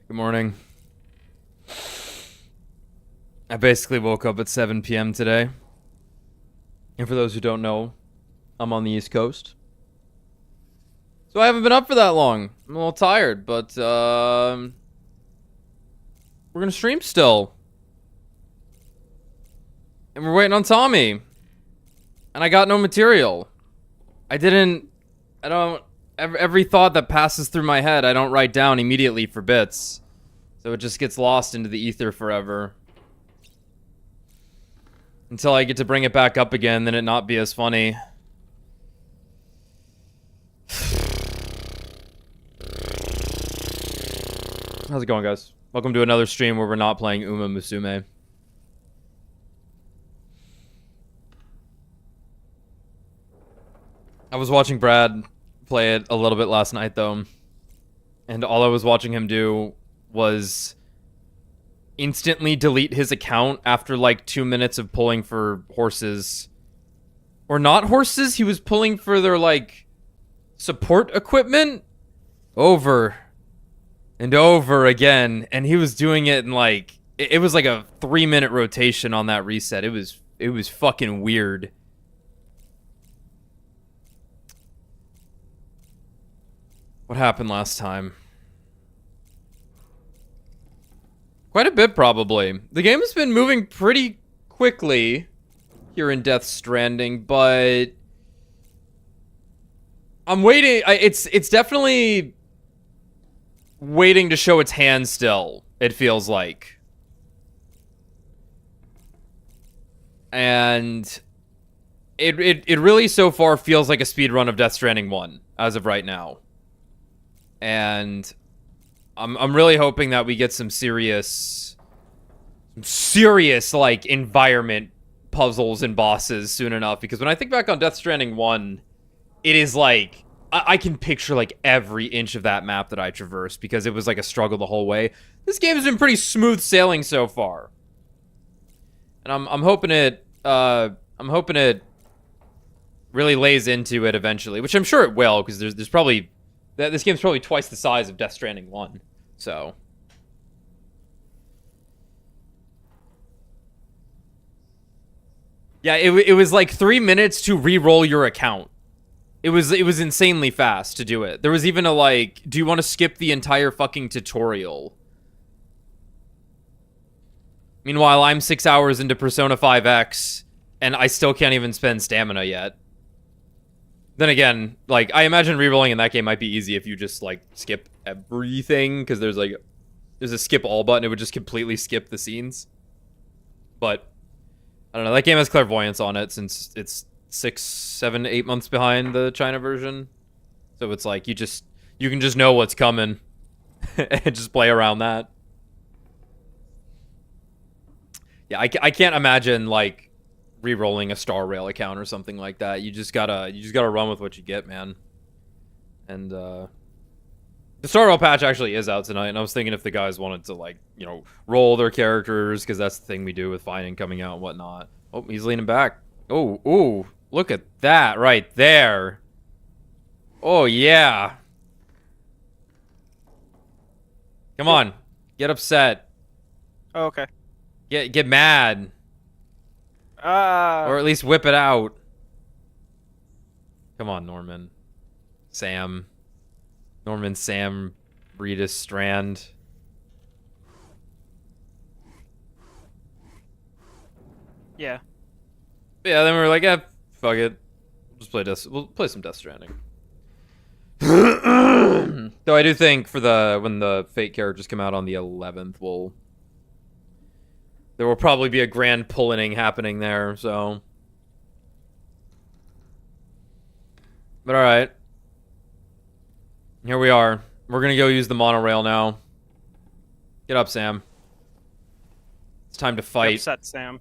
Good morning. I basically woke up at 7 p.m. today. And for those who don't know, I'm on the East Coast. So I haven't been up for that long. I'm a little tired, but we're gonna stream still. And we're waiting on Tommy. And I got no material. Every thought that passes through my head, I don't write down immediately for bits. So it just gets lost into the ether forever. Until I get to bring it back up again, then it not be as funny. How's it going, guys? Welcome to another stream where we're not playing Uma Musume. I was watching Brad play it a little bit last night, though. And all I was watching him do was instantly delete his account after like 2 minutes of pulling for horses. Or not horses, he was pulling for their like support equipment over and over again. And he was doing it in like, it was like a 3-minute rotation on that reset. It was fucking weird. What happened last time? Quite a bit, probably. The game has been moving pretty quickly here in Death Stranding, but I'm waiting. It's definitely waiting to show its hand still, it feels like. And it really so far feels like a speedrun of Death Stranding 1 as of right now. And I'm really hoping that we get some serious like environment puzzles and bosses soon enough, because when I think back on Death Stranding 1, it is like I can picture like every inch of that map that I traversed, because it was like a struggle the whole way. This game has been pretty smooth sailing so far. And I'm hoping it really lays into it eventually, which I'm sure it will, because there's probably this game's probably twice the size of Death Stranding 1. So yeah, it was like 3 minutes to re-roll your account. It was insanely fast to do it. There was even a like, do you want to skip the entire fucking tutorial? Meanwhile, I'm 6 hours into Persona 5X, and I still can't even spend stamina yet. Then again, like, I imagine rerolling in that game might be easy if you just, like, skip everything, because there's a skip all button. It would just completely skip the scenes. But I don't know. That game has clairvoyance on it, since it's 6, 7, 8 months behind the China version. So it's like, you can just know what's coming and just play around that. Yeah, I can't imagine, like, re-rolling a Star Rail account or something like that. You just gotta run with what you get, man. And the Star Rail patch actually is out tonight, and I was thinking if the guys wanted to, like, you know, roll their characters, because that's the thing we do with Finding coming out and whatnot. Oh, he's leaning back. Oh, ooh, look at that right there. Oh yeah. Come on, get upset. Oh, okay. Get mad. Or at least whip it out. Come on, Norman. Sam. Norman, Sam, Rita, Strand. Yeah. Yeah, then we were like, fuck it. We'll play some Death Stranding. Though I do think for when the Fate characters come out on the 11th, there will probably be a grand pulling happening there, so. But alright. Here we are. We're gonna go use the monorail now. Get up, Sam. It's time to fight. You're upset, Sam.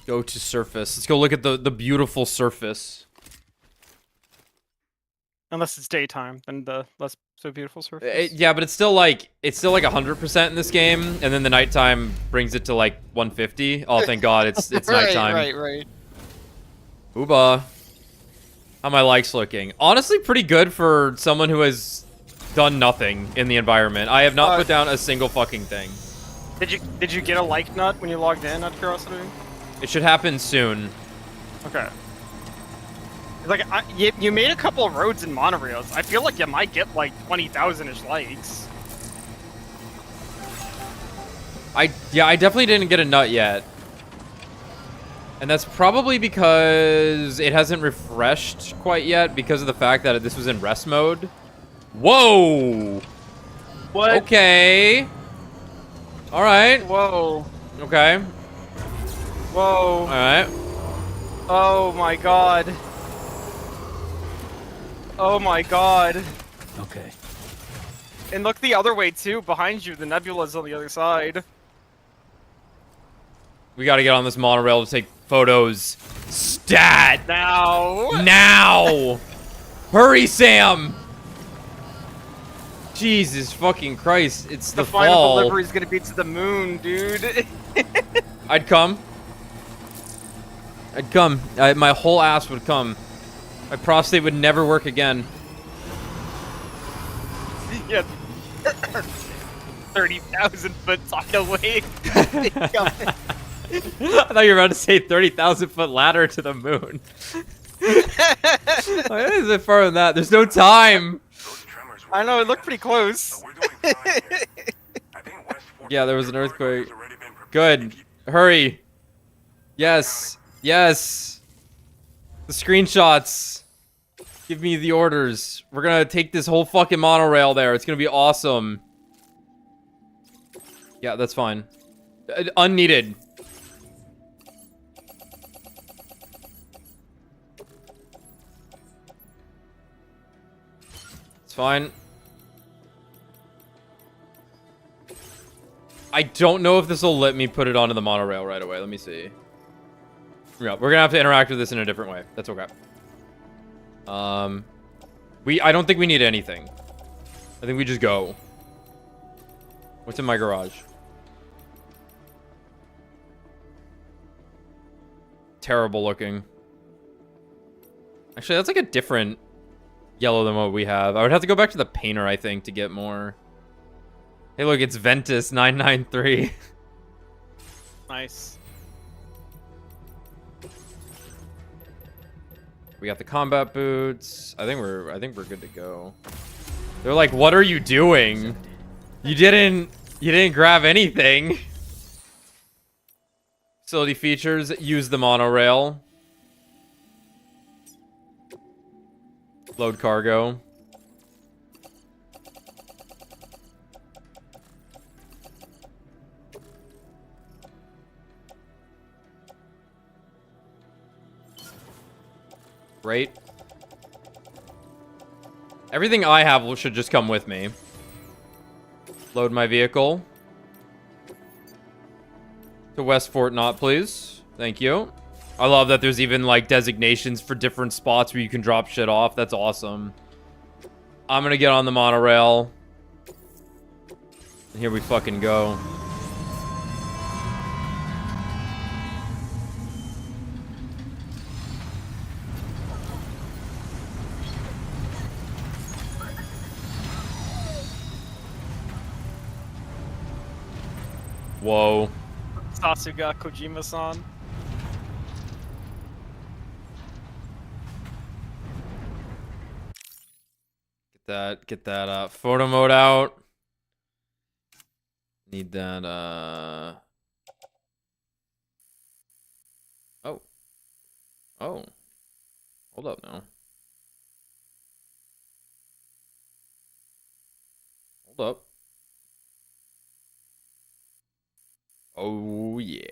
Go to surface. Let's go look at the beautiful surface. Unless it's daytime, then the less so beautiful surface. Yeah, but it's still like 100% in this game, and then the nighttime brings it to like 150. Oh, thank God, it's nighttime. Right. Ooba. How my likes looking? Honestly, pretty good for someone who has done nothing in the environment. I have not Uh, put down a single fucking thing. Did you get a like nut when you logged in? Out of curiosity. It should happen soon. Okay. Like you made a couple of roads and monorails. I feel like you might get like 20,000-ish likes. Yeah, I definitely didn't get a nut yet. And that's probably because it hasn't refreshed quite yet because of the fact that this was in rest mode. Whoa! What? Okay. All right. Whoa. Okay. Whoa. All right. Oh my god. Oh my god. Okay. And look the other way too, behind you, the nebula's on the other side. We got to get on this monorail to take photos. Stat! Now! Now! Hurry, Sam! Jesus fucking Christ, it's the final fall. delivery's gonna be to the moon, dude. I'd come. I'd come. My whole ass would come. My prostate would never work again. Yeah. 30,000 foot tidal wave. I thought you were about to say 30,000 foot ladder to the moon. Why is it further than that? There's no time. I know, it looked pretty close. Yeah, there was an earthquake. Good. Hurry. Yes. Yes. The screenshots. Give me the orders. We're gonna take this whole fucking monorail there. It's gonna be awesome. Yeah, that's fine. Unneeded. It's fine. I don't know if this will let me put it onto the monorail right away. Let me see. Yeah, we're gonna have to interact with this in a different way. That's okay. I don't think we need anything. I think we just go. What's in my garage? Terrible looking. Actually, that's like a different yellow than what we have. I would have to go back to the painter, I think, to get more. Hey, look, it's Ventus 993. Nice. We got the combat boots. I think we're good to go. They're like, "What are you doing? You didn't grab anything." Facility features, use the monorail. Load cargo. Great. Everything I have should just come with me. Load my vehicle. To West Fort Knott, please. Thank you. I love that there's even, like, designations for different spots where you can drop shit off. That's awesome. I'm gonna get on the monorail. And here we fucking go. Whoa. Sasuga Kojima-san. Get that photo mode out. Need that Oh. Oh. Hold up now. Hold up. Oh yeah.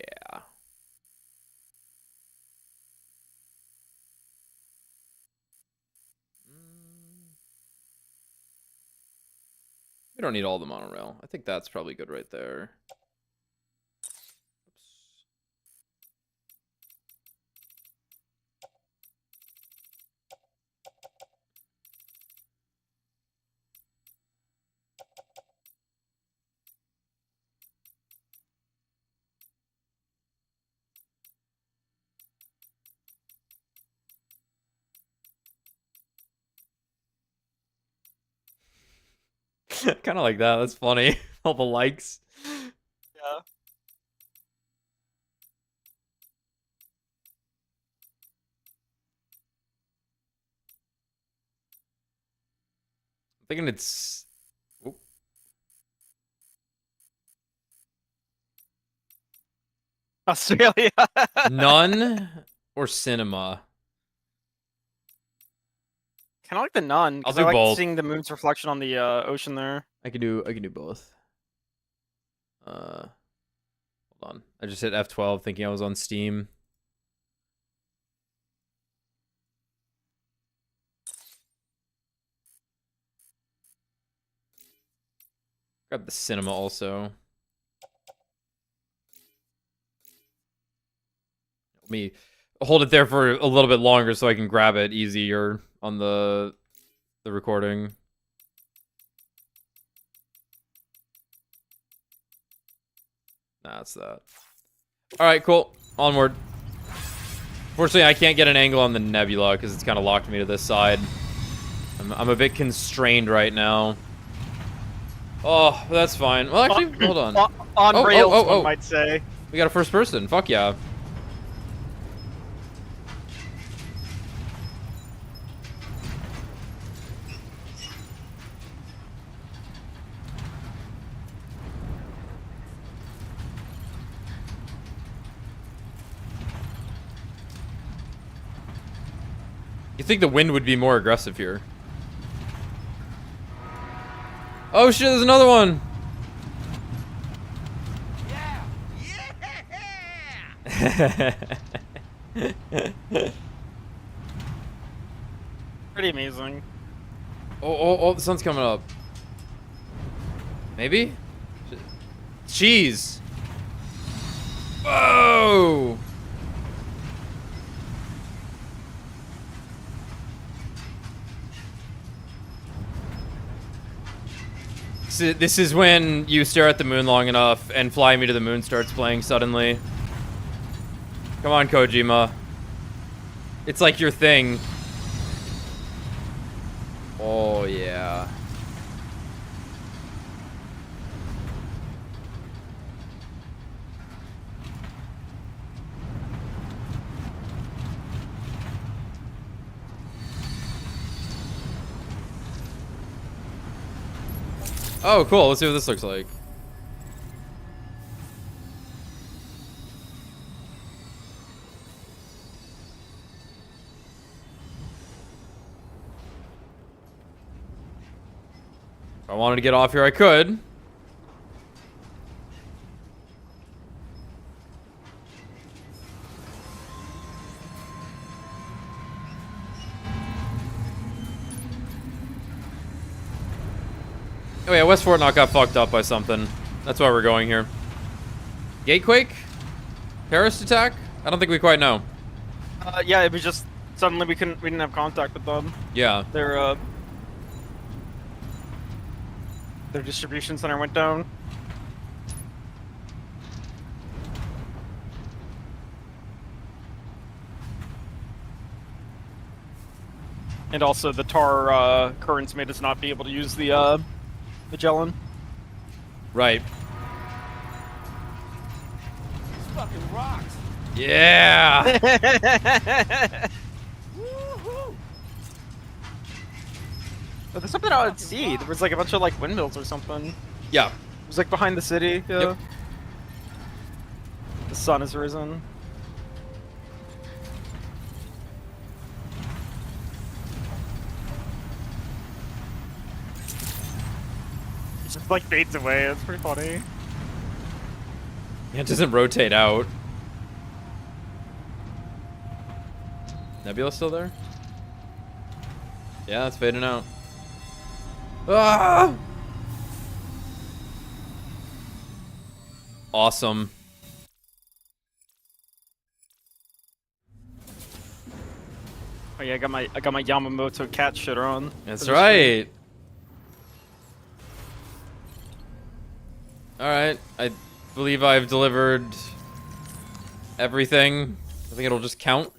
We don't need all the monorail. I think that's probably good right there. Oops. Kind of like that. That's funny. All the likes. Yeah. I'm thinking it's... Oop. Australia. None or cinema. Kind of like the Nun, I'll because do I like both. seeing the moon's reflection on the ocean there. I can do both. Hold on. I just hit F12 thinking I was on Steam. Grab the cinema also. Let me hold it there for a little bit longer so I can grab it easier on the recording. Nah, it's that. Alright, cool. Onward. Fortunately, I can't get an angle on the nebula because it's kind of locked me to this side. I'm a bit constrained right now. Oh, that's fine. Well, actually, hold on. On rails, one might say. We got a first person. Fuck yeah. You think the wind would be more aggressive here? Oh shit, there's another one! Yeah! Pretty amazing. Oh, the sun's coming up. Maybe? Jeez! Whoa! So this is when you stare at the moon long enough and Fly Me to the Moon starts playing suddenly. Come on, Kojima. It's like your thing. Oh, yeah. Oh, cool. Let's see what this looks like. If I wanted to get off here, I could. Oh yeah, West Fortnite got fucked up by something. That's why we're going here. Gatequake? Terrorist attack? I don't think we quite know. Yeah, it was just suddenly we didn't have contact with them. Yeah. Their distribution center went down. And also the tar currents made us not be able to use the Magellan. Right. This fucking rocks. Yeah! Woohoo! But there's something out at sea. There was like a bunch of like windmills or something. Yeah. It was like behind the city. Yeah. Yep. The sun has risen. It just like fades away. It's pretty funny. It doesn't rotate out. Nebula still there? Yeah, it's fading out. Ah! Awesome. Oh yeah, I got my Yamamoto cat shitter on. That's right. Alright, I believe I've delivered everything. I think it'll just count.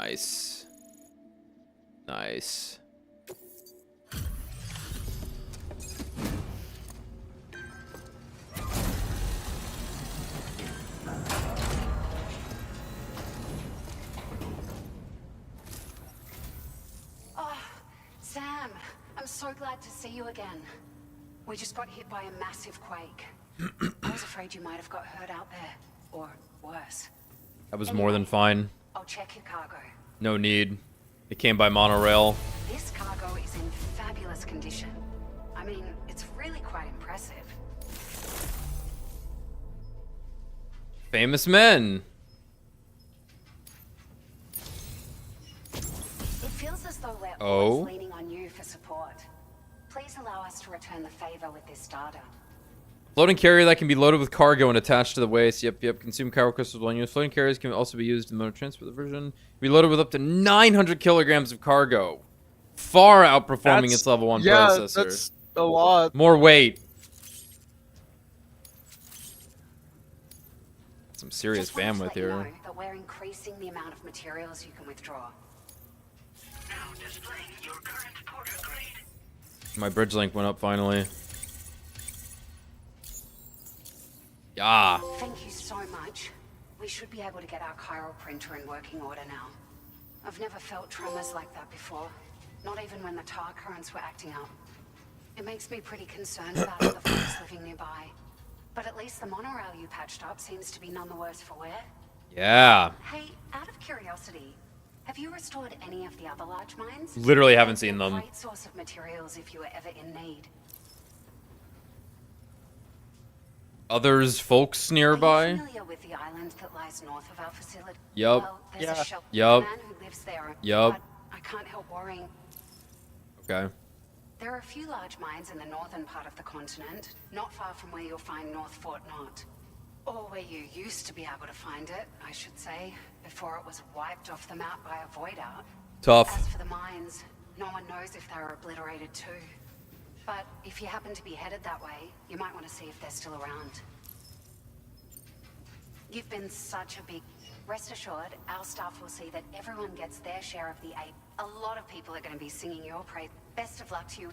Nice. Nice. Oh, Sam, I'm so glad to see you again. We just got hit by a massive quake. I was afraid you might have got hurt out there, or worse. That was more than fine. I'll check your cargo. No need. It came by monorail. This cargo is in fabulous condition. I mean, it's really quite impressive. Famous men. It feels as though we're Oh? always leaning on you for support. Please allow us to return the favor with this data. Floating carrier that can be loaded with cargo and attached to the waist. Yep. Consume cargo crystals when used. Floating carriers can also be used in the motor transport version. Be loaded with up to 900 kilograms of cargo. Far outperforming its level 1 predecessor. Yeah, that's a lot. More weight. Some serious Just wanted to bandwidth let you here. know that we're increasing the amount of materials you can withdraw. Now displaying your current porter grade. My bridge link went up finally. Yeah. Thank you so much. We should be able to get our chiral printer in working order now. I've never felt tremors like that before. Not even when the tar currents were acting up. It makes me pretty concerned about other folks living nearby. But at least the monorail you patched up seems to be none the worse for wear. Yeah. Hey, out of curiosity, have you restored any of the other large mines? Literally haven't seen They're a them. great source of materials if you were ever in need. Others folks Are nearby? you familiar with the island that lies north of our facility? Yup. Well, there's Yeah. a shelter Yup. man who lives there. Yup. But I can't help worrying. Okay. There are a few large mines in the northern part of the continent, not far from where you'll find North Fort Knot. Or where you used to be able to find it, I should say, before it was wiped off the map by a void out. Tough. As for the mines, no one knows if they were obliterated too. But if you happen to be headed that way, you might want to see if they're still around. You've been such a big... Rest assured, our staff will see that everyone gets their share of the aid. A lot of people are going to be singing your praise. Best of luck to you.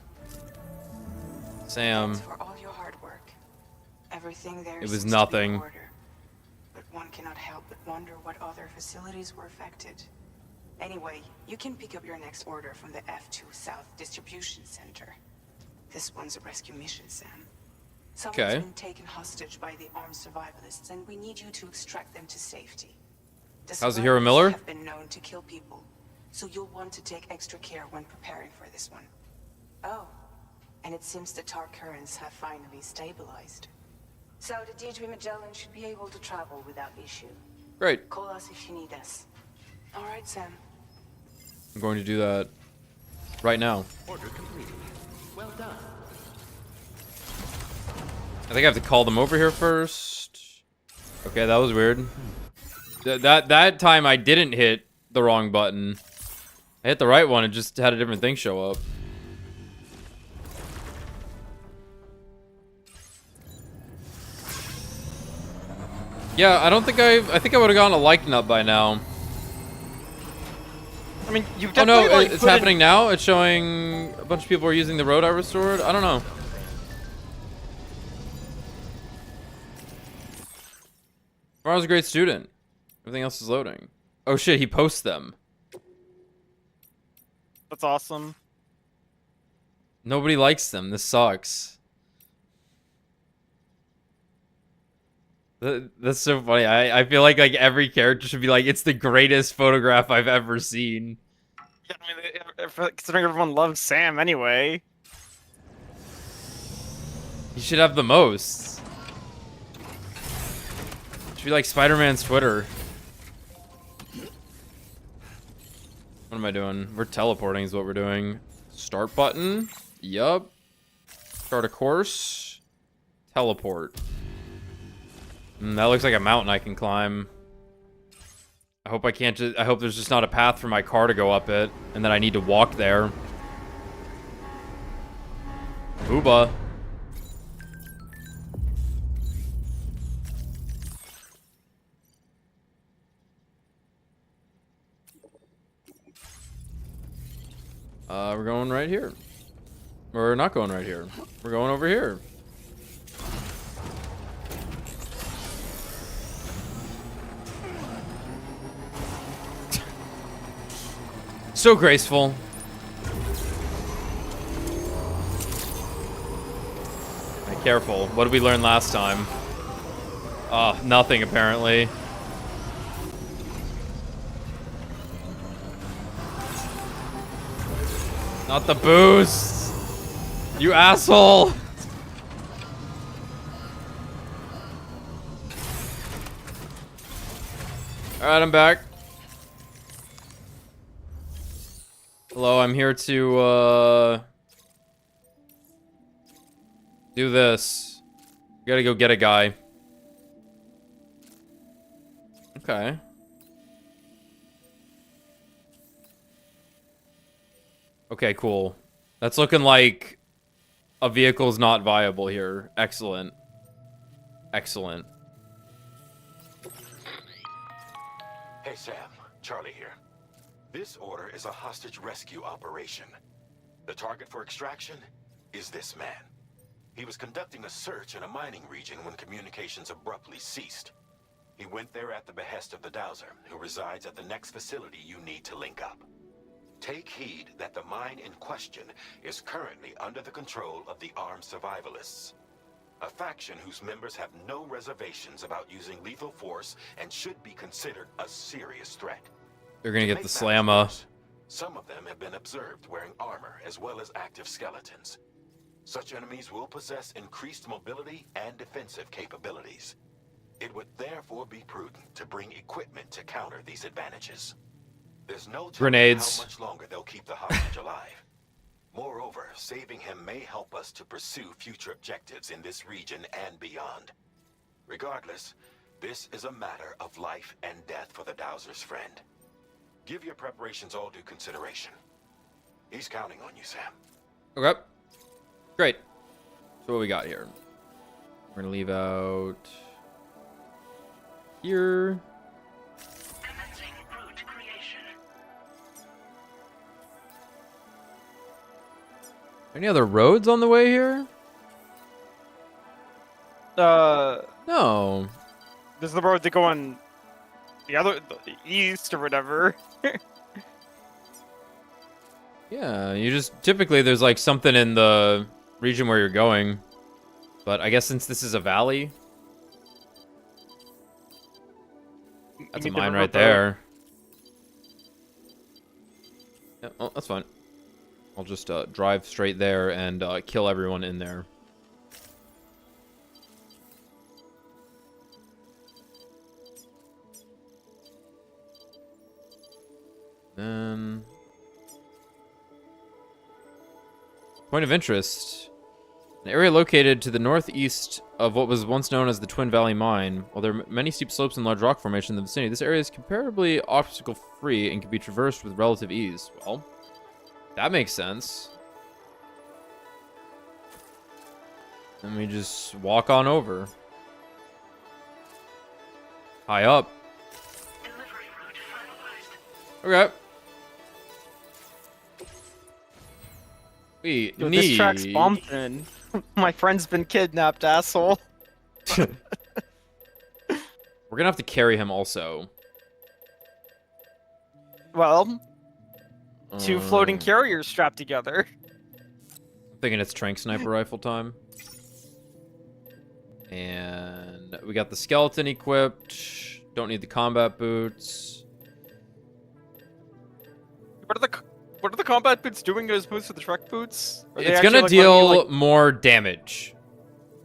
Sam. Thanks for all your hard work. Everything there It was seems to be in nothing. order. But one cannot help but wonder what other facilities were affected. Anyway, you can pick up your next order from the F2 South Distribution Center. This one's a rescue mission, Sam. Someone's Okay. been taken hostage by the armed survivalists, and we need you to extract them to safety. The How's the hero survivalists Miller? have been known to kill people, so you'll want to take extra care when preparing for this one. Oh, and it seems the tar currents have finally stabilized. So the Deirdre Magellan should be able to travel without issue. Great. Call us if you need us. All right, Sam. I'm going to do that right now. Order completed. Well done. I think I have to call them over here first. Okay, that was weird. That time I didn't hit the wrong button. I hit the right one and just had a different thing show up. Yeah, I don't think I think I would have gotten a like nut by now. I mean, you Oh no, definitely like, it's put in- happening now. It's showing a bunch of people are using the road I restored. I don't know. Tomorrow's a great student. Everything else is loading. Oh shit, he posts them. That's awesome. Nobody likes them. This sucks. That's so funny. I feel like every character should be like, it's the greatest photograph I've ever seen. Yeah, I mean, considering everyone loves Sam anyway. He should have the most. Should be like Spider-Man's Twitter. What am I doing? We're teleporting is what we're doing. Start button. Yup. Start a course. Teleport. That looks like a mountain I can climb. I hope I can't just... I hope there's just not a path for my car to go up it. And then I need to walk there. Booba. We're going right here. We're not going right here. We're going over here. So graceful. Right, careful. What did we learn last time? Nothing apparently. Not the boost! You asshole! Alright, I'm back. Hello, I'm here to, do this. We gotta go get a guy. Okay. Okay, cool. That's looking like a vehicle's not viable here. Excellent. Excellent. Hey Sam, Charlie here. This order is a hostage rescue operation. The target for extraction is this man. He was conducting a search in a mining region when communications abruptly ceased. He went there at the behest of the Dowser, who resides at the next facility you need to link up. Take heed that the mine in question is currently under the control of the armed survivalists, a faction whose members have no reservations about using lethal force and should be considered a serious threat. They're gonna To get the make matters slammer. worse, some of them have been observed wearing armor as well as active skeletons. Such enemies will possess increased mobility and defensive capabilities. It would therefore be prudent to bring equipment to counter these advantages. There's no telling Grenades. how much longer they'll keep the hostage alive. Moreover, saving him may help us to pursue future objectives in this region and beyond. Regardless, this is a matter of life and death for the Dowser's friend. Give your preparations all due consideration. He's counting on you, Sam. Okay. Great. So what we got here? We're gonna leave out here. Commencing route creation. Any other roads on the way here? No. This is the road to go on the east or whatever. Yeah, you just typically there's like something in the region where you're going. But I guess since this is a valley, that's a You need the mine river right boat. there. Yeah, well, that's fine. I'll just drive straight there and kill everyone in there. Then... Point of interest. An area located to the northeast of what was once known as the Twin Valley Mine. While there are many steep slopes and large rock formations in the vicinity, this area is comparatively obstacle-free and can be traversed with relative ease. Well, that makes sense. Let me just walk on over. High up. Delivery route finalized. Okay. We Dude, need... this track's bumping. My friend's been kidnapped, asshole. We're gonna have to carry him also. Well, two floating Um, carriers strapped together. I'm thinking it's trank sniper rifle time. And we got the skeleton equipped. Don't need the combat boots. What are the combat boots doing as opposed to the truck boots? Are they It's actually, gonna like, letting you, deal like- more damage.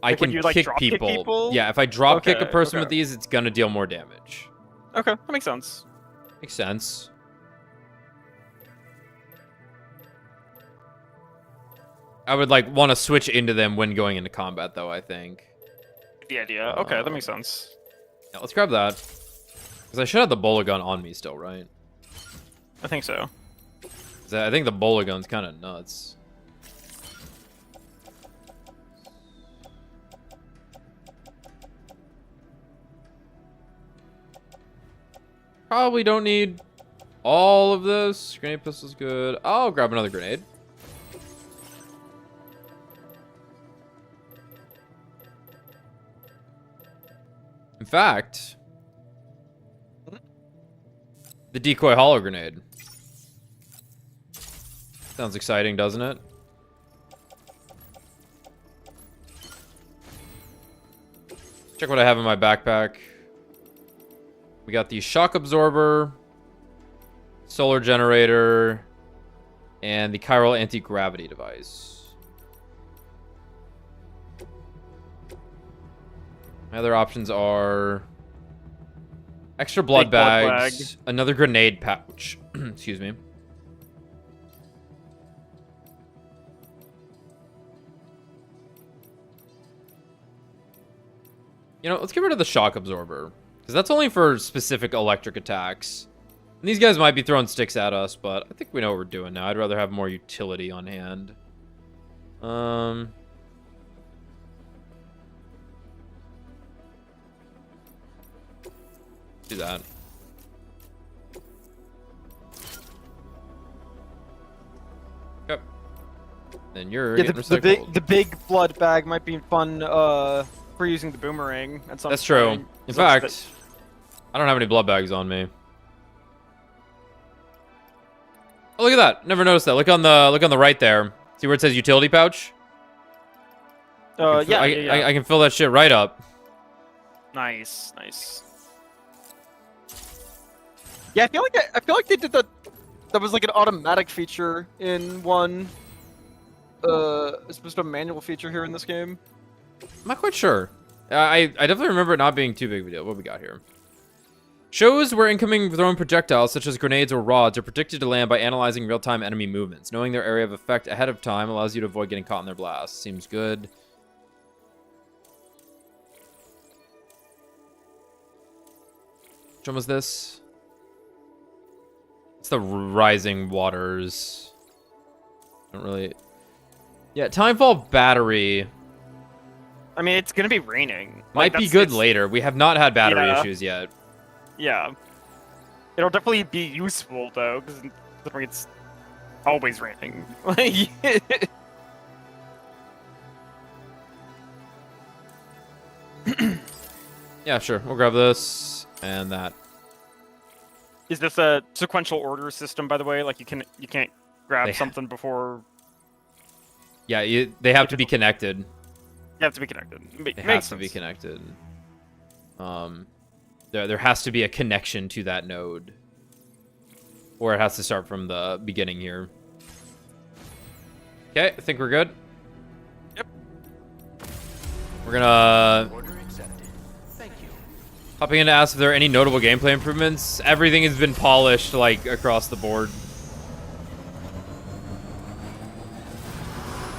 I Like when can you, like, kick drop kick people. people? Yeah, if I drop kick a Okay, person okay. with these, it's gonna deal more damage. Okay, that makes sense. Makes sense. I would like want to switch into them when going into combat, though. I think. The idea. Okay, that makes sense. Yeah, let's grab that. Because I should have the bola gun on me still, right? I think so. 'Cause I think the bola gun's kind of nuts. Probably don't need all of this. Grenade pistol's good. I'll grab another grenade. In fact, the decoy hollow grenade. Sounds exciting, doesn't it? Check what I have in my backpack. We got the shock absorber, solar generator, and the chiral anti-gravity device. My other options are extra blood Big blood bags, another grenade pouch. Excuse me. You know, let's get rid of the shock absorber, because that's only for specific electric attacks. And these guys might be throwing sticks at us, but I think we know what we're doing now. I'd rather have more utility on hand. Do that. Yep. Then you're getting recycled. the big blood bag might be fun for using the boomerang at some That's true. point. In So it's fact, I don't have any blood bags on me. Oh, look at that! Never noticed that. Look on the right there. See where it says utility pouch? yeah, I can fill that shit right up. Nice, nice. Yeah, I feel like they did that. That was like an automatic feature in one. It's supposed to be a manual feature here in this game. I'm not quite sure. I definitely remember it not being too big of a deal. What do we got here? Shows where incoming thrown projectiles, such as grenades or rods, are predicted to land by analyzing real-time enemy movements. Knowing their area of effect ahead of time allows you to avoid getting caught in their blast. Seems good. Which one was this? It's the Rising Waters. Don't really... Yeah, Timefall battery... I mean, it's gonna be raining. Might be good later. We have not had battery issues yet. Yeah. It'll definitely be useful, though, because it's always raining. Yeah, sure. We'll grab this and that. Is this a sequential order system, by the way? Like, you can't grab something before... Yeah, they have to be connected. You have to be connected. They have to be connected. There has to be a connection to that node. Or it has to start from the beginning here. Okay, I think we're good. Yep. We're gonna... Order accepted. Thank you. Hopping in to ask if there are any notable gameplay improvements. Everything has been polished, like, across the board.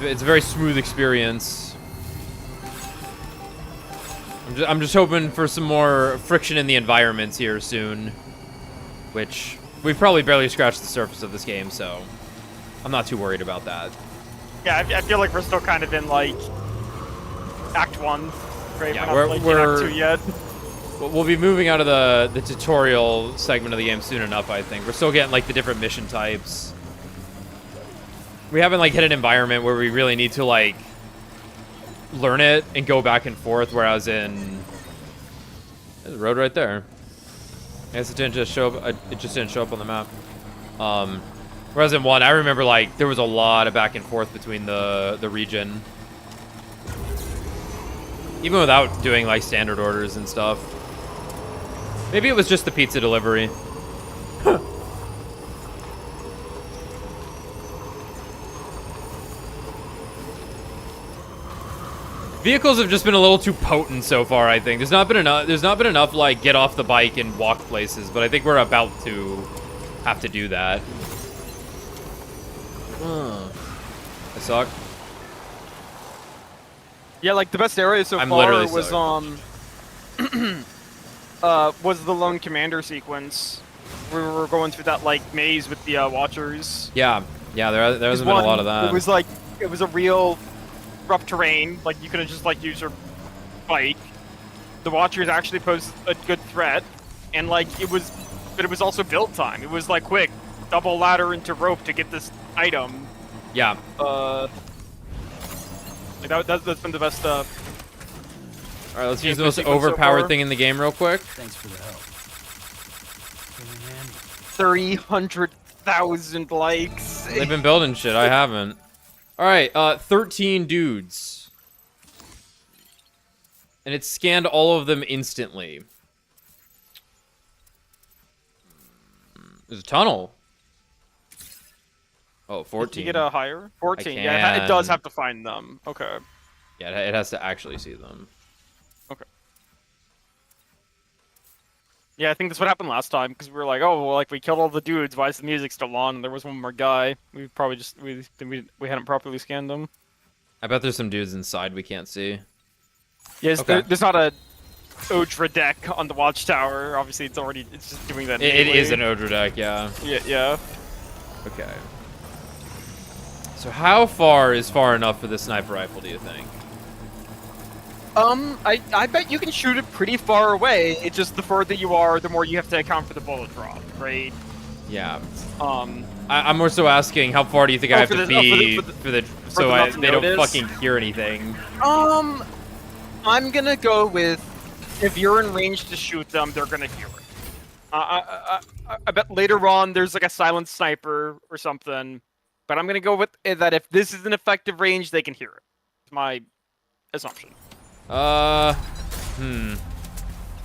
It's a very smooth experience. I'm just hoping for some more friction in the environments here soon. Which, we've probably barely scratched the surface of this game, so... I'm not too worried about that. Yeah, I feel like we're still kind of in, like... Act 1. Right? Yeah, we're not, like, in Act 2 yet. We'll be moving out of the tutorial segment of the game soon enough, I think. We're still getting, like, the different mission types. We haven't, like, hit an environment where we really need to, like... learn it and go back and forth, whereas in... There's a road right there. I guess it didn't just show up, it just didn't show up on the map. Whereas in 1, I remember, like, there was a lot of back and forth between the region. Even without doing, like, standard orders and stuff. Maybe it was just the pizza delivery. Vehicles have just been a little too potent so far, I think. There's not been enough like get off the bike and walk places, but I think we're about to have to do that. I suck. Yeah, like the best area so far was the Lone Commander sequence. We were going through that like maze with the Watchers. Yeah, there hasn't been a lot of that. It was a real rough terrain. Like you could have just like used your bike. The Watchers actually posed a good threat, and like it was but it was also build time. It was like quick, double ladder into rope to get this item. Yeah. Like that's been the best stuff. All right, let's use the Yeah, most sequence so overpowered far. thing in the game real quick. Thanks for the help. Feeling handy. 300,000 likes. They've been building shit. I haven't. All right, 13 dudes. And it scanned all of them instantly. There's a tunnel. Oh, 14. Did you get a higher? 14. Yeah, it does have to find them. Okay. Yeah, it has to actually see them. Okay. Yeah, I think that's what happened last time because we were like, oh, well, like we killed all the dudes. Why is the music still on? And there was one more guy. We probably just we hadn't properly scanned them. I bet there's some dudes inside we can't see. Yes, Okay. there's not a Odra deck on the watchtower. Obviously, it's just doing that. It is an Odra deck, yeah. Yeah. Okay. So how far is far enough for the sniper rifle, do you think? I bet you can shoot it pretty far away. It's just the further you are, the more you have to account for the bullet drop, right? Yeah. I'm more so asking, how far do you think I have to be so they don't fucking hear anything? I'm gonna go with if you're in range to shoot them, they're gonna hear it. I bet later on there's like a silent sniper or something, but I'm gonna go with that if this is an effective range, they can hear it. It's my assumption. I'm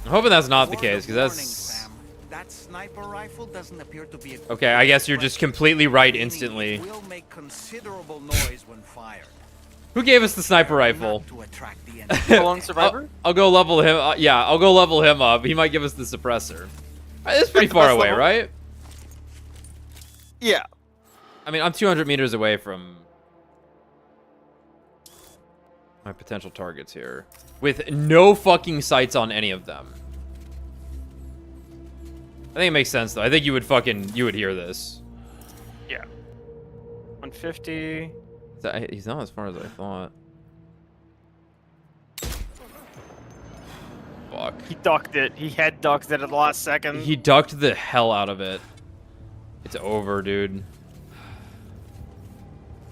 hoping that's not the case, because that's... That sniper rifle doesn't appear to be Okay, I guess you're just completely right instantly. It will make considerable noise when fired. Who gave us the sniper rifle? To attract the enemy. Lone survivor? I'll go level him. Yeah, I'll go level him up. He might give us the suppressor. It's pretty far away, level. right? Yeah. I mean, I'm 200 meters away from my potential targets here, with no fucking sights on any of them. I think it makes sense though. I think you would hear this. Yeah. 150. He's not as far as I thought. Fuck. He ducked it. He head ducked it at the last second. He ducked the hell out of it. It's over, dude.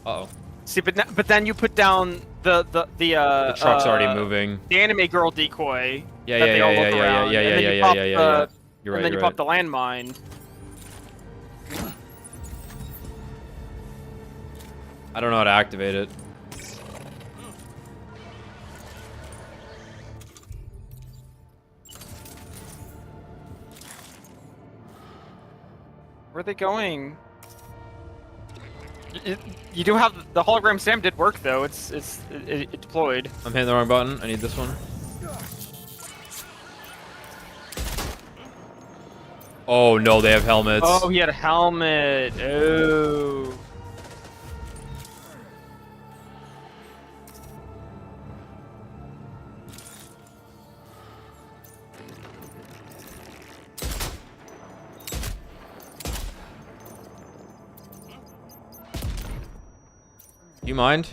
Uh-oh. See, but then you put down the truck's already moving. The anime girl decoy. Yeah. You're right. And then you pop the landmine. I don't know how to activate it. Where are they going? You do have the hologram Sam did work though. It deployed. I'm hitting the wrong button. I need this one. Oh no, they have helmets. Oh, he had a helmet. Oh. Do you mind?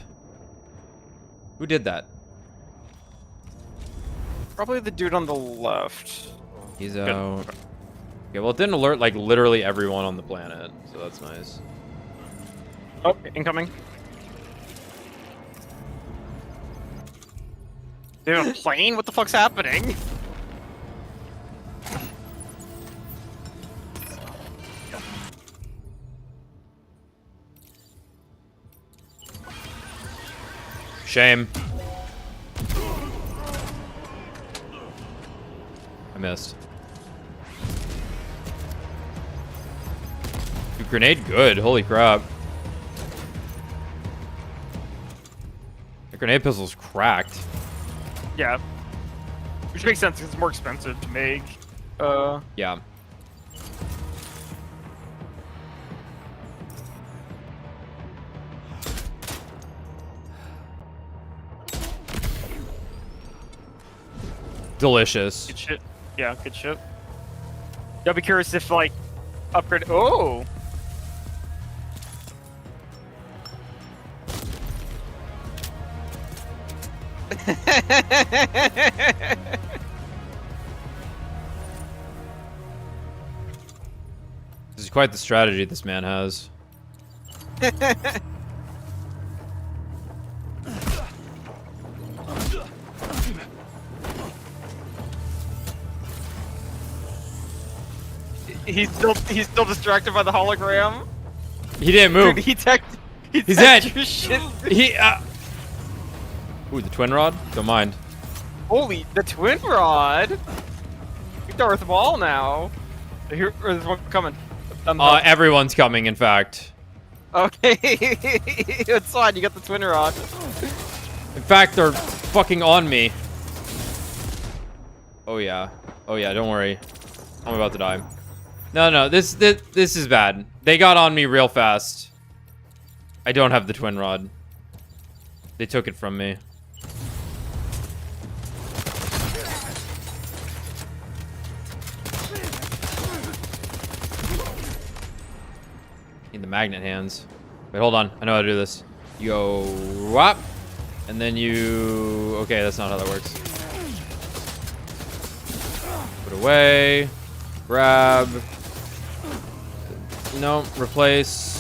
Who did that? Probably the dude on the left. He's out. Okay, well, it didn't alert like literally everyone on the planet, so that's nice. Oh, incoming. They have a plane? What the fuck's happening? Shame. I missed. Dude, grenade good. Holy crap. The grenade pistol's cracked. Yeah. Which makes sense because it's more expensive to make. Yeah. Delicious. Good shit. Yeah, good shit. I'll be curious if, like, upgrade. Oh! This is quite the strategy this man has. He's still distracted by the hologram. He didn't move. Dude, he's dead. dead. Your shit. Ooh, the twin rod? Don't mind. Holy, the twin rod. You're Darth Maul now. Here, there's one coming. Everyone's coming, in fact. Okay, it's fine. You got the twin rod. In fact, they're fucking on me. Oh yeah. Oh yeah, don't worry. I'm about to die. No, this is bad. They got on me real fast. I don't have the twin rod. They took it from me. Need the magnet hands. Wait, hold on. I know how to do this. Yo, whop. And then you... Okay, that's not how that works. Put away. Grab. No, replace.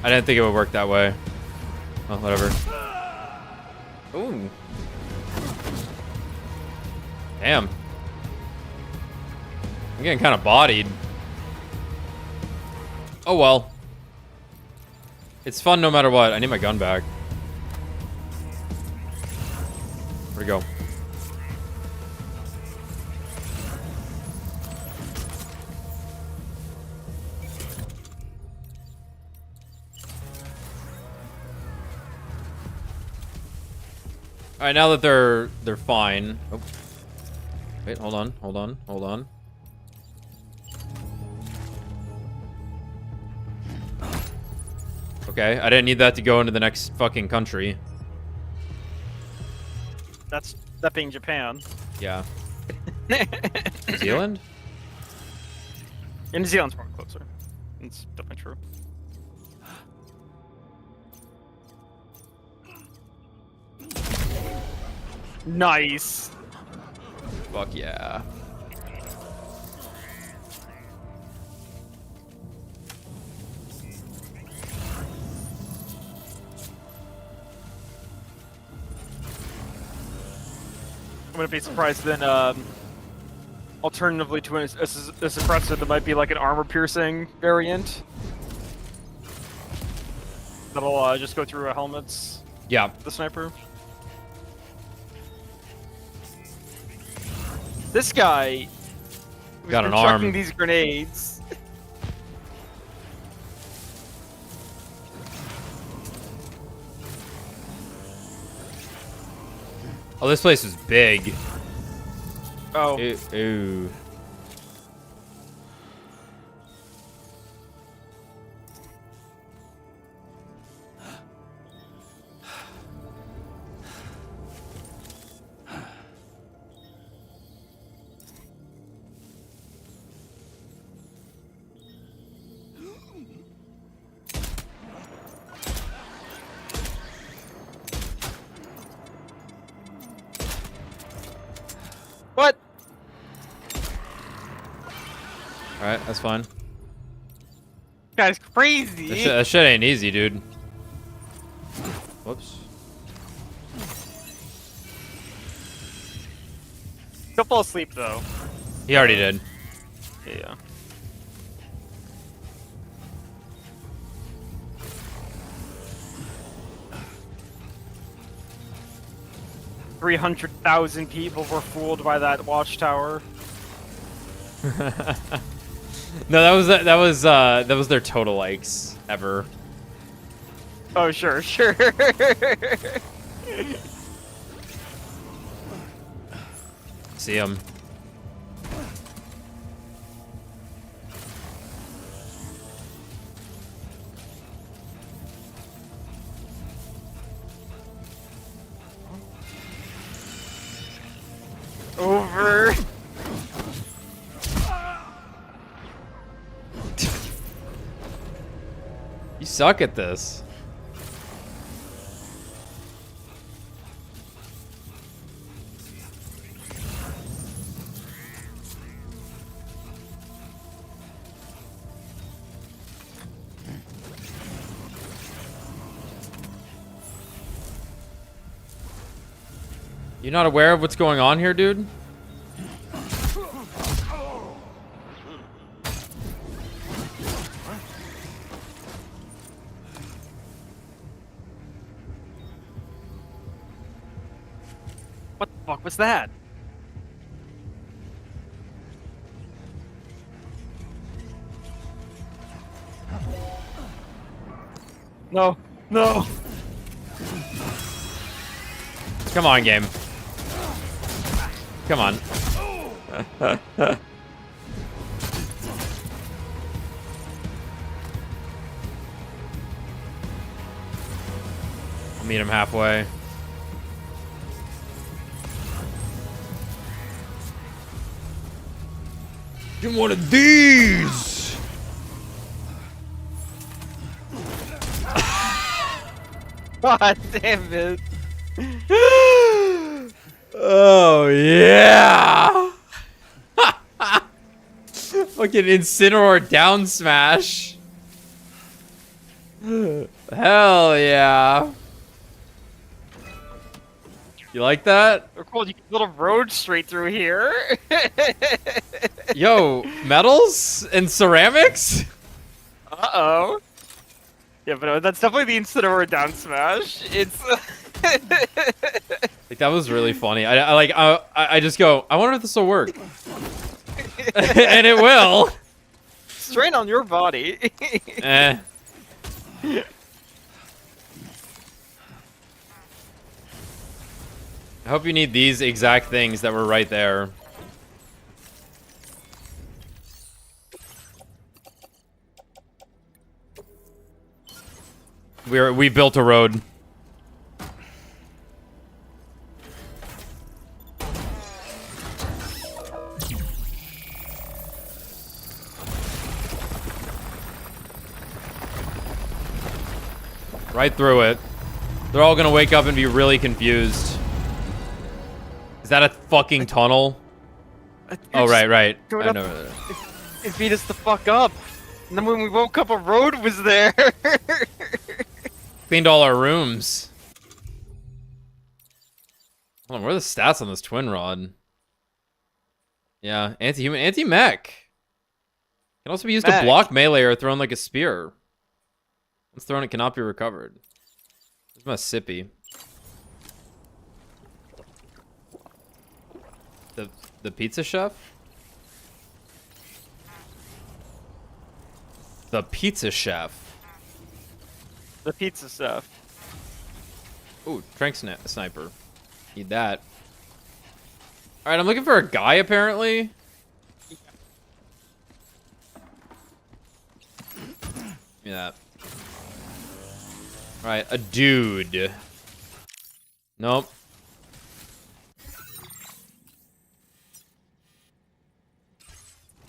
I didn't think it would work that way. Oh, whatever. Ooh. Damn. I'm getting kind of bodied. Oh well. It's fun no matter what. I need my gun back. Where'd it go? All right, now that they're fine. Oh. Wait, hold on. Okay, I didn't need that to go into the next fucking country. That being Japan. Yeah. New Zealand? Yeah, New Zealand's more closer. It's definitely true. Nice. Fuck yeah. I wouldn't be surprised then, alternatively to a suppressor, there might be like an armor-piercing variant. That'll just go through helmets. Yeah. The sniper. This guy Got an chucking arm. these grenades. Oh, this place is big. Oh. Ooh. What? Alright, that's fine. Guy's crazy. That shit ain't easy, dude. Whoops. He'll fall asleep though. He already did. Yeah. $300,000 people were fooled by that watchtower. No, that was their total likes ever. Oh, sure. See him. Over. You suck at this. You not aware of what's going on here, dude? What the fuck was that? No, no. Come on, game. Come on. I'll meet him halfway. Get one of these! God damn it. Oh, yeah! Fucking Incineroar down smash. Hell yeah. You like that? They're cool. You can build a road straight through here. Yo, metals and ceramics? Uh-oh. Yeah, but that's definitely the Incineroar down smash. It's... Like, that was really funny. I just go, I wonder if this will work. And it will. Strain on your body. Eh. I hope you need these exact things that were right there. We built a road. Right through it. They're all gonna wake up and be really confused. Is that a fucking tunnel? Oh, right. I know. It beat us the fuck up. And then when we woke up, a road was there. Cleaned all our rooms. Hold on, what are the stats on this twin rod? Yeah, anti-human, anti-mech. Can also be used to block melee or thrown like a spear. Once thrown, it cannot be recovered. This is my sippy. The pizza chef? The pizza chef. The pizza stuff. Ooh, trank sniper. Need that. Alright, I'm looking for a guy, apparently. Yeah. Alright, a dude. Nope.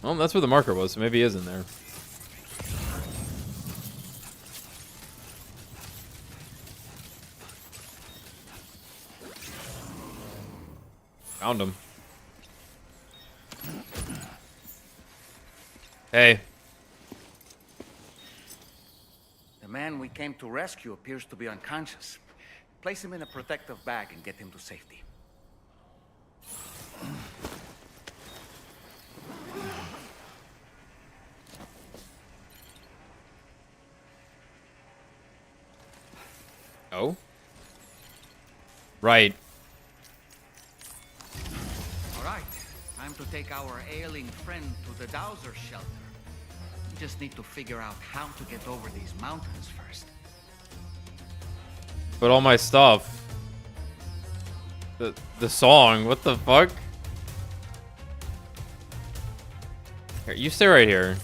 Well, that's where the marker was, so maybe he is in there. Found him. Hey. The man we came to rescue appears to be unconscious. Place him in a protective bag and get him to safety. Oh? Right. All right, time to take our ailing friend to the Dowser shelter. We just need to figure out how to get over these mountains first. But all my stuff. The song, what the fuck? Here, you stay right here.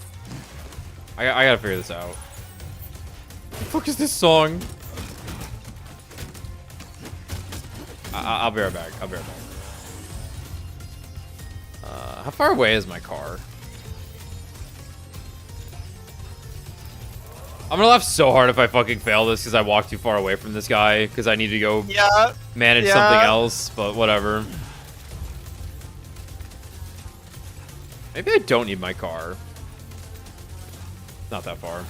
I gotta figure this out. What the fuck is this song? I'll be right back. How far away is my car? I'm gonna laugh so hard if I fucking fail this because I walked too far away from this guy because I need to go manage something else, but whatever. Maybe I don't need my car. Not that far.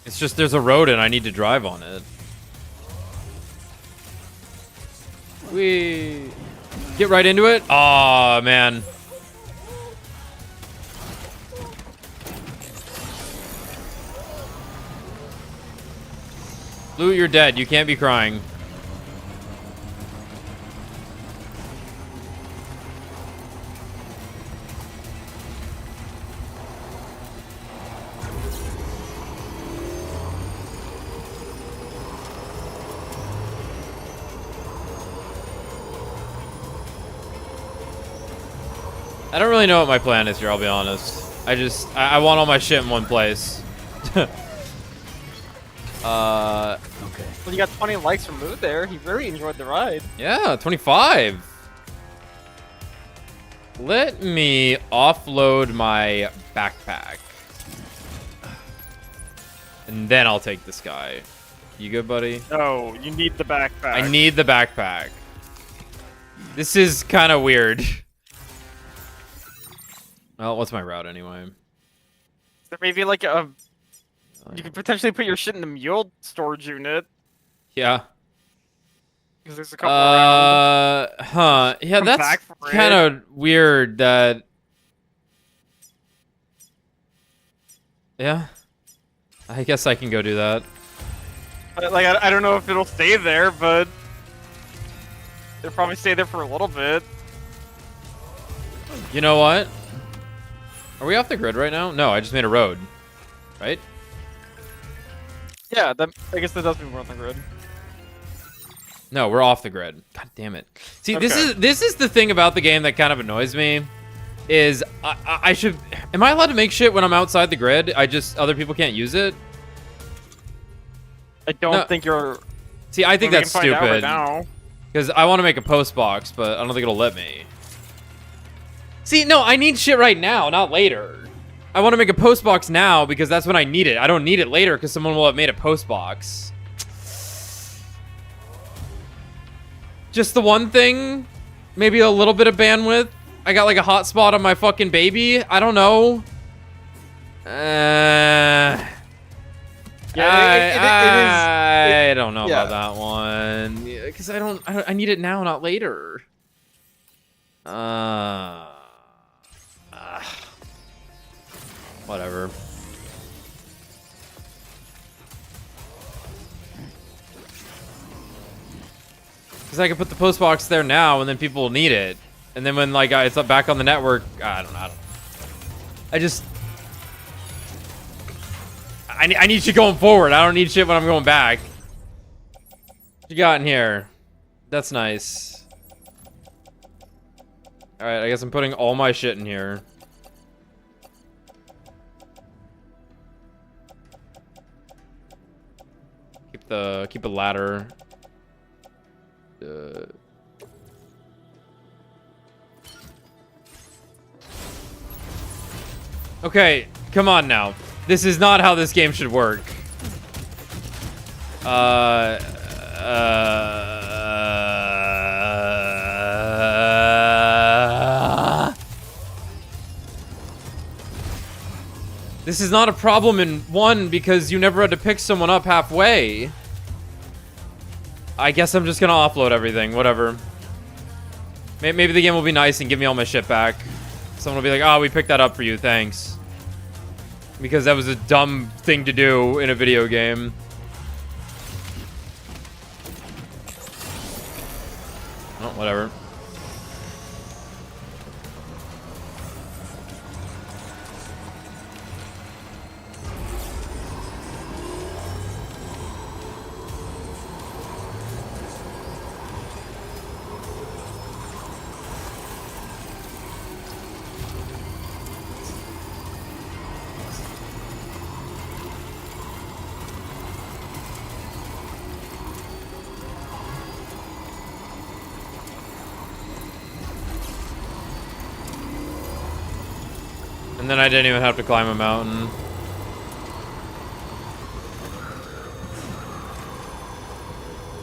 It's just there's a road and I need to drive on it. We get right into it. Aw, man. Lou, you're dead. You can't be crying. I don't really know what my plan is here, I'll be honest. I want all my shit in one place. Okay. Well, you got 20 likes from Mood there. He really enjoyed the ride. Yeah, 25. Let me offload my backpack. And then I'll take this guy. You good, buddy? No, you need the backpack. I need the backpack. This is kind of weird. Well, what's my route anyway? There may be like a... You could potentially put your shit in the mule storage unit. Yeah. Because there's a couple around. Huh. Yeah, Come that's back for kind of weird that... Yeah. I guess I can go do that. Like, I don't know if it'll stay there, but... It'll probably stay there for a little bit. You know what? Are we off the grid right now? No, I just made a road. Right? Yeah, I guess that does mean we're on the grid. No, we're off the grid. God damn it. See, Okay. this is the thing about the game that kind of annoys me. Is I should... Am I allowed to make shit when I'm outside the grid? Other people can't use it? I don't think you're... See, I think we that's can find out right stupid. now. Because I want to make a post box, but I don't think it'll let me. See, no, I need shit right now, not later. I want to make a post box now because that's when I need it. I don't need it later because someone will have made a post box. Just the one thing, maybe a little bit of bandwidth. I got like a hotspot on my fucking baby. I don't know. I don't know about that one because I need it now, not later. Whatever. Because I can put the post box there now, and then people will need it. And then when like it's back on the network, I don't know. I need shit going forward. I don't need shit when I'm going back. What you got in here? That's nice. All right, I guess I'm putting all my shit in here. Keep a ladder. Okay, come on now. This is not how this game should work. This is not a problem in 1 because you never had to pick someone up halfway. I guess I'm just gonna offload everything, whatever. Maybe the game will be nice and give me all my shit back. Someone will be like, oh, we picked that up for you, thanks. Because that was a dumb thing to do in a video game. Oh, whatever. And then I didn't even have to climb a mountain.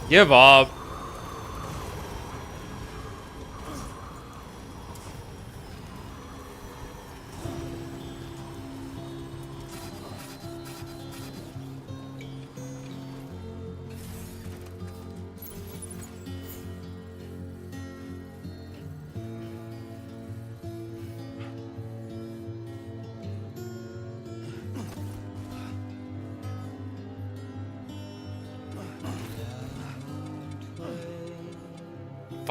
Give up.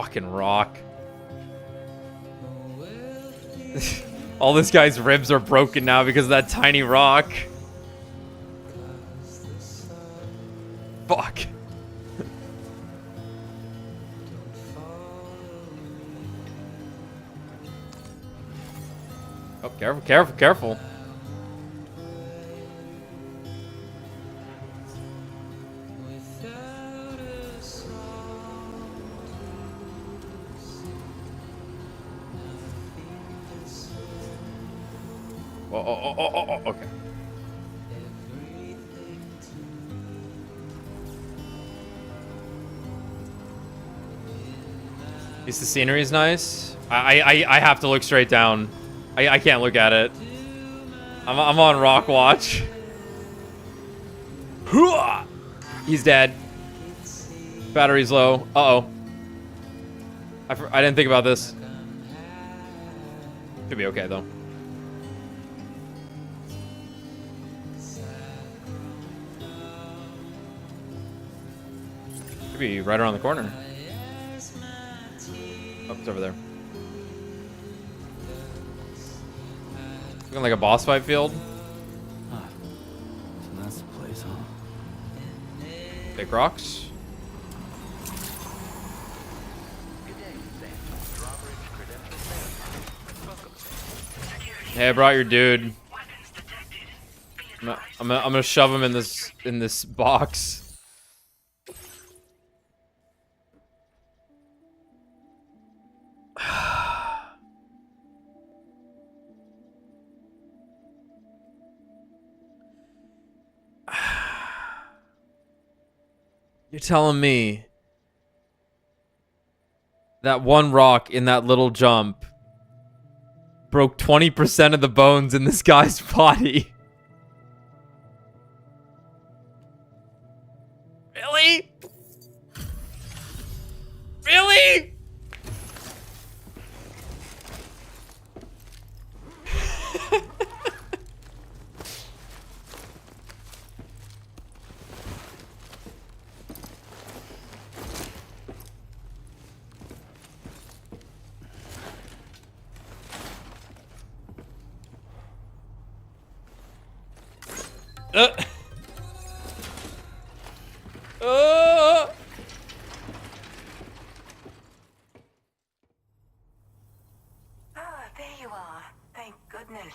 Fucking rock. All this guy's ribs are broken now because of that tiny rock. Fuck. Oh, careful, careful, careful. Oh, okay. At least the scenery is nice. I have to look straight down. I can't look at it. I'm on rock watch. He's dead. Battery's low. Uh-oh. I didn't think about this. Should be okay, though. Should be right around the corner. Oh, it's over there. Looking like a boss fight field. So that's the place, huh? Big rocks. Hey, I brought your dude. I'm gonna shove him in this box. You're telling me that one rock in that little jump broke 20% of the bones in this guy's body? Really? Really? There you are. Thank goodness.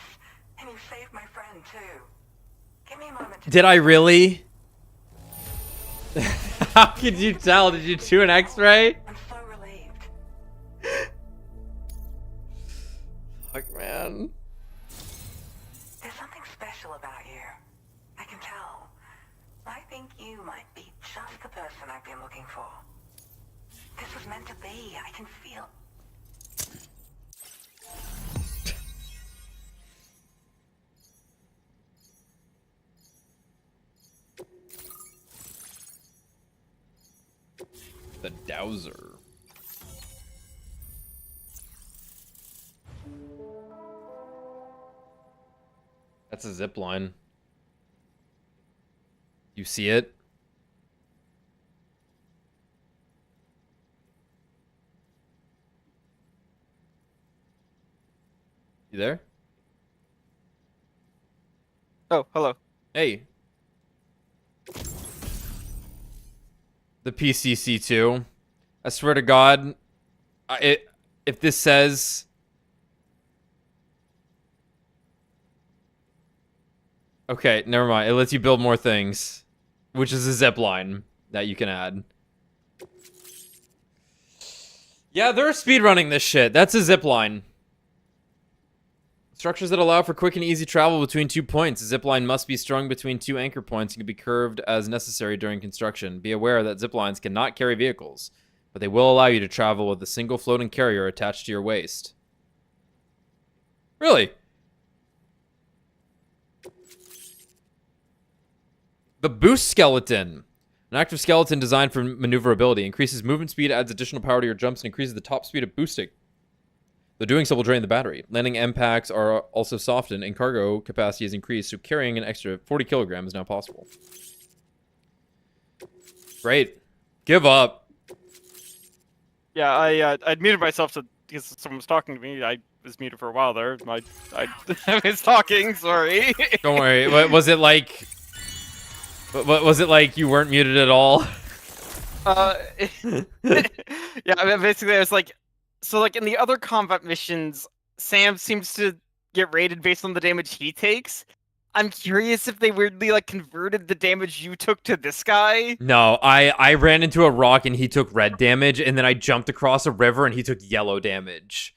And you saved my friend, too. Give me a moment to... Did I really? How could you tell? Did you do an x-ray? I'm so relieved. Fuck, man. There's something special about you. I can tell. I think you might be just the person I've been looking for. This was meant to be. I can feel... The Dowser. That's a zip line. You see it? You there? Oh, hello. Hey. The PCC2. I swear to God, if this says... Okay, never mind. It lets you build more things, which is a zip line that you can add. Yeah, they're speedrunning this shit. That's a zip line. Structures that allow for quick and easy travel between 2 points. A zip line must be strung between 2 anchor points and can be curved as necessary during construction. Be aware that zip lines cannot carry vehicles, but they will allow you to travel with a single floating carrier attached to your waist. Really? The Boost Skeleton. An active skeleton designed for maneuverability. Increases movement speed, adds additional power to your jumps, and increases the top speed of boosting. Though doing so will drain the battery. Landing impacts are also softened, and cargo capacity is increased, so carrying an extra 40 kilograms is now possible. Great. Give up. Yeah, I'd muted myself because someone was talking to me. I was muted for a while there. I was talking. Sorry. Don't worry. Was it like? What was it like? You weren't muted at all? Yeah. I mean, basically, I was like, so like in the other combat missions, Sam seems to get rated based on the damage he takes. I'm curious if they weirdly like converted the damage you took to this guy. No, I ran into a rock and he took red damage, and then I jumped across a river and he took yellow damage.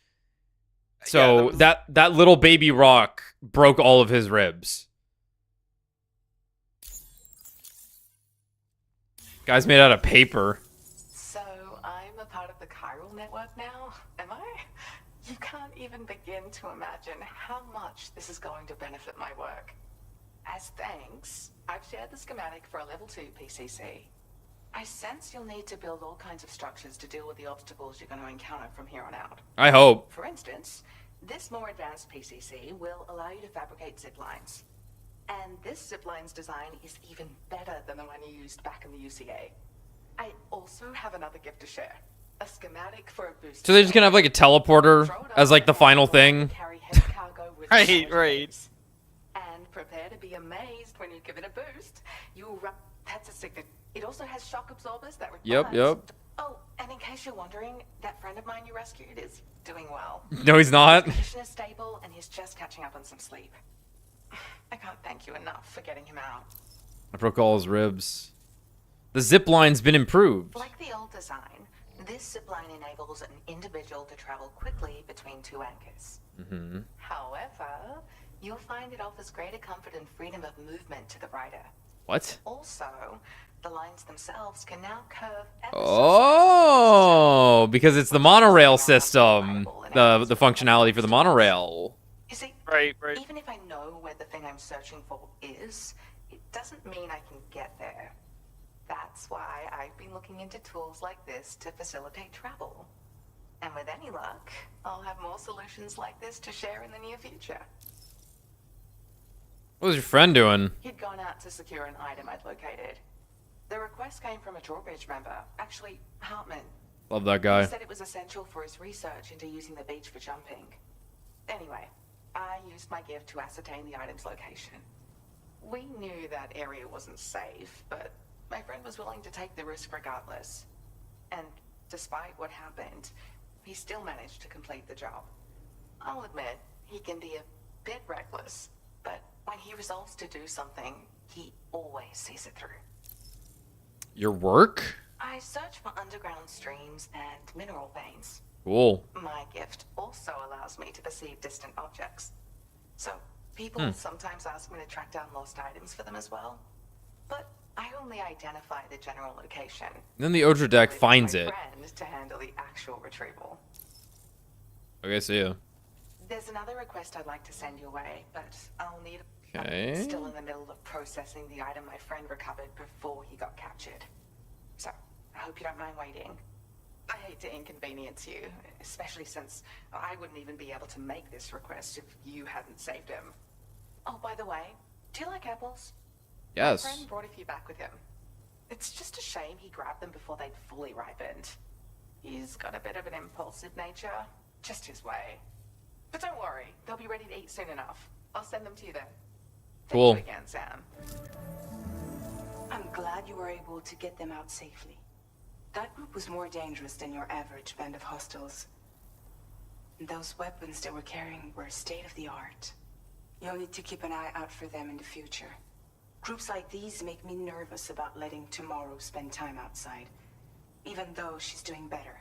So Yeah, that little baby rock broke all of his ribs. Guy's made out of paper. So I'm a part of the chiral network now, am I? You can't even begin to imagine how much this is going to benefit my work. As thanks, I've shared the schematic for a level 2 PCC. I sense you'll need to build all kinds of structures to deal with the obstacles you're going to encounter from here on out. I hope. For instance, this more advanced PCC will allow you to fabricate zip lines. And this zip line's design is even better than the one you used back in the UCA. I also have another gift to share. A schematic for a boost. So they're just gonna have like a teleporter as like the final thing. Right. And prepare to be amazed when you give it a boost. That's a signature. It also has shock absorbers that Yep. Oh, and in case you're wondering, that friend of mine you rescued is doing well. No, he's not. His condition is stable, and he's just catching up on some sleep. I can't thank you enough for getting him out. I broke all his ribs. The zip line's been improved. Like the old design, this zip line enables an individual to travel quickly between two anchors. Mm-hmm. However, you'll find it offers greater comfort and freedom of movement to the rider. What? Also, the lines themselves can now curve ever so Oh, because it's the monorail system. The functionality for the monorail. You see, Right. even if I know where the thing I'm searching for is, it doesn't mean I can get there. That's why I've been looking into tools like this to facilitate travel. And with any luck, I'll have more solutions like this to share in the near future. What was your friend doing? He'd gone out to secure an item I'd located. The request came from a drawbridge member, actually Hartman. Love that guy. He said it was essential for his research into using the beach for jumping. Anyway, I used my gift to ascertain the item's location. We knew that area wasn't safe, but my friend was willing to take the risk regardless. And despite what happened, he still managed to complete the job. I'll admit, he can be a bit reckless, but when he resolves to do something, he always sees it through. Your work? I search for underground streams and mineral veins. Cool. My gift also allows me to perceive distant objects. So, people sometimes ask me to track down lost items for them as well. But I only identify the general location. Then the Odra deck finds it. Friend to handle the actual retrieval. Okay, see ya. There's another request I'd like to send your way, but I'll need... Okay. I'm still in the middle of processing the item my friend recovered before he got captured. So, I hope you don't mind waiting. I hate to inconvenience you, especially since I wouldn't even be able to make this request if you hadn't saved him. Oh, by the way, do you like apples? Yes. My friend brought a few back with him. It's just a shame he grabbed them before they'd fully ripened. He's got a bit of an impulsive nature, just his way. But don't worry, they'll be ready to eat soon enough. I'll send them to you then. Cool. Thank you again, Sam. I'm glad you were able to get them out safely. That group was more dangerous than your average band of hostiles. Those weapons they were carrying were state-of-the-art. You'll need to keep an eye out for them in the future. Groups like these make me nervous about letting Tomorrow spend time outside, even though she's doing better.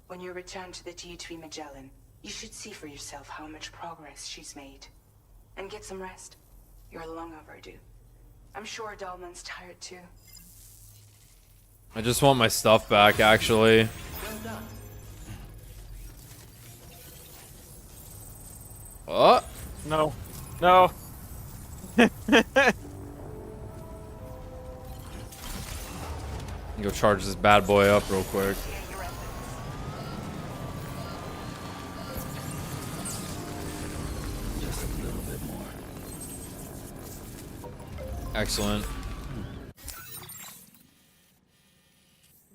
When you return to the G3 Magellan, you should see for yourself how much progress she's made. And get some rest. You're long overdue. I'm sure Dahlman's tired too. I just want my stuff back, actually. Oh. No. Go charge this bad boy up real quick. Just a little bit more. Excellent.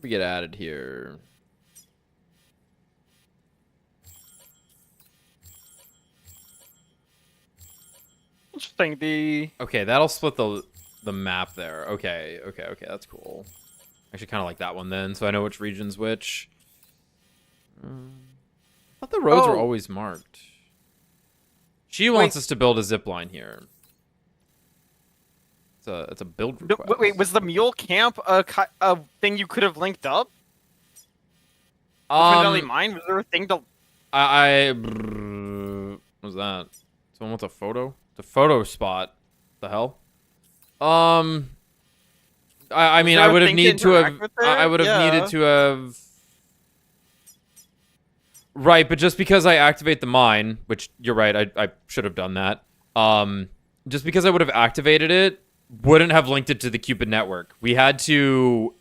We get added here. Interesting. The Okay, that'll split the map there. Okay, that's cool. Actually, kind of like that one then, so I know which region's which. I thought the roads were always marked. She wants us to build a zip line here. It's a build request. wait, was the mule camp a thing you could have linked up? Valley Mine? Was there a thing to? What was that? Someone wants a photo? It's a photo spot. The hell? I mean, I would have needed to have. I would have needed to have. Right, but just because I activate the mine, which you're right, I should have done that. Just because I would have activated it, wouldn't have linked it to the Cupid network. We had to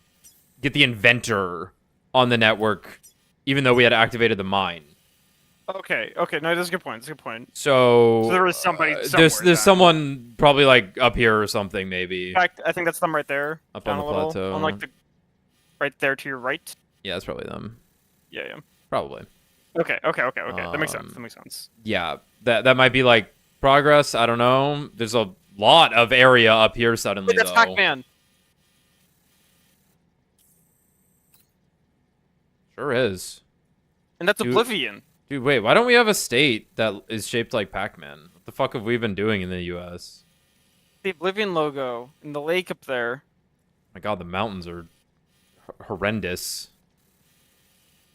get the inventor on the network, even though we had activated the mine. Okay, no, that's a good point. That's a good point. So there was somebody. There's someone probably like up here or something, maybe. In fact, I think that's them right there. Up down on the a little, plateau. on like the, right there to your right. Yeah, that's probably them. Yeah. Probably. Okay. That makes sense. Yeah, that might be like progress. I don't know. There's a lot of area up here suddenly. Wait, that's though. Pac-Man. Sure is. And that's Oblivion. Dude, wait, why don't we have a state that is shaped like Pac-Man? What the fuck have we been doing in the US? The Oblivion logo in the lake up there. My god, the mountains are horrendous.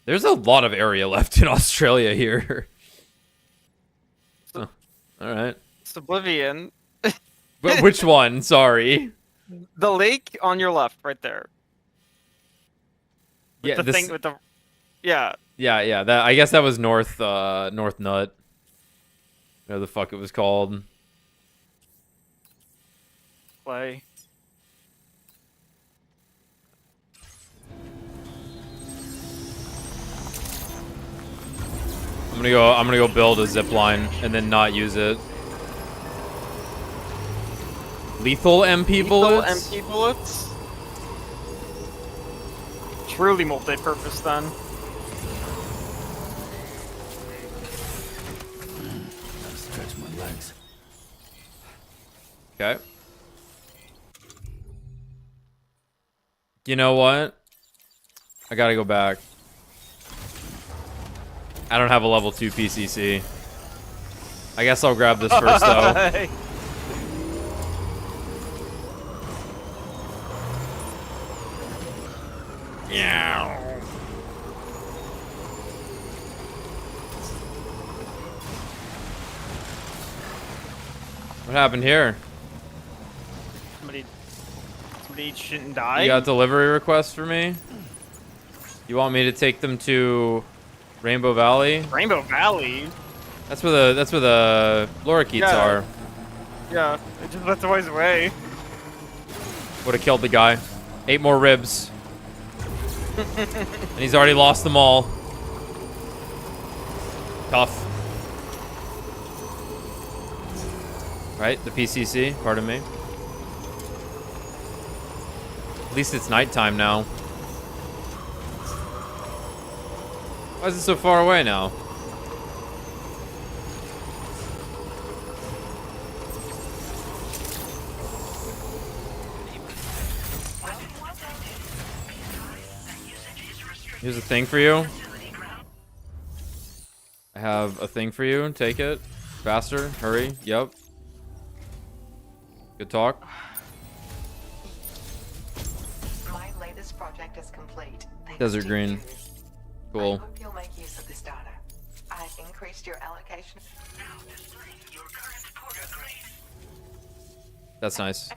There's a lot of area left in Australia here. All right. It's Oblivion. But which one? Sorry. The lake on your left, right there. With Yeah, the thing with the. Yeah. Yeah. That I guess that was North Nut. Whatever the fuck it was called. Play. I'm gonna go build a zip line and then not use it. Lethal MP bullets? MP bullets? Truly multi-purpose then. Gotta stretch my legs. Okay. You know what? I gotta go back. I don't have a level 2 PCC. I guess I'll grab this first, though. Yeah. What happened here? Somebody shouldn't die. You got delivery requests for me? You want me to take them to Rainbow Valley? Rainbow Valley? That's where the lorikeets are. Yeah, that's a ways away. Would have killed the guy. 8 more ribs. And he's already lost them all. Tough. Right? The PCC? Pardon me. At least it's nighttime now. Why is it so far away now? Here's a thing for you. I have a thing for you. Take it. Faster. Hurry. Yep. Good talk. My latest project is complete. Desert green. Cool. I hope you'll make use of this data. I've increased your allocation. Now displaying your current porter grade. That's nice.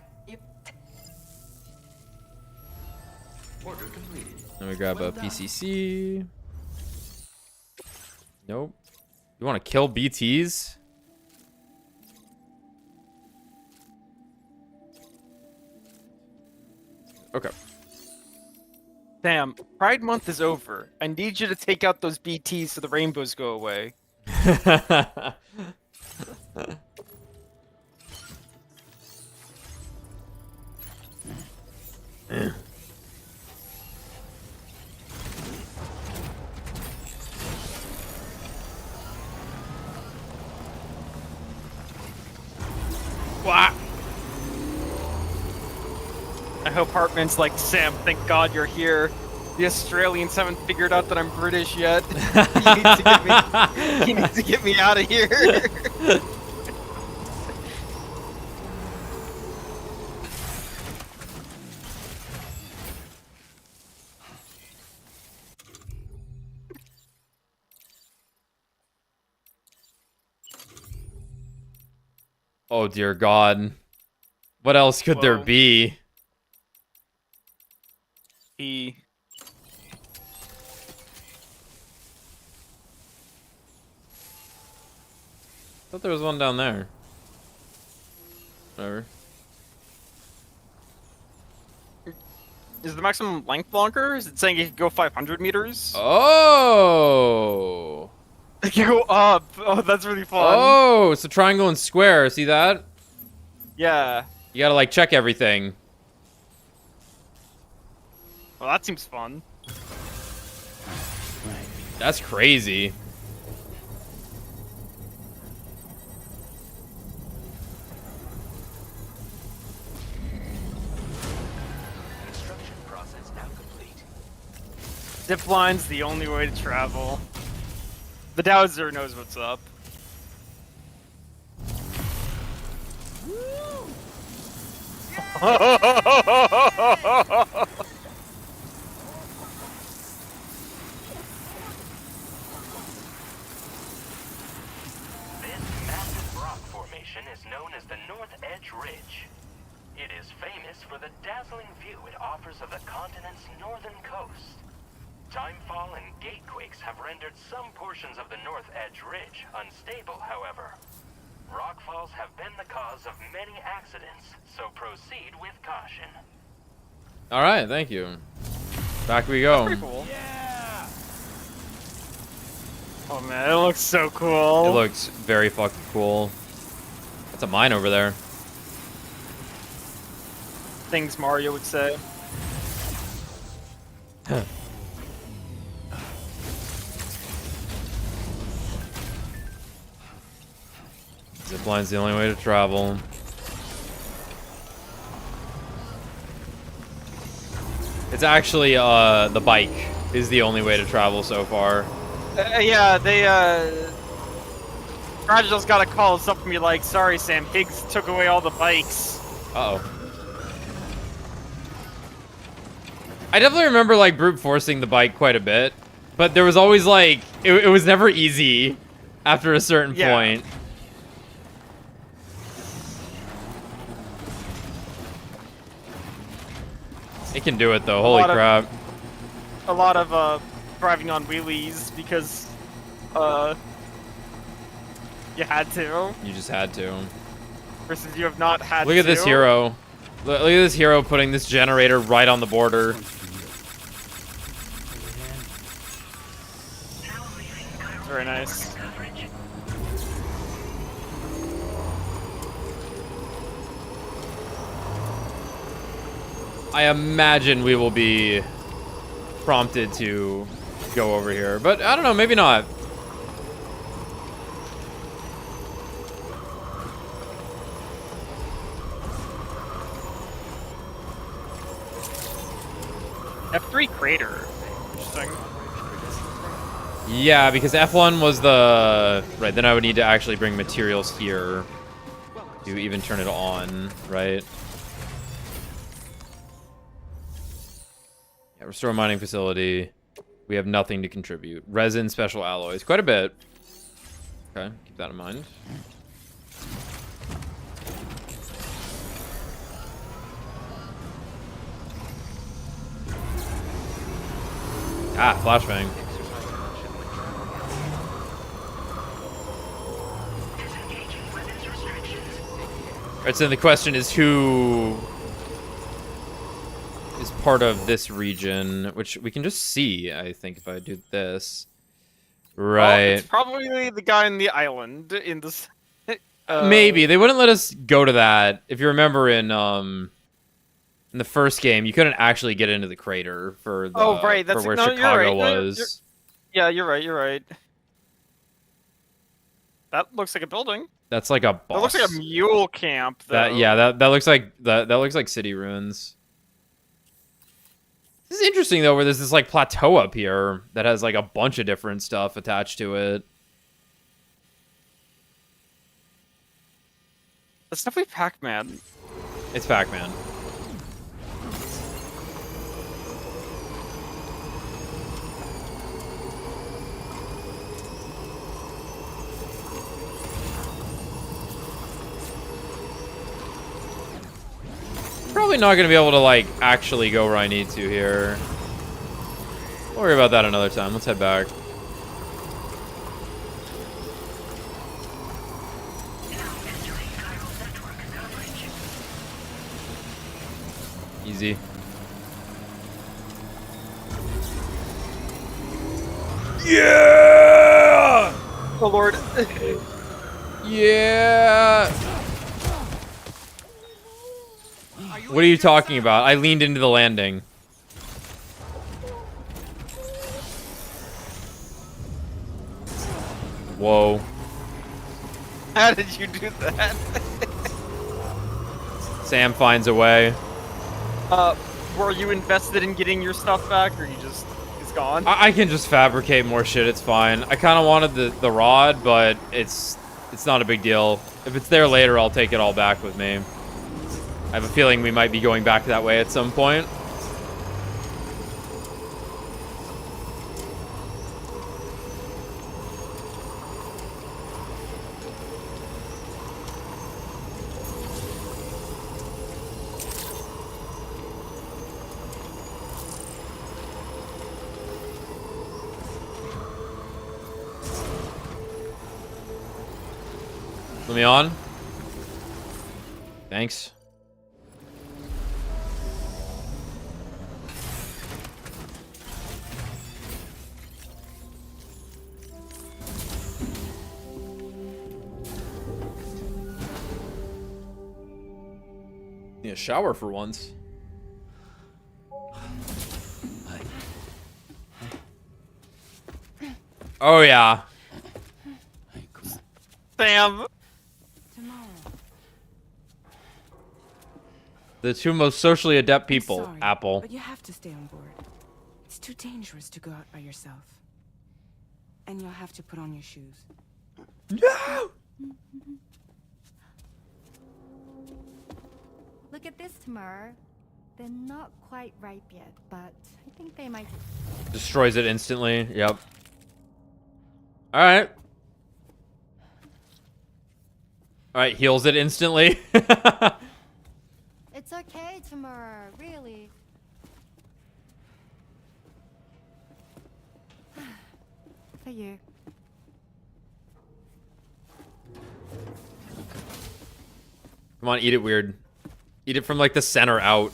Order completed. Let me grab a PCC. Nope. You want to kill BTs? Okay. Damn, Pride Month is over. I need you to take out those BTs so the rainbows go away. Wah! I hope Hartman's like, Sam, thank God you're here. The Australians haven't figured out that I'm British yet. He needs to get me out of here. Oh dear God. What else could there Whoa. be? He. Thought there was one down there. Whatever. Is the maximum length longer? Is it saying it can go 500 meters? Oh. It can go up. Oh, that's really fun. Oh, so triangle and square. See that? Yeah. You gotta like check everything. Well, that seems fun. That's crazy. Construction process now complete. Zip line's the only way to travel. The Dowser knows what's up. This massive rock formation is known as the North Edge Ridge. It is famous for the dazzling view it offers of the continent's northern coast. Timefall and gatequakes have rendered some portions of the North Edge Ridge unstable, however. Rockfalls have been the cause of many accidents, so proceed with caution. All right, thank you. Back we go. Pretty cool. Oh man, it looks so cool. It looks very fucking cool. That's a mine over there. Things Mario would say. Zipline's the only way to travel. It's actually the bike is the only way to travel so far. Yeah, they Fragil's got to call us up and be like, sorry Sam, Higgs took away all the bikes. Uh-oh. I definitely remember like brute forcing the bike quite a bit, but there was always like it was never easy after a certain point. It can do it though. Holy crap. A lot of driving on wheelies because you had to. You just had to. Versus you have not had to. Look at this hero. Look at this hero putting this generator right on the border. Very nice. I imagine we will be prompted to go over here, but I don't know, maybe not. F3 crater. Interesting. Yeah, because F1 was the... Right, then I would need to actually bring materials here to even turn it on, right? Yeah, restore mining facility. We have nothing to contribute. Resin, special alloys. Quite a bit. Okay, keep that in mind. Ah, flashbang. Alright, so then the question is who is part of this region, which we can just see, I think, if I do this. Right. Well, it's probably the guy in the island in this. Maybe. They wouldn't let us go to that. If you remember in the first game, you couldn't actually get into the crater for the right. That's for where no, Chicago you're right. was. Yeah, you're right. You're right. That looks like a building. That's like a boss. That looks like a mule camp, though. That looks like that looks like city ruins. This is interesting though, where there's this like plateau up here that has like a bunch of different stuff attached to it. That's definitely Pac-Man. It's Pac-Man. Probably not gonna be able to like actually go where I need to here. We'll worry about that another time. Let's head back. Easy. Yeah! Oh lord. Yeah! What are you talking about? I leaned into the landing. Whoa. How did you do that? Sam finds a way. Were you invested in getting your stuff back, or you just it's gone? I can just fabricate more shit, it's fine. I kind of wanted the rod, but it's not a big deal. If it's there later, I'll take it all back with me. I have a feeling we might be going back that way at some point. Let me on. Thanks. Need a shower for once. Oh yeah. Sam. The two most socially adept people, Sorry, Apple. but you have to stay on board. It's too dangerous to go out by yourself. And you'll have to put on your shoes. No! Look at this, Tamara. They're not quite ripe yet, but I think they might. Destroys it instantly. Yep. Alright. Alright, heals it instantly. It's okay, Tamara. Really. For you. Come on, eat it weird. Eat it from like the center out.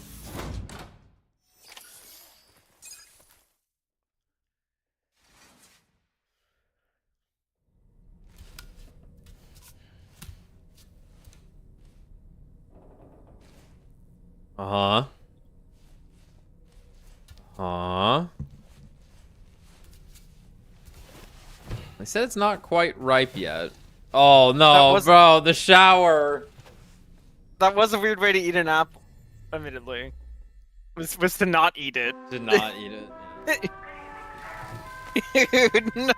Uh-huh. They said it's not quite ripe yet. Oh no, bro, the shower. That was a weird way to eat an apple, admittedly. Was to not eat it. Did not eat it. Dude, no.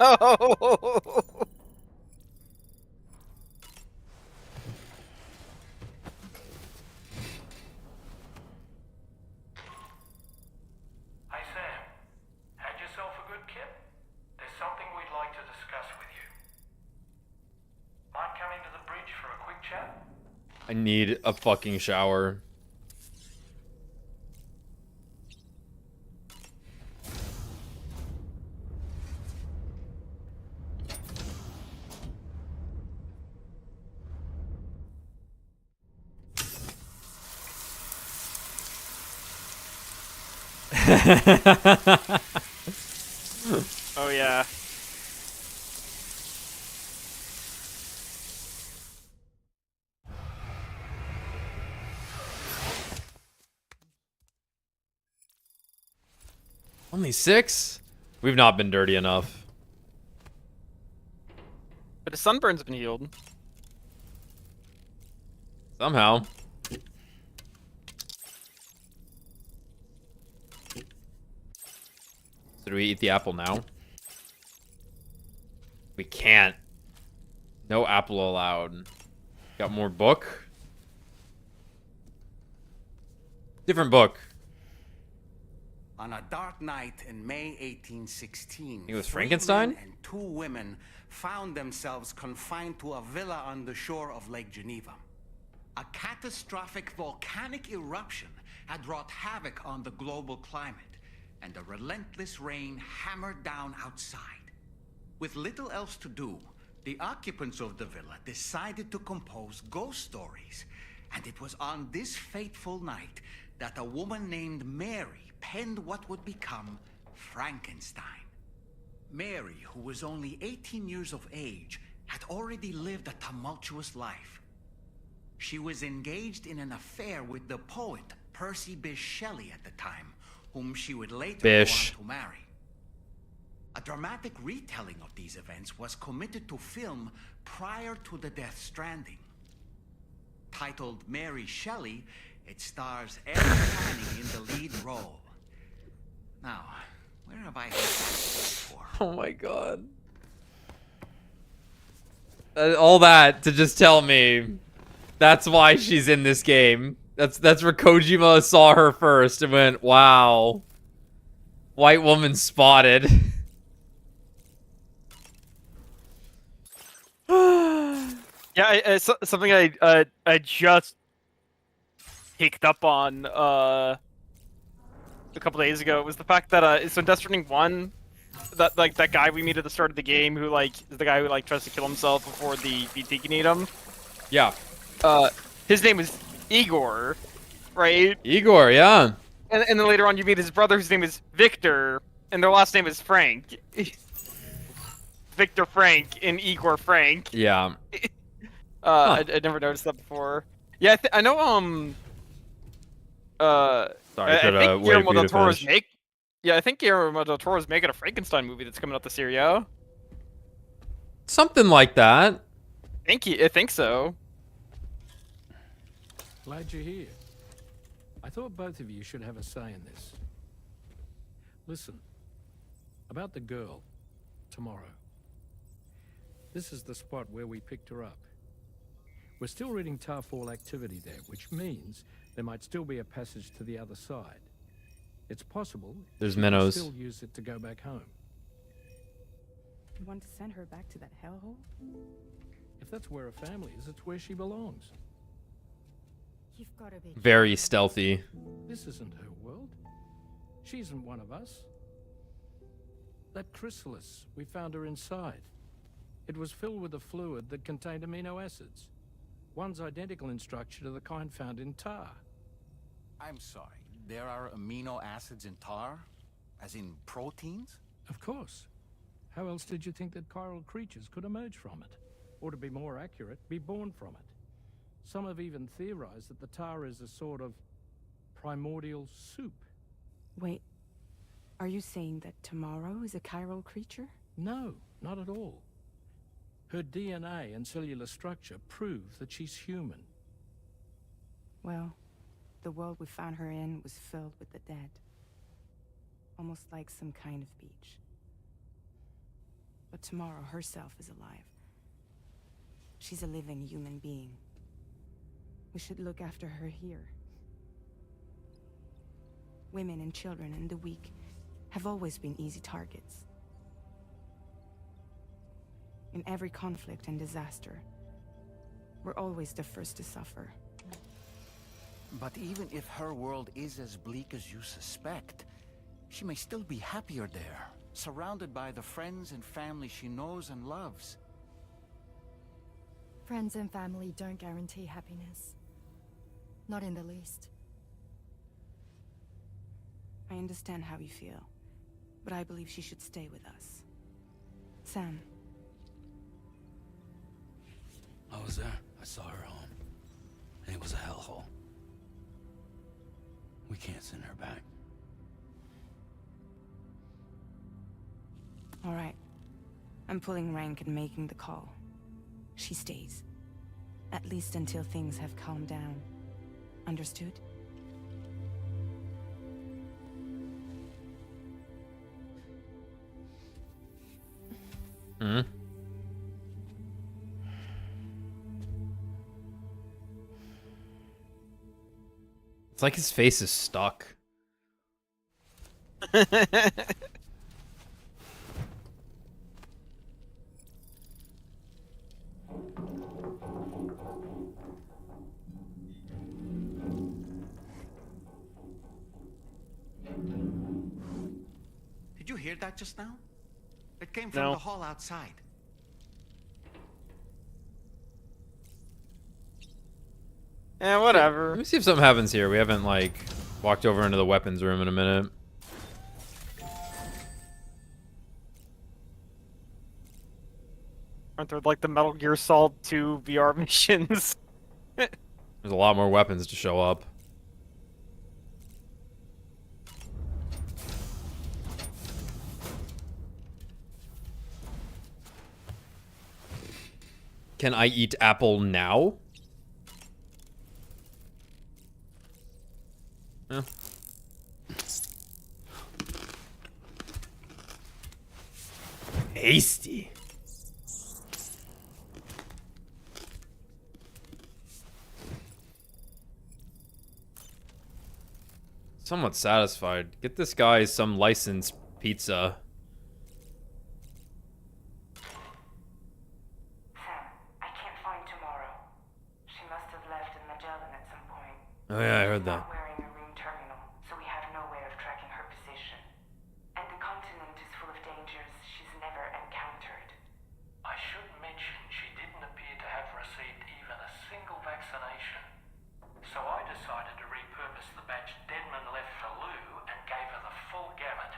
Hi, Sam. Had yourself a good kip? There's something we'd like to discuss with you. Mind coming to the bridge for a quick chat? I need a fucking shower. Oh yeah. Only 6? We've not been dirty enough. But his sunburn's been healed. Somehow. So do we eat the apple now? We can't. No apple allowed. Got more book? Different book. On a dark night in May 1816, It was 3 Frankenstein? men and 2 women found themselves confined to a villa on the shore of Lake Geneva. A catastrophic volcanic eruption had wrought havoc on the global climate, and a relentless rain hammered down outside. With little else to do, the occupants of the villa decided to compose ghost stories. And it was on this fateful night that a woman named Mary penned what would become Frankenstein. Mary, who was only 18 years of age, had already lived a tumultuous life. She was engaged in an affair with the poet Percy Bysshe Shelley at the time, whom she would later go on to marry. A dramatic retelling of these events was committed to film prior to the Death Stranding. Titled Mary Shelley, it stars Eric Fanning in the lead role. Now, where have I heard this before? Oh my god. All that to just tell me that's why she's in this game. That's where Kojima saw her first and went, wow. White woman spotted. Yeah, something I just picked up on a couple days ago was the fact that so in Death Stranding 1, that guy we meet at the start of the game who is the guy who tries to kill himself before the BT can eat him. Yeah. His name is Igor, right? Igor, yeah. And then later on you meet his brother whose name is Victor, and their last name is Frank. Victor Frank and Igor Frank. Yeah. I never noticed that before. Yeah, I know. Sorry, I could think wait Guillermo for you del to Toro's finish. Yeah, I think Guillermo del Toro's making a Frankenstein movie that's coming out this year. Yeah. Something like that. I think so. Glad you're here. I thought both of you should have a say in this. Listen, about the girl, tomorrow. This is the spot where we picked her up. We're still reading Tarfall activity there, which means there might still be a passage to the other side. It's possible There's she can minnows. still use it to go back home. You want to send her back to that hellhole? If that's where her family is, it's where she belongs. You've got to be Very stealthy. This isn't her world. She isn't one of us. That chrysalis, we found her inside. It was filled with a fluid that contained amino acids. One's identical in structure to the kind found in tar. I'm sorry, there are amino acids in tar? As in proteins? Of course. How else did you think that chiral creatures could emerge from it? Or to be more accurate, be born from it? Some have even theorized that the tar is a sort of primordial soup. Wait, are you saying that tomorrow is a chiral creature? No, not at all. Her DNA and cellular structure prove that she's human. Well, the world we found her in was filled with the dead. Almost like some kind of beach. But tomorrow herself is alive. She's a living human being. We should look after her here. Women and children and the weak have always been easy targets. In every conflict and disaster, we're always the first to suffer. But even if her world is as bleak as you suspect, she may still be happier there, surrounded by the friends and family she knows and loves. Friends and family don't guarantee happiness. Not in the least. I understand how you feel, but I believe she should stay with us. Sam. I was there. I saw her home. And it was a hellhole. We can't send her back. All right. I'm pulling rank and making the call. she stays. At least until things have calmed down. Understood? Hmm. It's like his face is stuck. Did you hear that just now? It came from No. the hall outside. Whatever. Let me see if something happens here. We haven't, like, walked over into the weapons room in a minute. Aren't there like the Metal Gear Solid 2 VR missions? There's a lot more weapons to show up. Can I eat apple now? Yeah. Tasty. Somewhat satisfied. Get this guy some licensed pizza. Oh yeah, I heard that. Wearing a room terminal, so we have no way of tracking her position. And the continent is full of dangers she's never encountered. I should mention she didn't appear to have received even a single vaccination. So I decided to repurpose the batch Deadman left for Lou and gave her the full gamut.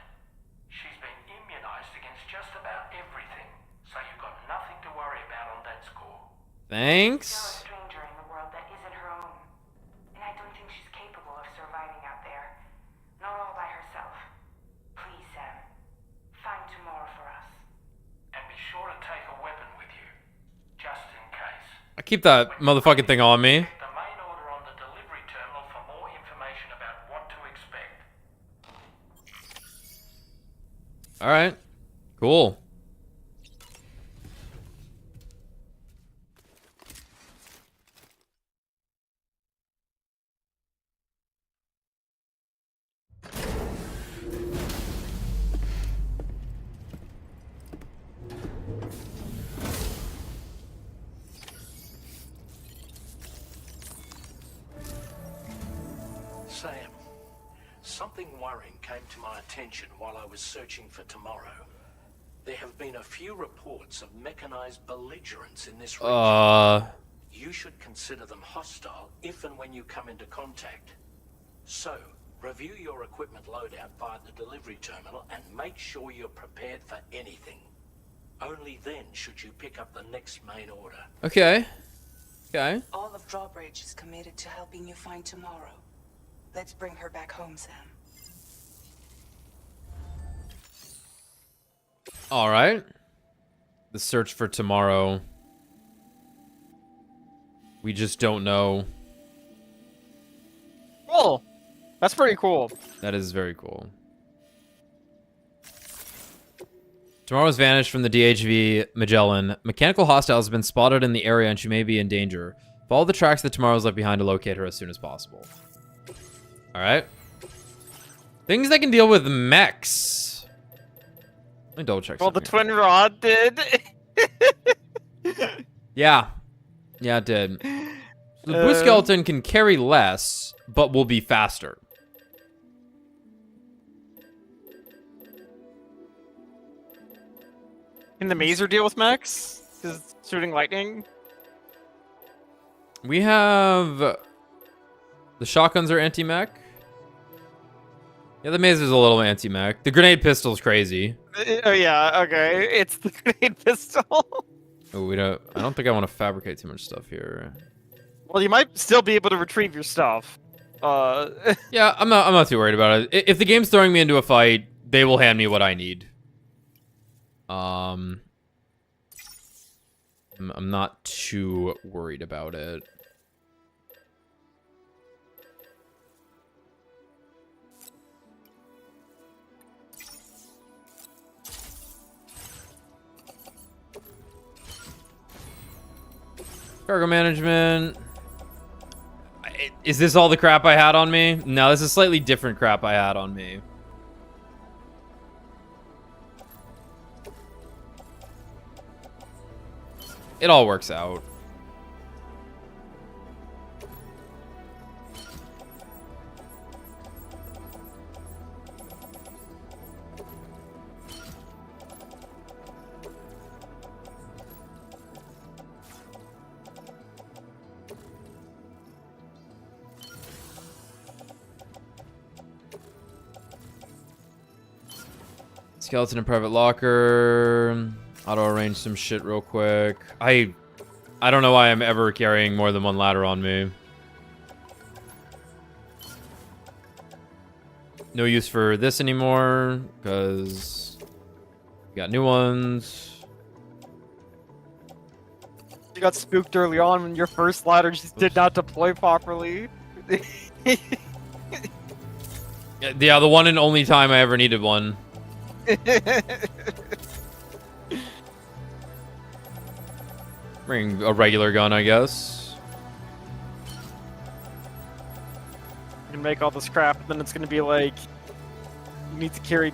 She's been immunized against just about everything, so you've got nothing to worry about on that score. Thanks. Still a stranger in the world that isn't her own. And I don't think she's capable of surviving out there. Not all by herself. Please, Sam. Find tomorrow for us. And be sure to take a weapon with you, just in case. I keep that motherfucking thing on me. The main order on the delivery terminal for more information about what to expect. Alright. Cool. Sam, something worrying came to my attention while I was searching for tomorrow. There have been a few reports of mechanized belligerents in this region. You should consider them hostile if and when you come into contact. So, review your equipment loadout via the delivery terminal and make sure you're prepared for anything. Only then should you pick up the next main order. Okay. Okay. All of Drawbridge is committed to helping you find tomorrow. Let's bring her back home, Sam. Alright. The search for tomorrow. We just don't know. Cool. That's pretty cool. That is very cool. Tomorrow's vanished from the DHV Magellan. Mechanical hostile has been spotted in the area and she may be in danger. Follow the tracks that Tomorrow's left behind to locate her as soon as possible. Alright. Things that can deal with mechs. Let me double check Well, the something Twin Rod did. Yeah. Yeah, it did. The Blue Skeleton can carry less, but will be faster. Can the Mazer deal with mechs? Is shooting lightning? We have... The shotguns are anti-mech. Yeah, the maze is a little anti-mech. The grenade pistol's crazy. Oh yeah, okay. It's the grenade pistol. Oh, we don't... I don't think I want to fabricate too much stuff here. Well, you might still be able to retrieve your stuff. Yeah, I'm not too worried about it. If the game's throwing me into a fight, they will hand me what I need. I'm not too worried about it. Cargo management. Is this all the crap I had on me? No, this is slightly different crap I had on me. It all works out. Skeleton in private locker. Auto arrange some shit real quick. I don't know why I'm ever carrying more than one ladder on me. No use for this anymore because we got new ones. You got spooked early on when your first ladder just did not deploy properly. Yeah, the one and only time I ever needed one. Bring a regular gun, I guess. You can make all this crap, and then it's gonna be like you need to carry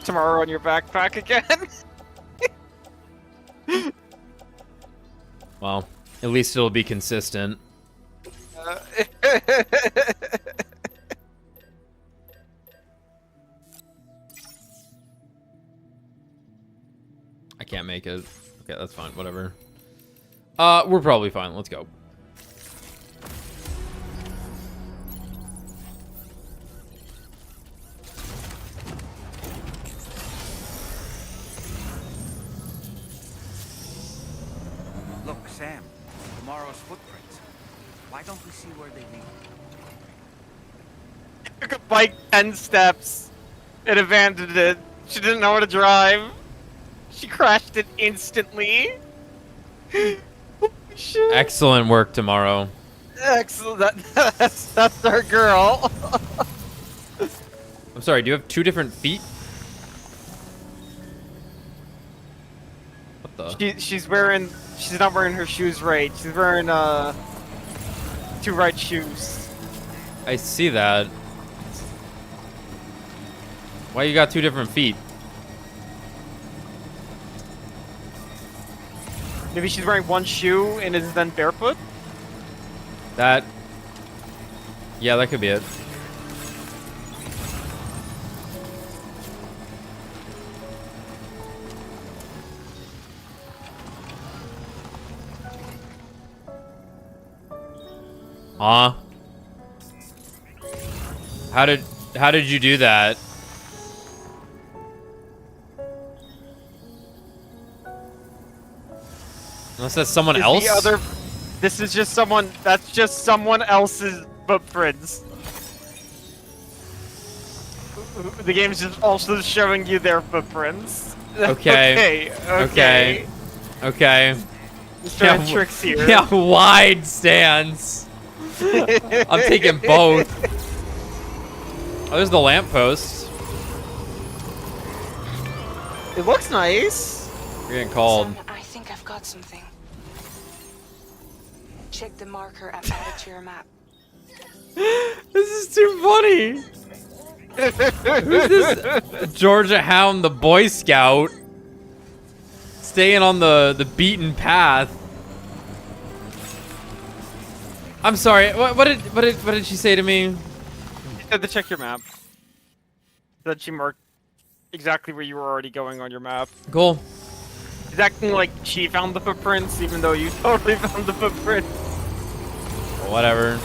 tomorrow on your backpack again. Well, at least it'll be consistent. I can't make it. Okay, that's fine. Whatever. We're probably fine. Let's go. Look, Sam. Tomorrow's footprints. Why don't we see where they lead? Took a bike 10 steps and abandoned it. She didn't know how to drive. She crashed it instantly. Shit. Excellent work tomorrow. Excellent. That's our girl. I'm sorry, do you have two different feet? What the? She's not wearing her shoes right. She's wearing two right shoes. I see that. Why you got two different feet? Maybe she's wearing one shoe and is then barefoot? That... Yeah, that could be it. Huh? How did you do that? Unless that's someone else? This is just someone, that's just someone else's footprints. The game's just also showing you their footprints. Okay. Okay. Okay. Just trying tricks here. Yeah, wide stance. I'm taking both. Oh, there's the lamppost. It looks nice. You're getting called. Son, I think I've got something. Check the marker I've added to your map. This is too funny. Who's this? Georgia Hound, the Boy Scout, staying on the beaten path. I'm sorry. What did she say to me? She said to check your map. That she marked exactly where you were already going on your map. Cool. She's acting like she found the footprints, even though you totally found the footprints. Whatever.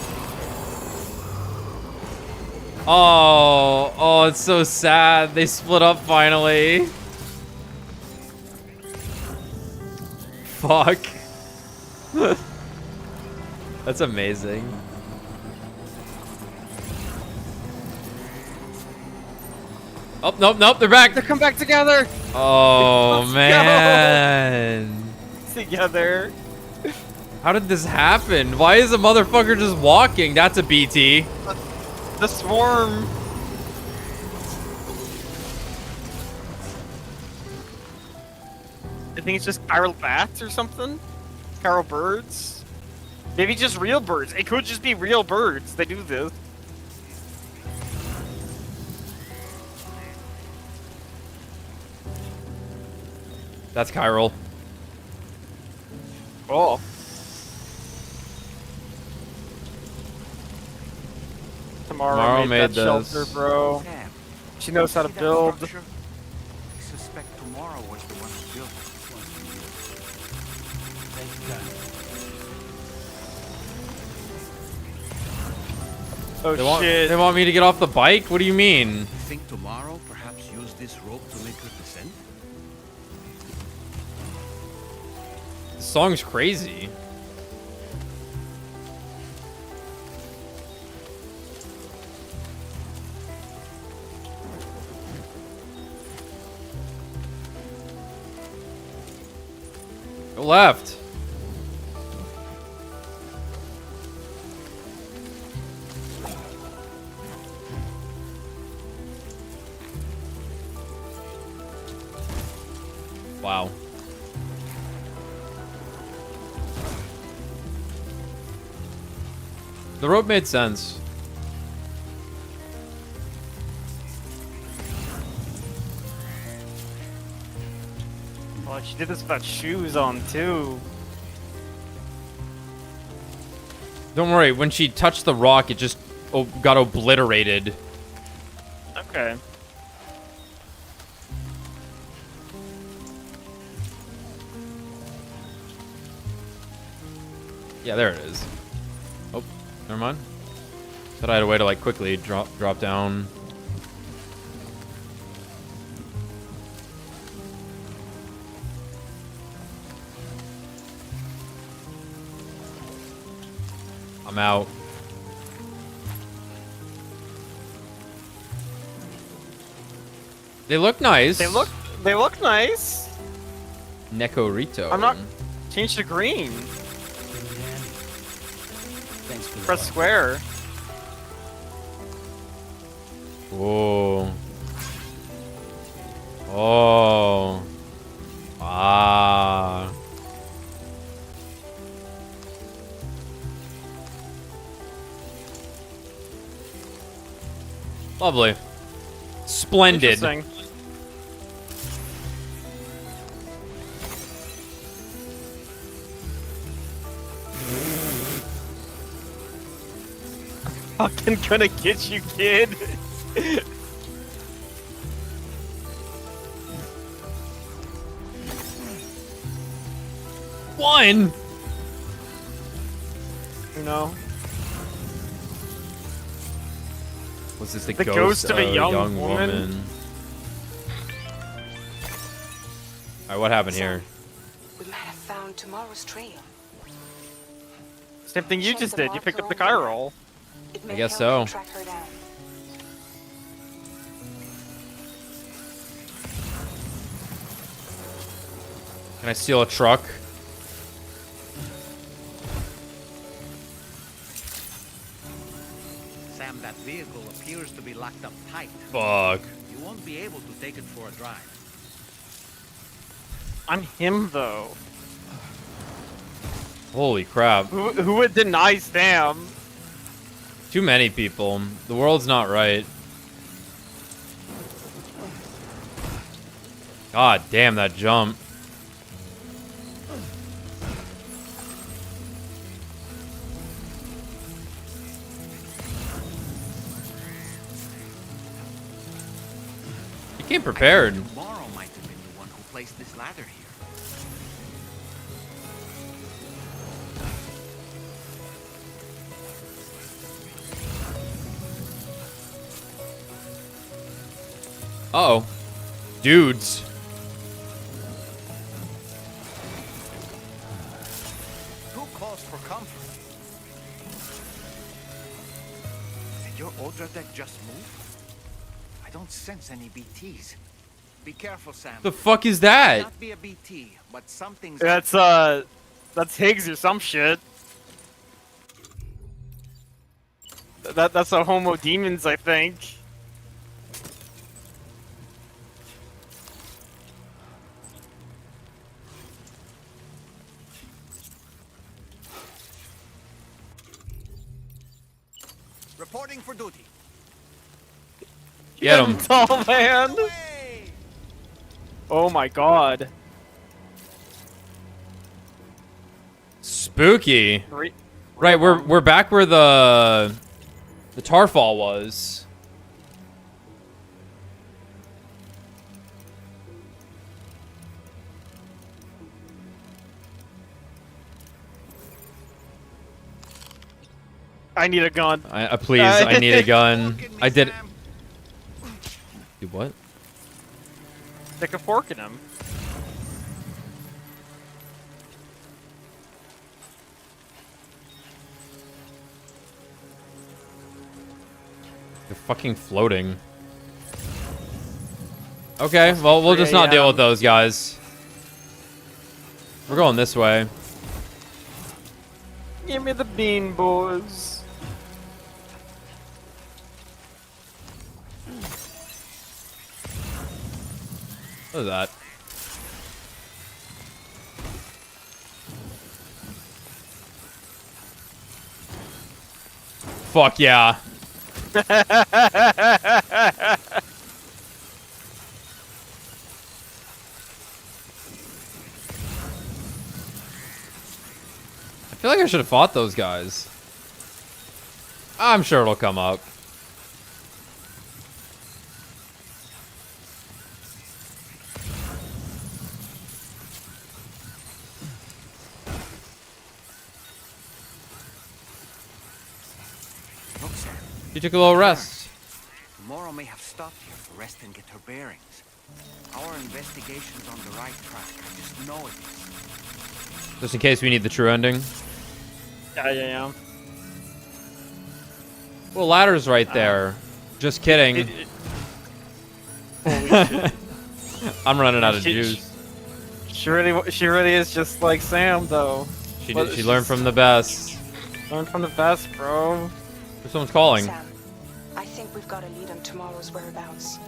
Oh, it's so sad. They split up finally. Fuck. That's amazing. Oh, nope, they're back. They come back together. Oh, man. together. How did this happen? Why is a motherfucker just walking? That's a BT. The swarm. I think it's just chiral bats or something. Chiral birds. Maybe just real birds. It could just be real birds. They do this. That's chiral. Oh. Tomorrow made that this. shelter, bro. Sam, She knows how to see that build. structure? I suspect Tomorrow was the one who built it. Take that. Oh shit. They want me to get off the bike? What do you mean? You think Tomorrow perhaps used this rope to make her descend? This song's crazy. Go left. Wow. The rope made sense. Oh, she did this without shoes on too. Don't worry, when she touched the rock, it just got obliterated. Okay. Yeah, there it is. Oh, never mind. Thought I had a way to like quickly drop down. I'm out. They look nice. They look nice. Nekorito. I'm not. Change to green. Thanks for the Press square. Whoa. Oh. Ah. Lovely. Splendid. Interesting. Fucking gonna get you, kid. One. No. Was this the ghost of a young woman? Alright, what happened here? We might have found tomorrow's trail. Same thing you just did. You picked up the chiral. It may guess help you so. track her down. Can I steal a truck? Sam, that vehicle appears to be locked up tight. Fuck. You won't be able to take it for a drive. I'm him though. Holy crap. Who would deny Sam? Too many people. The world's not right. God damn that jump. You came prepared. Tomorrow might have been the one who placed this ladder here. Uh-oh. Dudes. Who calls for comfort? Did your Ultra deck just move? I don't sense any BTs. Be careful, Sam. The fuck is that? Not be a BT, but something's. That's Higgs or some shit. That's a Homo Demons, I think. Reporting for duty. Get him. Tall man. Oh my god. Spooky. Right, we're back where the Tarfall was. I need a gun. Please, I need a gun. I did. Do what? Stick a fork in him. They're fucking floating. Okay, well, we'll just not deal with those guys. We're going this way. Give me the bean, boys. What is that? Fuck yeah. I feel like I should have fought those guys. I'm sure it'll come up. Look, Sam. You took a little rest. Tomorrow may have stopped here to rest and get her bearings. Our investigation's on the right track. I just know it is. Just in case we need the true ending. Yeah. Well, ladder's right there. Just kidding. I'm running out of juice. She really is just like Sam, though. She learned from the best. Learned from the best, bro. Someone's calling. Sam, I think we've got a lead on tomorrow's whereabouts.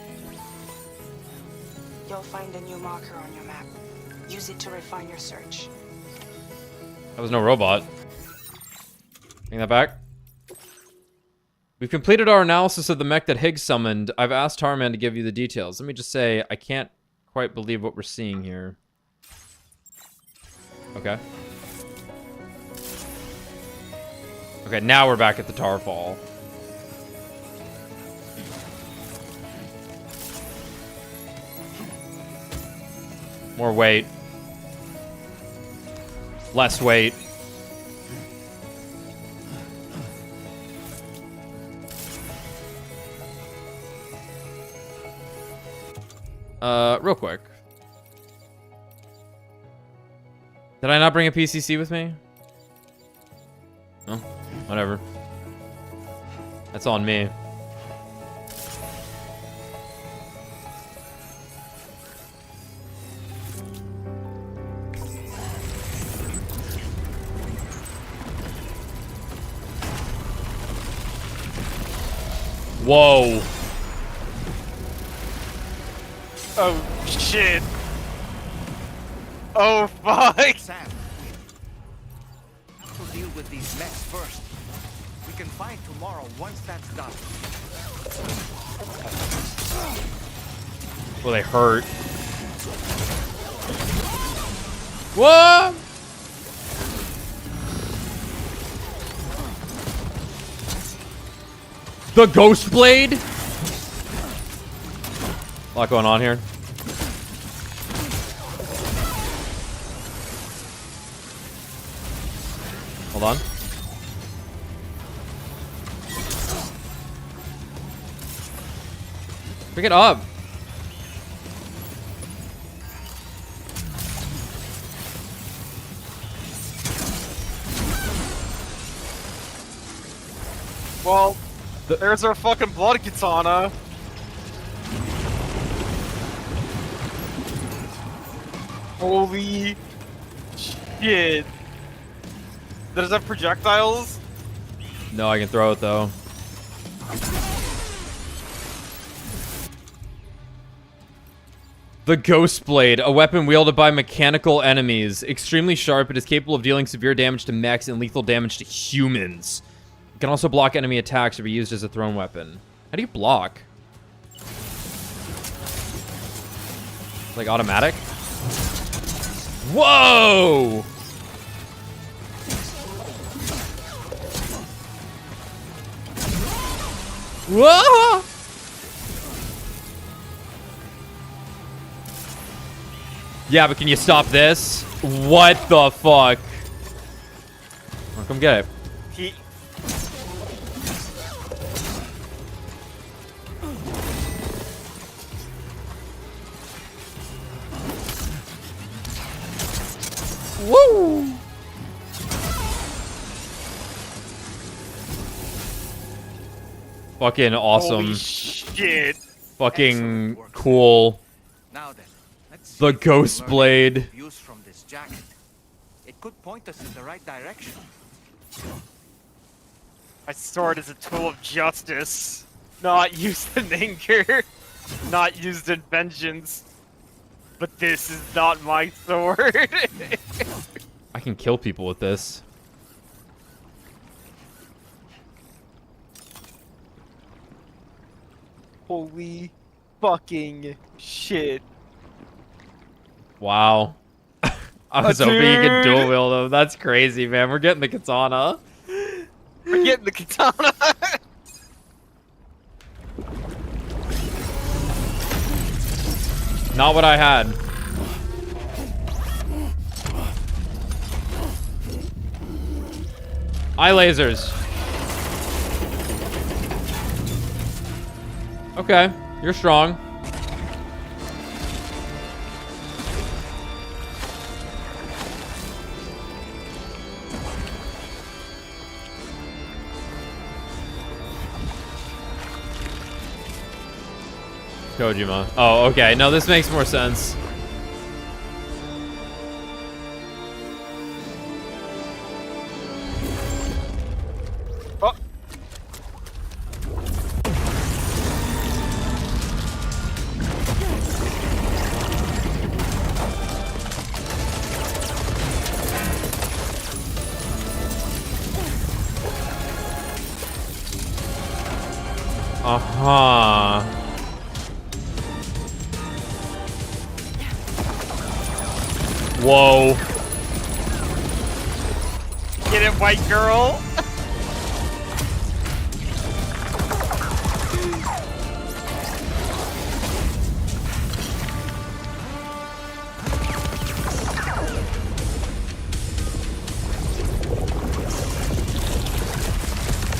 You'll find a new marker on your map. Use it to refine your search. That was no robot. Bring that back. We've completed our analysis of the mech that Higgs summoned. I've asked Tarman to give you the details. Let me just say, I can't quite believe what we're seeing here. Okay. Okay, now we're back at the Tarfall. More weight. Less weight. Real quick. Did I not bring a PCC with me? Oh, whatever. That's on me. Whoa. Oh, shit. Oh, fuck. Sam, have to deal with these mechs first. We can fight tomorrow once that's done. Well, they hurt. What? The Ghost Blade? A lot going on here. Hold on. Pick it up. Well, there's our fucking blood katana. Holy shit. Does it have projectiles? No, I can throw it though. The Ghost Blade, a weapon wielded by mechanical enemies. Extremely sharp, it is capable of dealing severe damage to mechs and lethal damage to humans. It can also block enemy attacks or be used as a thrown weapon. How do you block? Like automatic? Whoa! Whoa! Yeah, but can you stop this? What the fuck? Oh, come get it. He... Woo! Fucking awesome. Holy shit. Fucking cool. Now then, let's see The if we can Ghost learn Blade. views from this jacket. It could point us in the right direction. My sword is a tool of justice. Not used in anger. Not used in vengeance. But this is not my sword. I can kill people with this. Holy fucking shit. Wow. I was hoping you could Dude. dual wield them. That's crazy, man. We're getting the katana. We're getting the katana. Not what I had. Eye lasers. Okay, you're strong. Kojima. Oh, okay. No, this makes more sense. Oh. Uh-huh. Whoa. Get it, white girl.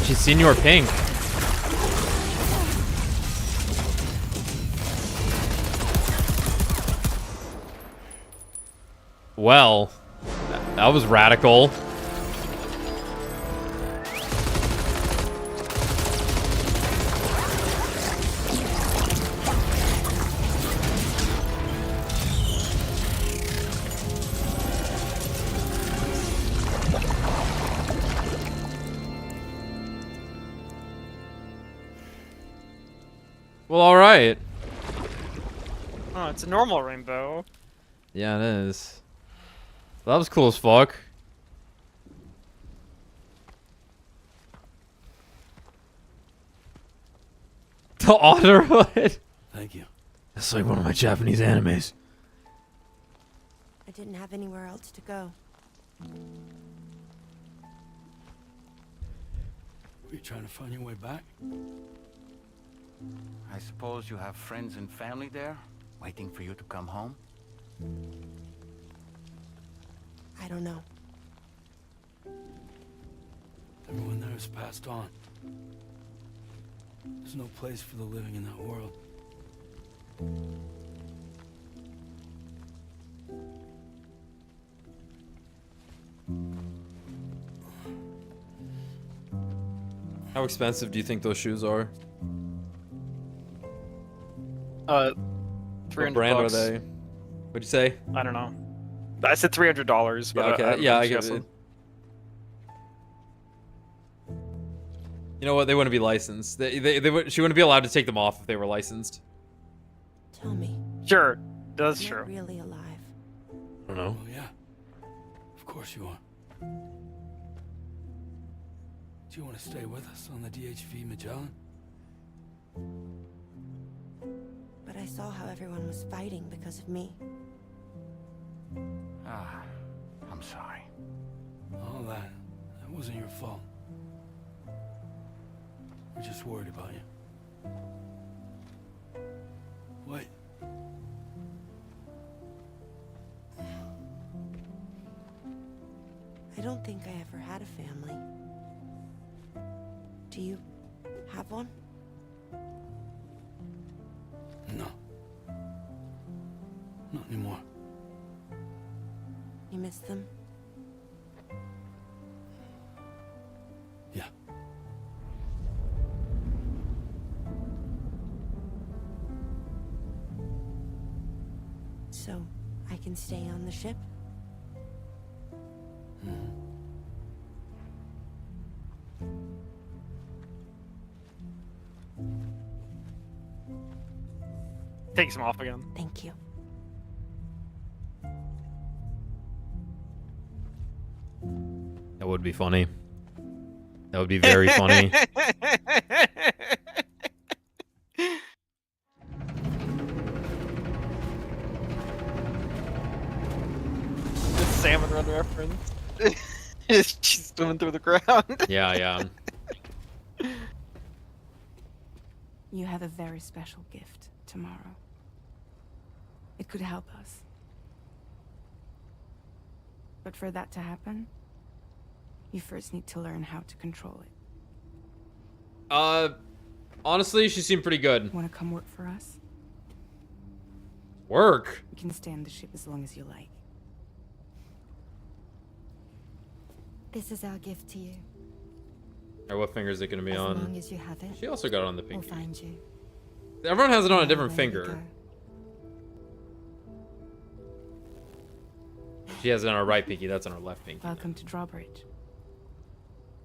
She's Senior Pink. Well, that was radical. Well, all right. Oh, it's a normal rainbow. Yeah, it is. That was cool as fuck. The otter hood. Thank you. That's like one of my Japanese animes. I didn't have anywhere else to go. Were you trying to find your way back? I suppose you have friends and family there, waiting for you to come home? I don't know. Everyone there has passed on. There's no place for the living in that world. How expensive do you think those shoes are? $300 What brand bucks. are they? What'd you say? I don't know. I said $300. Yeah, But okay. Yeah, I get it. You know what? They wouldn't be licensed. She wouldn't be allowed to take them off if they were licensed. Tell me. Sure, that's You're true. really alive. I don't know. Oh, yeah. Of course you are. Do you want to stay with us on the DHV Magellan? But I saw how everyone was fighting because of me. Ah, I'm sorry. All that. That wasn't your fault. We're just worried about you. Wait. I don't think I ever had a family. Do you have one? No. Not anymore. You miss them? Yeah. So, I can stay on the ship? Takes him off again. Thank you. That would be funny. That would be very funny. The salmon run reference. She's swimming through the ground. Yeah, yeah. You have a very special gift tomorrow. It could help us. But for that to happen, you first need to learn how to control it. Honestly, she seemed pretty good. Want to come work for us? Work? You can stay on the ship as long as you like. This is our gift to you. Or what finger is it going to be As on? long as you have it, She also got it on the we'll pinky. find you. Everyone has it on a Now, different where you finger. go. She has it on her right pinky. That's on her left pinky. Welcome to Drawbridge.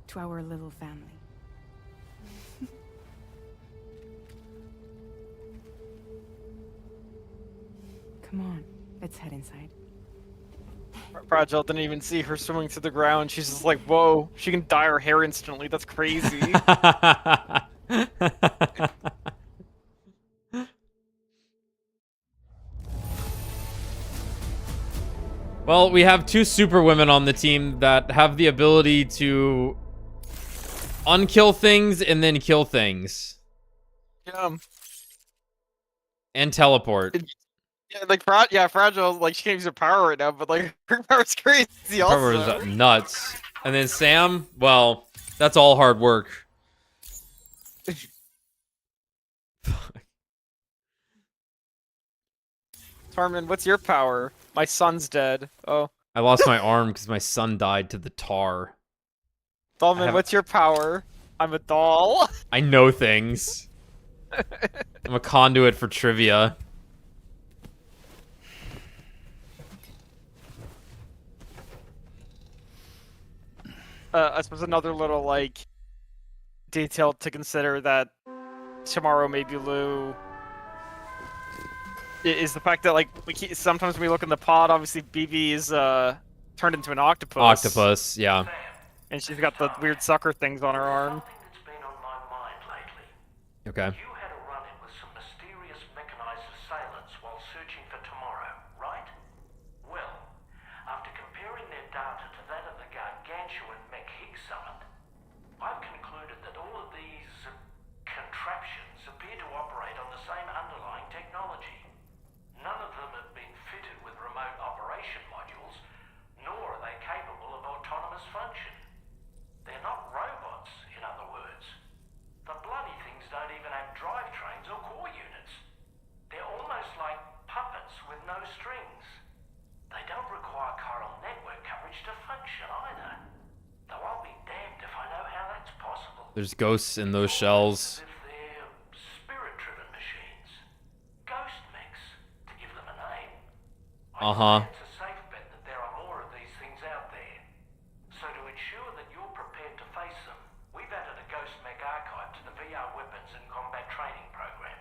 To our little family. Come on, let's head inside. Fragile didn't even see her swimming to the ground. She's just like, whoa, she can dye her hair instantly. That's crazy. Well, we have two super women on the team that have the ability to unkill things and then kill things. Yeah. And teleport. Yeah, like Fragile, like she can't use her power right now, but like her power's crazy also. Power is nuts. And then Sam, well, that's all hard work. Tarman, what's your power? My son's dead. Oh. I lost my arm because my son died to the tar. Dolman, what's your power? I'm a doll. I know things. I'm a conduit for trivia. I suppose another little like detail to consider that tomorrow maybe Lou is the fact that like sometimes when we look in the pod, obviously BB is turned into an octopus. Octopus, yeah. And she's got the weird sucker things on her arm. Okay. You had a run-in with some mysterious mechanized assailants while searching for tomorrow, right? Well, after comparing their data to that of the gargantuan mech Higgs summit, I've concluded that all of these contraptions appear to operate on the same underlying technology. None of them have been fitted with remote operation modules, nor are they capable of autonomous function. They're not robots, in other words. The bloody things don't even have drivetrains or core units. They're almost like puppets with no strings. They don't require chiral network coverage to function either. Though I'll be damned if I know how that's possible. There's ghosts in those shells. If they're spirit-driven machines. Ghost mechs, to give them a name. Uh-huh. It's a safe bet that our weapons and combat training program.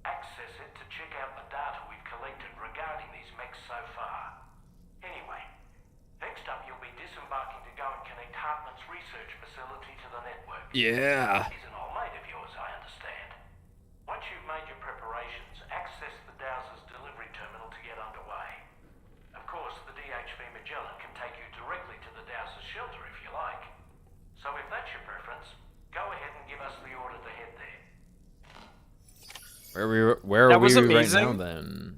Access it to check out the data we've collected regarding these mechs so far. Anyway, next up you'll be disembarking to go and connect Hartman's research facility to the network. Yeah. He's an old mate of yours, I understand. Once you've made your preparations, access the Dowser's delivery terminal to get underway. Of course, the DHV Magellan can take you directly to the Dowser's shelter if you like. So if that's your preference, go ahead and give us the order to head there. Where are we right now then?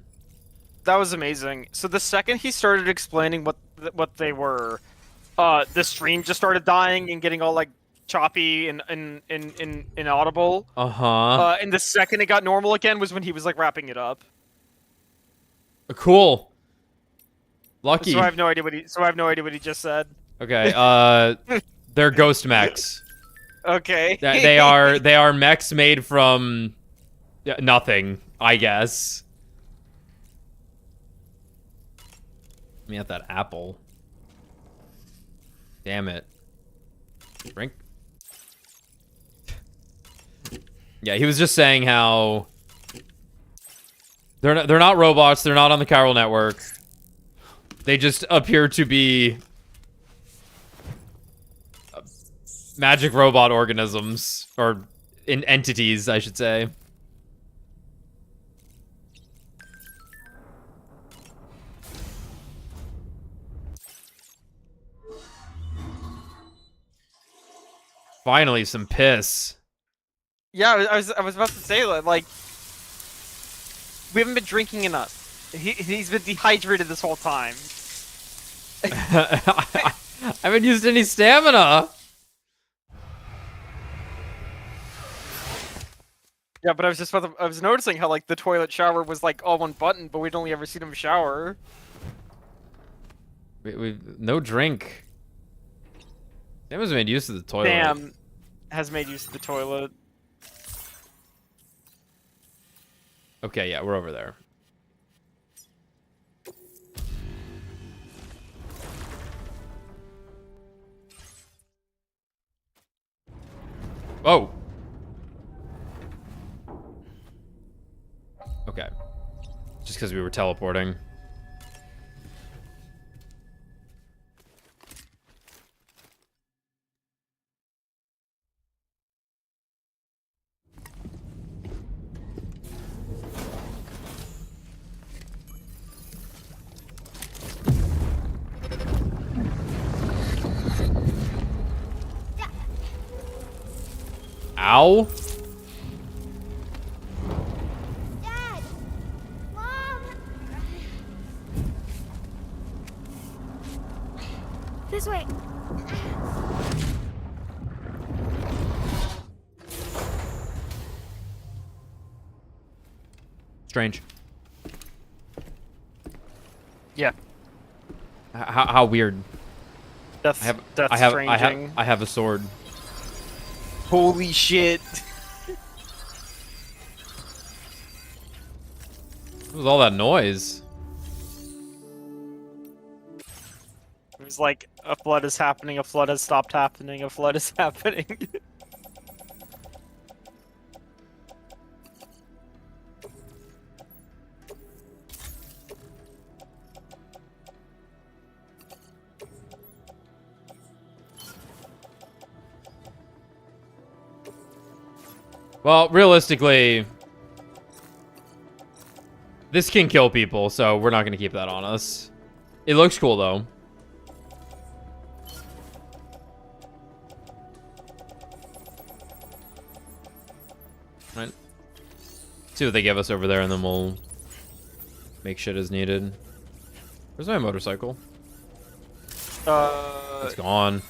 That was amazing. So the second he started explaining what they were, the stream just started dying and getting all like choppy and inaudible. And the second it got normal again was when he was like wrapping it up. Cool. Lucky. So I have no idea what he just said. Okay. They're ghost mechs. Okay. They are mechs made from nothing, I guess. Let me have that apple. Damn it. Drink. Yeah, he was just saying how they're not robots, they're not on the chiral network. They just appear to be magic robot organisms, or entities, I should say. Finally, some piss. Yeah, I was about to say that, like, we haven't been drinking enough. He's been dehydrated this whole time. I haven't used any stamina. Yeah, but I was noticing how like the toilet shower was like all one button, but we'd only ever seen him shower. We no drink. Sam has made use of the toilet. Sam has made use of the toilet. Okay, yeah, we're over there. Whoa. Okay. Just because we were teleporting. Ow. Dad! Mom! This way. Strange. Yeah. How weird. That's I stranging. have a sword. Holy shit. What was all that noise? It was like a flood is happening, a flood has stopped happening, a flood is happening. Well, realistically, this can kill people, so we're not going to keep that on us. It looks cool, though. Right. See what they give us over there, and then we'll make shit as needed. Where's my motorcycle? It's gone.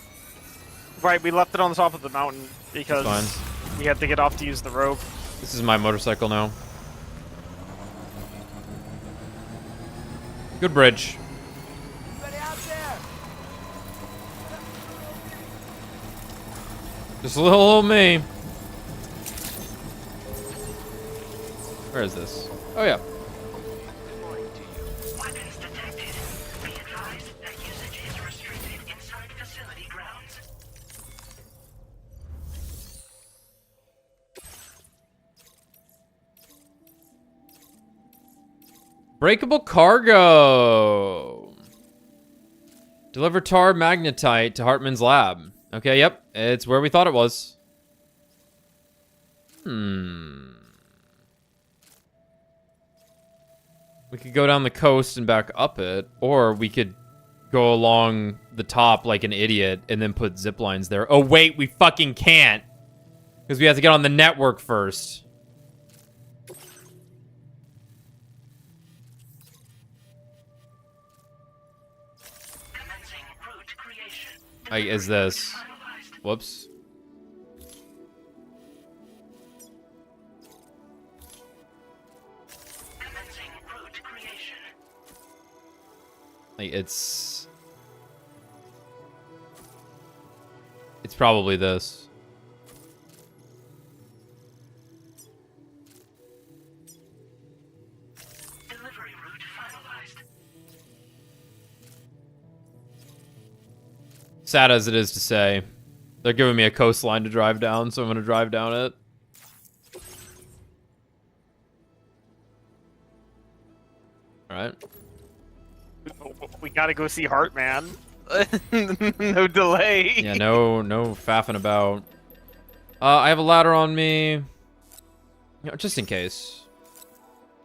Right, we left it on the top of the mountain because we had to get off to use the rope. This is my motorcycle now. Good bridge. Just a little old me. Where is this? Oh, yeah. Weapons detected. Be advised that usage is restricted inside facility grounds. Breakable cargo. Deliver tar magnetite to Hartman's lab. Okay, yep. It's where we thought it was. We could go down the coast and back up it, or we could go along the top like an idiot and then put zip lines there. Oh, wait, we fucking can't. Because we have to get on the network first. Is this? Whoops. Like, it's probably this. Delivery route finalized. Sad as it is to say, they're giving me a coastline to drive down, so I'm gonna drive down it. All right. We gotta go see Heartman. No delay. Yeah, no faffing about. I have a ladder on me. You know, just in case.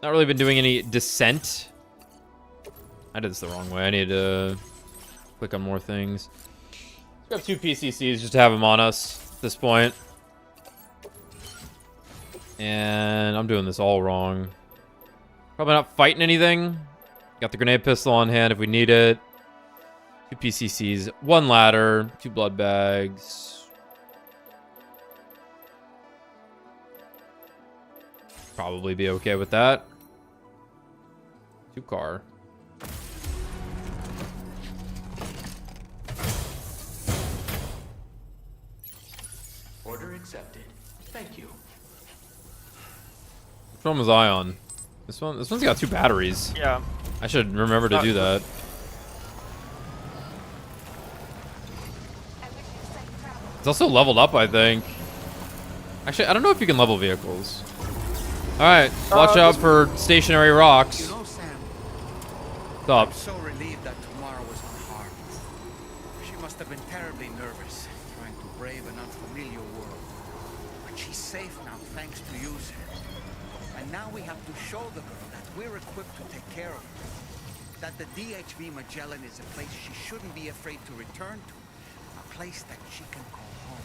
Not really been doing any descent. I did this the wrong way. I need to click on more things. Let's grab 2 PCCs just to have them on us at this point. And I'm doing this all wrong. Probably not fighting anything. Got the grenade pistol on hand if we need it. 2 PCCs, 1 ladder, 2 blood bags. Probably be okay with that. 2 car. Order accepted. Thank you. Which one was I on? This one's got 2 batteries. Yeah. I should remember to do that. It's also leveled up, I think. Actually, I don't know if you can level vehicles. Alright, watch out for stationary rocks. You know, Sam, What's up? I'm so relieved that Tamara was unharmed. She must have been terribly nervous, trying to brave an unfamiliar world. But she's safe now, thanks to you, Sam. And now we have to show the girl that we're equipped to take care of her. That the DHV Magellan is a place she shouldn't be afraid to return to. A place that she can call home.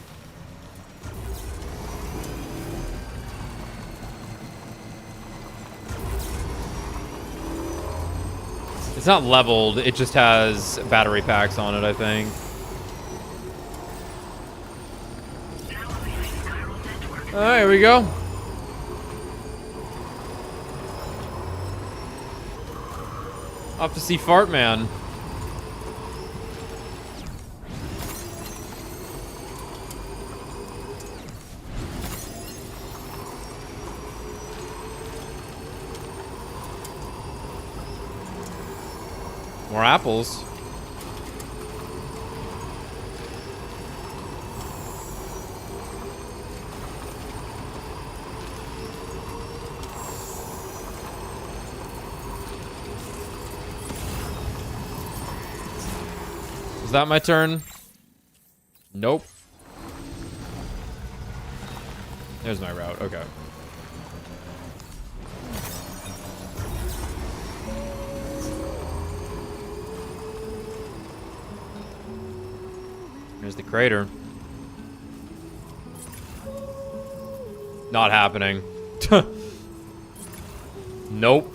It's not leveled, it just has battery packs on it, I think. Alright, here we go. Off to see Fart Man. More apples. Is that my turn? Nope. There's my route. Okay. Here's the crater. Not happening. Nope.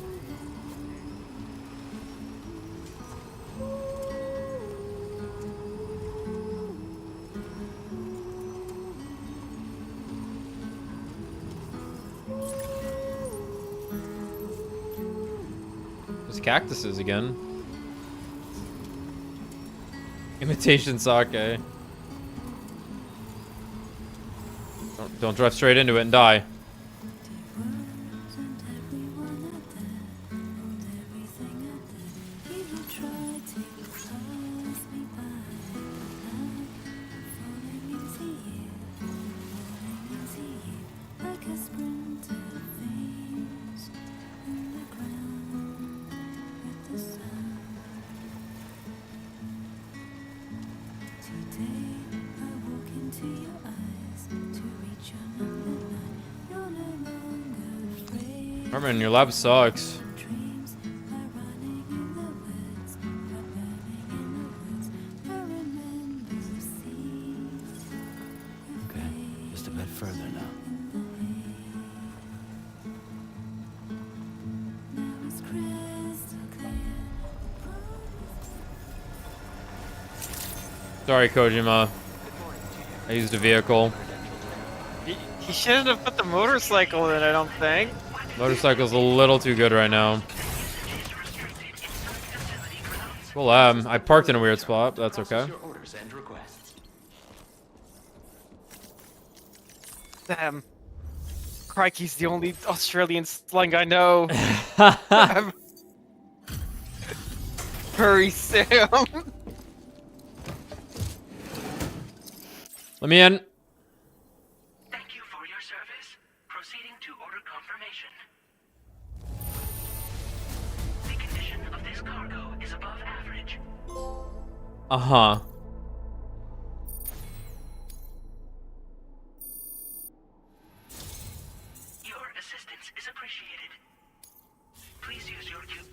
There's cactuses again. Imitation sake. Don't drive straight into it and die. Herman, your lab sucks. Okay, just a bit further now. Sorry, Kojima. I used a vehicle. He shouldn't have put the motorcycle in, I don't think. Motorcycle's a little too good right now. Well, I parked in a weird spot, but that's okay. Damn. Crikey's the only Australian slang I know. Hurry, Sam. Let me in. Thank you for your service. Proceeding to order confirmation. The condition of this cargo is above average. Uh-huh. Your assistance is appreciated. Please use your cube.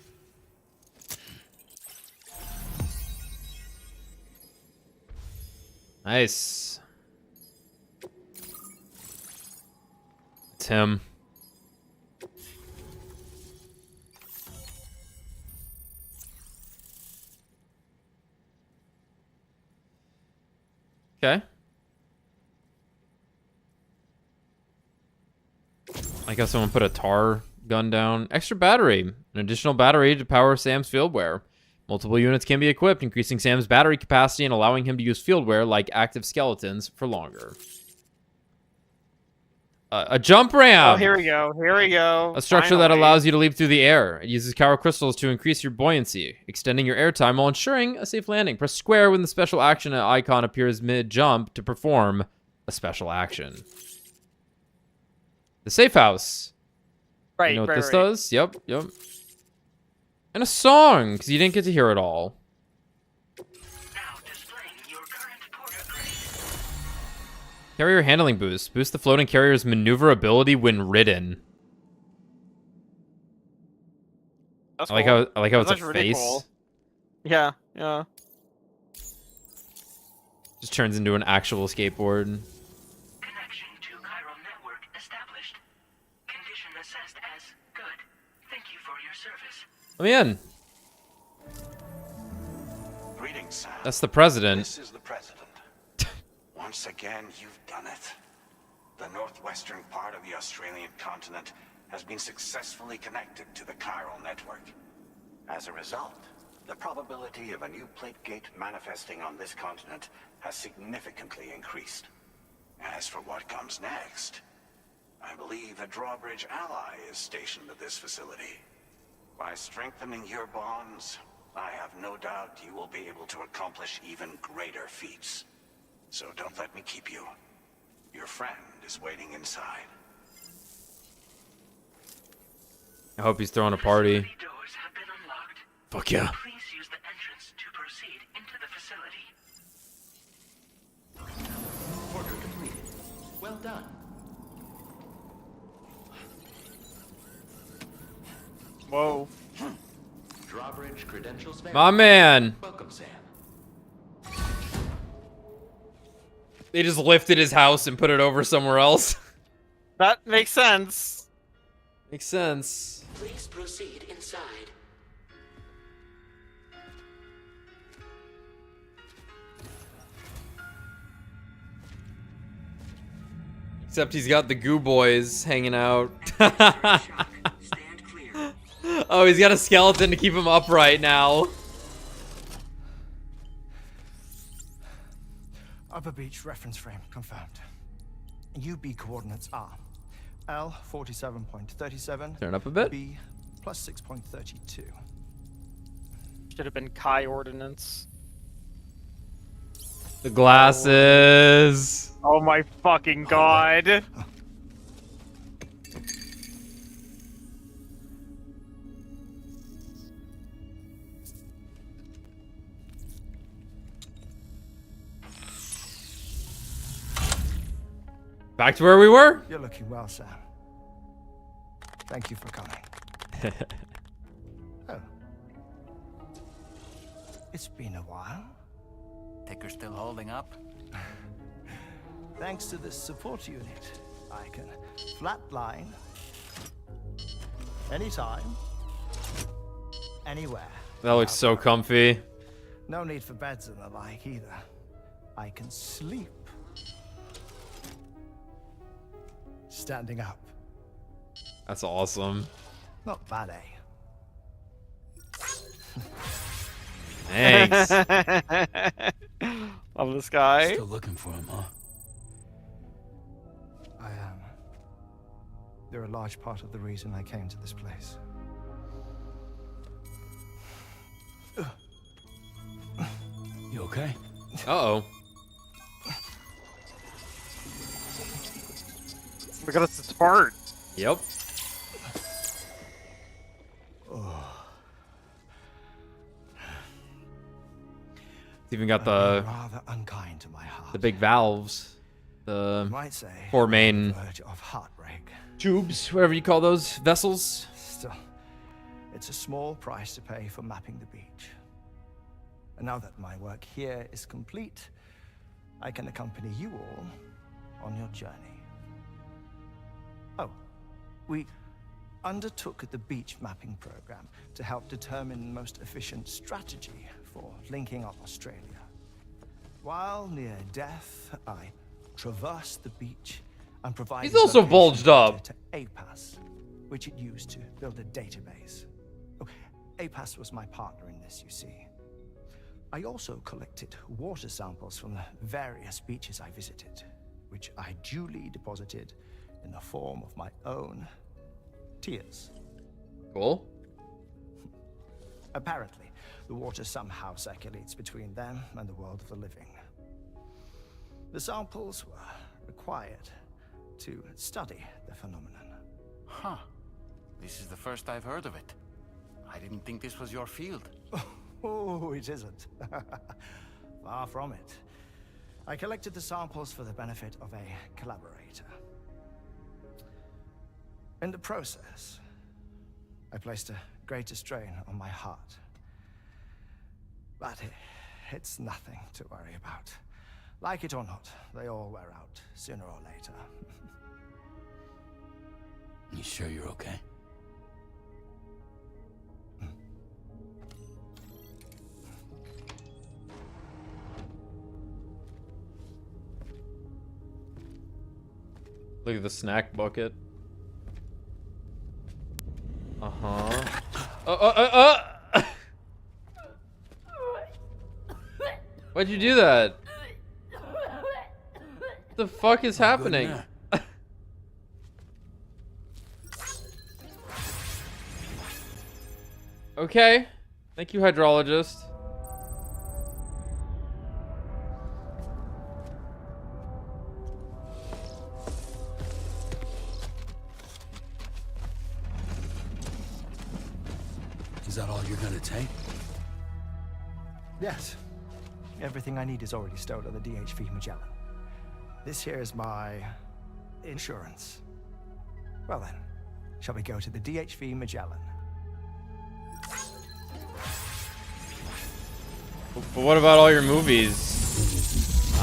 Nice. It's him. Okay. I guess someone put a tar gun down. Extra battery. An additional battery to power Sam's fieldware. Multiple units can be equipped, increasing Sam's battery capacity and allowing him to use fieldware like active skeletons for longer. A jump ramp! Oh, here we go. Here we go. A structure that Finally. allows you to leap through the air. It uses Kyro crystals to increase your buoyancy, extending your airtime while ensuring a safe landing. Press square when the special action icon appears mid-jump to perform a special action. The safe house. Right, You know what right, this right. does? Yep, yep. And a song, because you didn't get to hear it all. Carrier handling boost. Boost the floating carrier's maneuverability when ridden. That's I like cool. how it's That's a really face. cool. Yeah, yeah. Just turns into an actual skateboard. Connection to chiral network established. Condition assessed as good. Thank you for your service. Let me in. Greetings, Sam. That's the president. This is the president. Once again, you've done it. The northwestern part of the Australian continent has been successfully connected to the chiral network. As a result, the probability of a new plate gate manifesting on this continent has significantly increased. As for what comes next, I believe a drawbridge ally is stationed at this facility. By strengthening your bonds, I have no doubt you will be able to accomplish even greater feats. So don't let me keep you. Your friend is waiting inside. I hope he's throwing a party. Doors have been unlocked. Fuck yeah. Please use the entrance to proceed into the facility. Order completed. Well done. Whoa. Drawbridge credentials verified. My man. Welcome, Sam. They just lifted his house and put it over somewhere else. That makes sense. Makes sense. Please proceed inside. Except he's got the goo boys hanging out. Oh, he's got a skeleton to keep him upright now. Upper Beach reference frame confirmed. UB coordinates are L 47.37. Turn up a bit. B plus 6.32. Should have been Kai ordinance. The glasses. Oh my fucking god. Back to where we were. You're looking well, Sam. Thank you for coming. Oh. It's been a while. Ticker still holding up? Thanks to this support unit, I can flatline anytime, anywhere. That looks so comfy. No need for beds and the like either. I can sleep standing up. That's awesome. Not bad, eh? Thanks. Love this guy. Still looking for him, huh? I am. They're a large part of the reason I came to this place. You okay? Uh-oh. We got us to Spart. Yep. It's even got the rather unkind to my heart. the big valves, the Might say, four main verge of heartbreak. tubes, whatever you call those vessels. Still, it's a small price to pay for mapping the beach. And now that my work here is complete, I can accompany you all on your journey. Oh, we undertook the beach mapping program to help determine the most efficient strategy for linking up Australia. While near death, I traversed the beach and provided He's also location bulged up. data to APAS, which it used to build a database. Oh, APAS was my partner in this, you see. I also collected water samples from the various beaches I visited, which I duly deposited in the form of my own tears. Cool. Apparently, the water somehow circulates between them and the world of the living. The samples were required to study the phenomenon. Huh. This is the first I've heard of it. I didn't think this was your field. Oh, it isn't. Far from it. I collected the samples for the benefit of a collaborator. In the process, I placed a greater strain on my heart. But it's nothing to worry about. Like it or not, they all wear out sooner or later. You sure you're okay? Look at the snack bucket. Uh-huh. Why'd you do that? What the fuck is happening? Okay. Thank you, hydrologist. Is that all you're gonna take? Yes. Everything I need is already stowed on the DHV Magellan. This here is my insurance. Well then, shall we go to the DHV Magellan? But what about all your movies?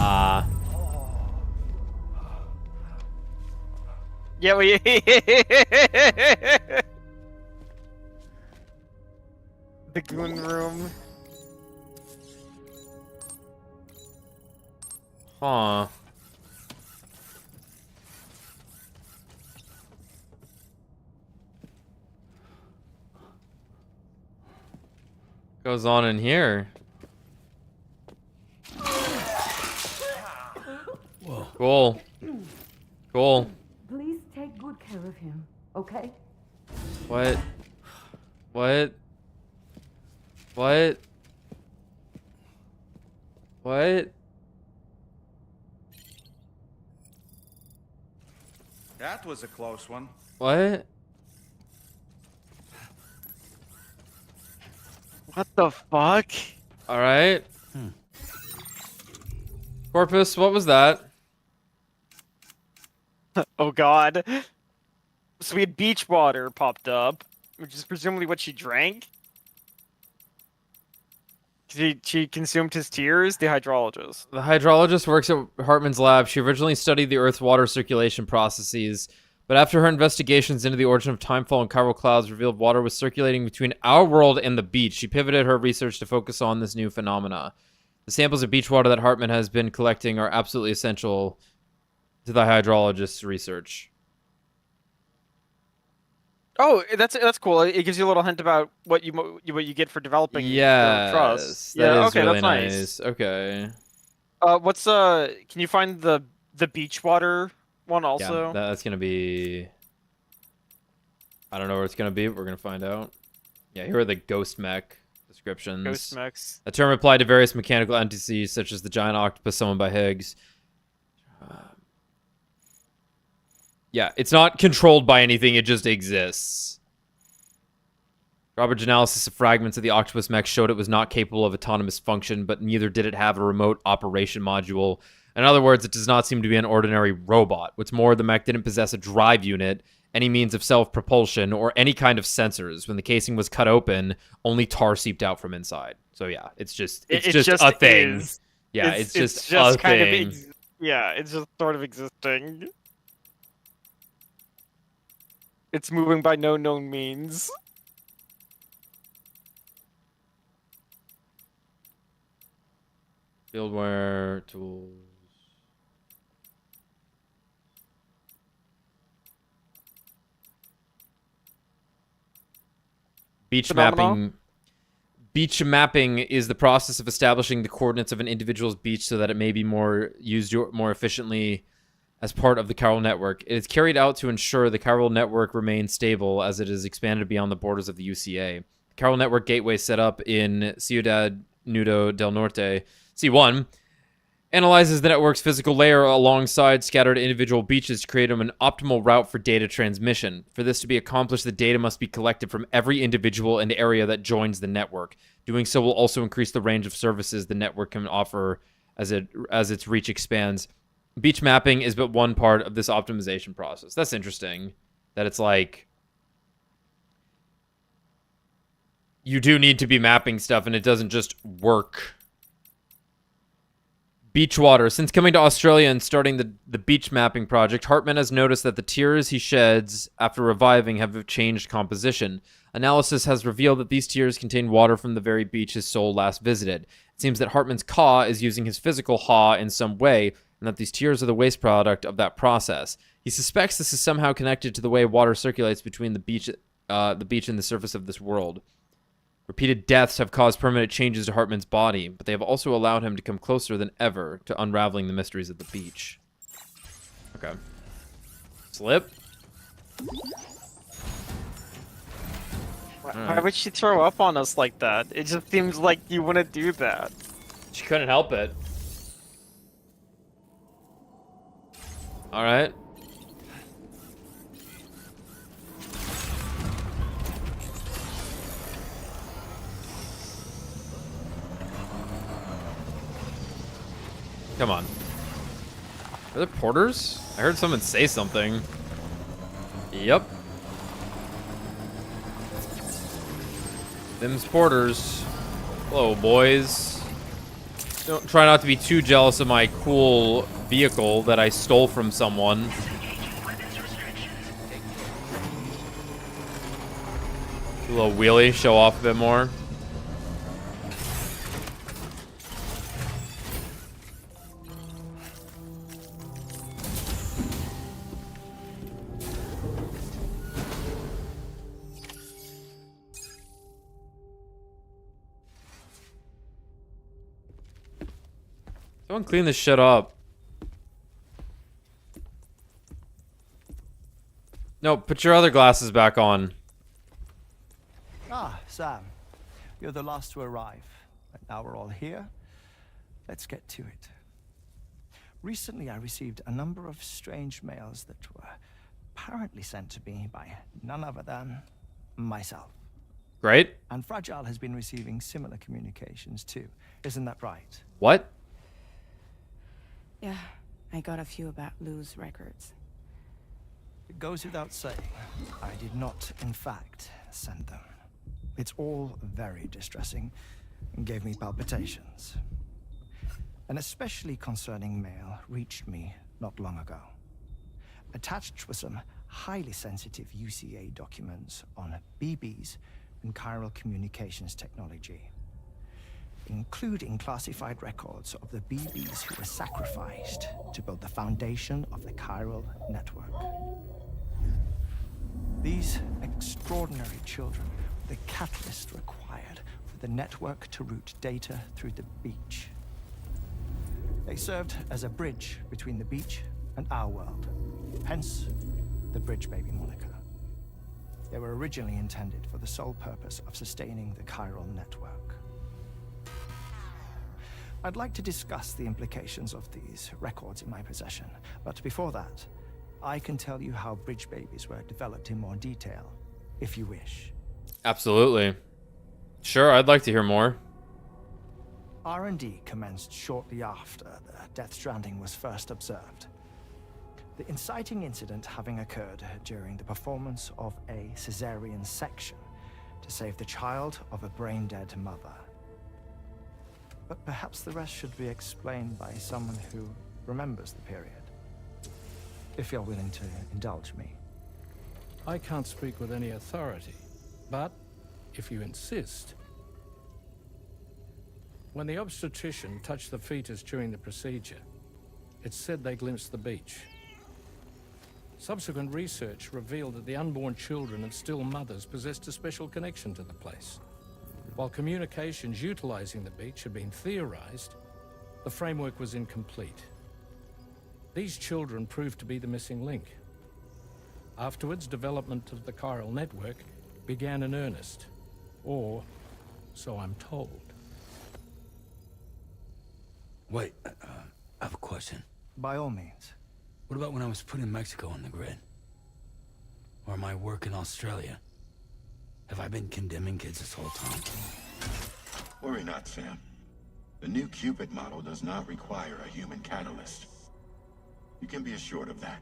Yeah, we. The goon room. Huh. Goes on in here. Whoa. Cool. Cool. Please take good care of him, okay? What? What? What? What? That was a close one. What? What the fuck? All right. Corpus, what was that? Oh god. So we had beach water popped up, which is presumably what she drank. She consumed his tears, the hydrologist. The hydrologist works at Hartman's lab. She originally studied the Earth's water circulation processes, but after her investigations into the origin of timefall and chiral clouds revealed water was circulating between our world and the beach, she pivoted her research to focus on this new phenomena. The samples of beach water that Hartman has been collecting are absolutely essential to the hydrologist's research. Oh, that's cool. It gives you a little hint about what you get for developing your trust. That is okay, really that's nice. Okay. What's can you find the beach water one also? Yeah, that's gonna be. I don't know where it's gonna be, but we're gonna find out. Yeah, here are the ghost mech descriptions. Ghost mechs. A term applied to various mechanical entities such as the giant octopus summoned by Higgs. Yeah, it's not controlled by anything, it just exists. Robert's analysis of fragments of the octopus mech showed it was not capable of autonomous function, but neither did it have a remote operation module. In other words, it does not seem to be an ordinary robot. What's more, the mech didn't possess a drive unit, any means of self-propulsion, or any kind of sensors. When the casing was cut open, only tar seeped out from inside. So yeah, it's just a thing. Is. Yeah, it's just a kind thing. Yeah, it's just sort of existing. It's moving by no known means. Fieldware tools. Beach mapping. Beach mapping is the process of establishing the coordinates of an individual's beach so that it may be used more efficiently as part of the chiral network. It is carried out to ensure the chiral network remains stable as it is expanded beyond the borders of the UCA. The chiral network gateway set up in Ciudad Nudo del Norte, C1, analyzes the network's physical layer alongside scattered individual beaches to create an optimal route for data transmission. For this to be accomplished, the data must be collected from every individual and area that joins the network. Doing so will also increase the range of services the network can offer as its reach expands. Beach mapping is but one part of this optimization process. That's interesting. That it's like you do need to be mapping stuff and it doesn't just work. Beach water. Since coming to Australia and starting the beach mapping project, Hartman has noticed that the tears he sheds after reviving have changed composition. Analysis has revealed that these tears contain water from the very beach his soul last visited. It seems that Hartman's Ka is using his physical Ha in some way, and that these tears are the waste product of that process. He suspects this is somehow connected to the way water circulates between the beach and the surface of this world. Repeated deaths have caused permanent changes to Hartman's body, but they have also allowed him to come closer than ever to unraveling the mysteries of the beach. Okay. Slip? Why would she throw up on us like that? It just seems like you wouldn't do that. She couldn't help it. Alright. Come on. Are there porters? I heard someone say something. Yep. Them's porters. Hello, boys. Don't try not to be too jealous of my cool vehicle that I stole from someone. A little wheelie, show off a bit more. Someone clean this shit up. No, put your other glasses back on. Ah, Sam. You're the last to arrive. And now we're all here. Let's get to it. Recently, I received a number of strange mails that were apparently sent to me by none other than myself. Great. And Fragile has been receiving similar communications too. Isn't that right? What? Yeah, I got a few about Lou's records. It goes without saying, I did not, in fact, send them. It's all very distressing and gave me palpitations. An especially concerning mail reached me not long ago. Attached were some highly sensitive UCA documents on BBs and chiral communications technology, including classified records of the BBs who were sacrificed to build the foundation of the chiral network. These extraordinary children were the catalyst required for the network to route data through the beach. They served as a bridge between the beach and our world, hence the Bridge Baby moniker. They were originally intended for the sole purpose of sustaining the chiral network. I'd like to discuss the implications of these records in my possession, but before that, I can tell you how Bridge Babies were developed in more detail, if you wish. Absolutely. Sure, I'd like to hear more. R&D commenced shortly after the Death Stranding was first observed. The inciting incident having occurred during the performance of a cesarean section to save the child of a brain-dead mother. But perhaps the rest should be explained by someone who remembers the period. If you're willing to indulge me. I can't speak with any authority, but if you insist. When the obstetrician touched the fetus during the procedure, it's said they glimpsed the beach. Subsequent research revealed that the unborn children and still mothers possessed a special connection to the place. While communications utilizing the beach had been theorized, the framework was incomplete. These children proved to be the missing link. Afterwards, development of the chiral network began in earnest, or so I'm told. Wait, I have a question. By all means. What about when I was putting Mexico on the grid? Or my work in Australia? Have I been condemning kids this whole time? Worry not, Sam. The new Cupid model does not require a human catalyst. You can be assured of that.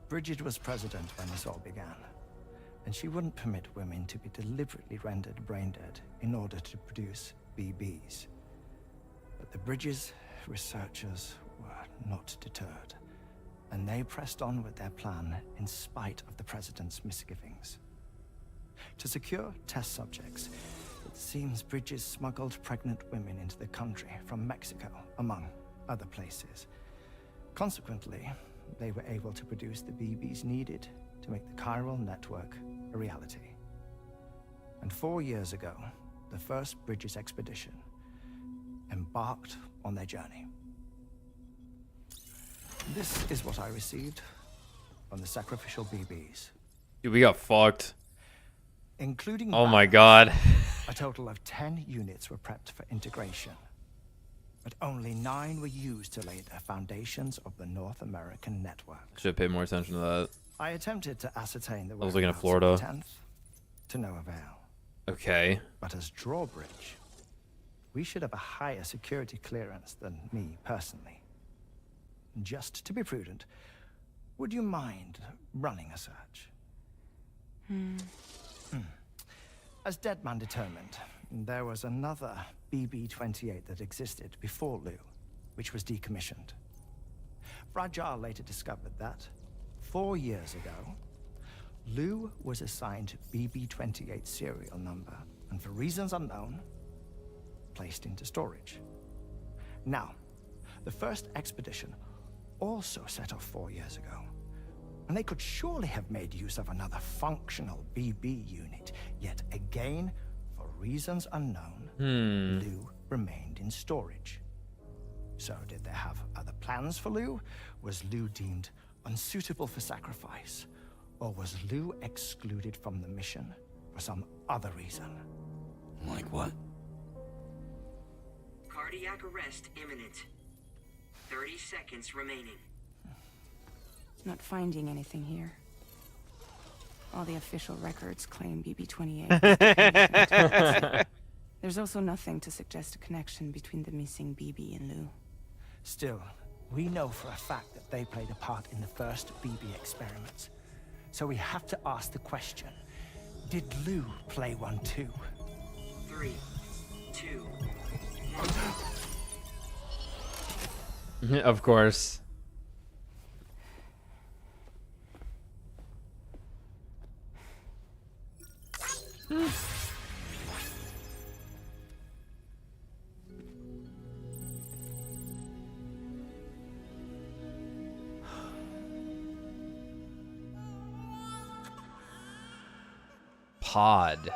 Bridget was president when this all began, and she wouldn't permit women to be deliberately rendered brain-dead in order to produce BBs. But the Bridges researchers were not deterred, and they pressed on with their plan in spite of the president's misgivings. To secure test subjects, it seems Bridges smuggled pregnant women into the country from Mexico, among other places. Consequently, they were able to produce the BBs needed to make the chiral network a reality. And 4 years ago, the first Bridges expedition embarked on their journey. This is what I received from the sacrificial BBs. Dude, we got fucked. Including oh my god. A total of 10 units were prepped for integration. But only 9 were used to lay the foundations of the North American network. Should have paid more attention to that. I attempted to ascertain the I was looking at whereabouts Florida. of the 10th, to no avail. Okay. But as drawbridge, we should have a higher security clearance than me personally. Just to be prudent, would you mind running a search? As Deadman determined, there was another BB-28 that existed before Lou, which was decommissioned. Fragile later discovered that, 4 years ago, Lou was assigned BB-28 serial number, and for reasons unknown, placed into storage. Now, the first expedition also set off 4 years ago, and they could surely have made use of another functional BB unit, yet again, for reasons unknown, Lou remained in storage. So did they have other plans for Lou? Was Lou deemed unsuitable for sacrifice? Or was Lou excluded from the mission for some other reason? Like what? Cardiac arrest imminent. 30 seconds remaining. Not finding anything here. All the official records claim BB-28. There's also nothing to suggest a connection between the missing BB and Lou. Still, We know for a fact that they played a part in the first BB experiments. So we have to ask the question, did Lou play one too? 3, 2, Of course. Pod.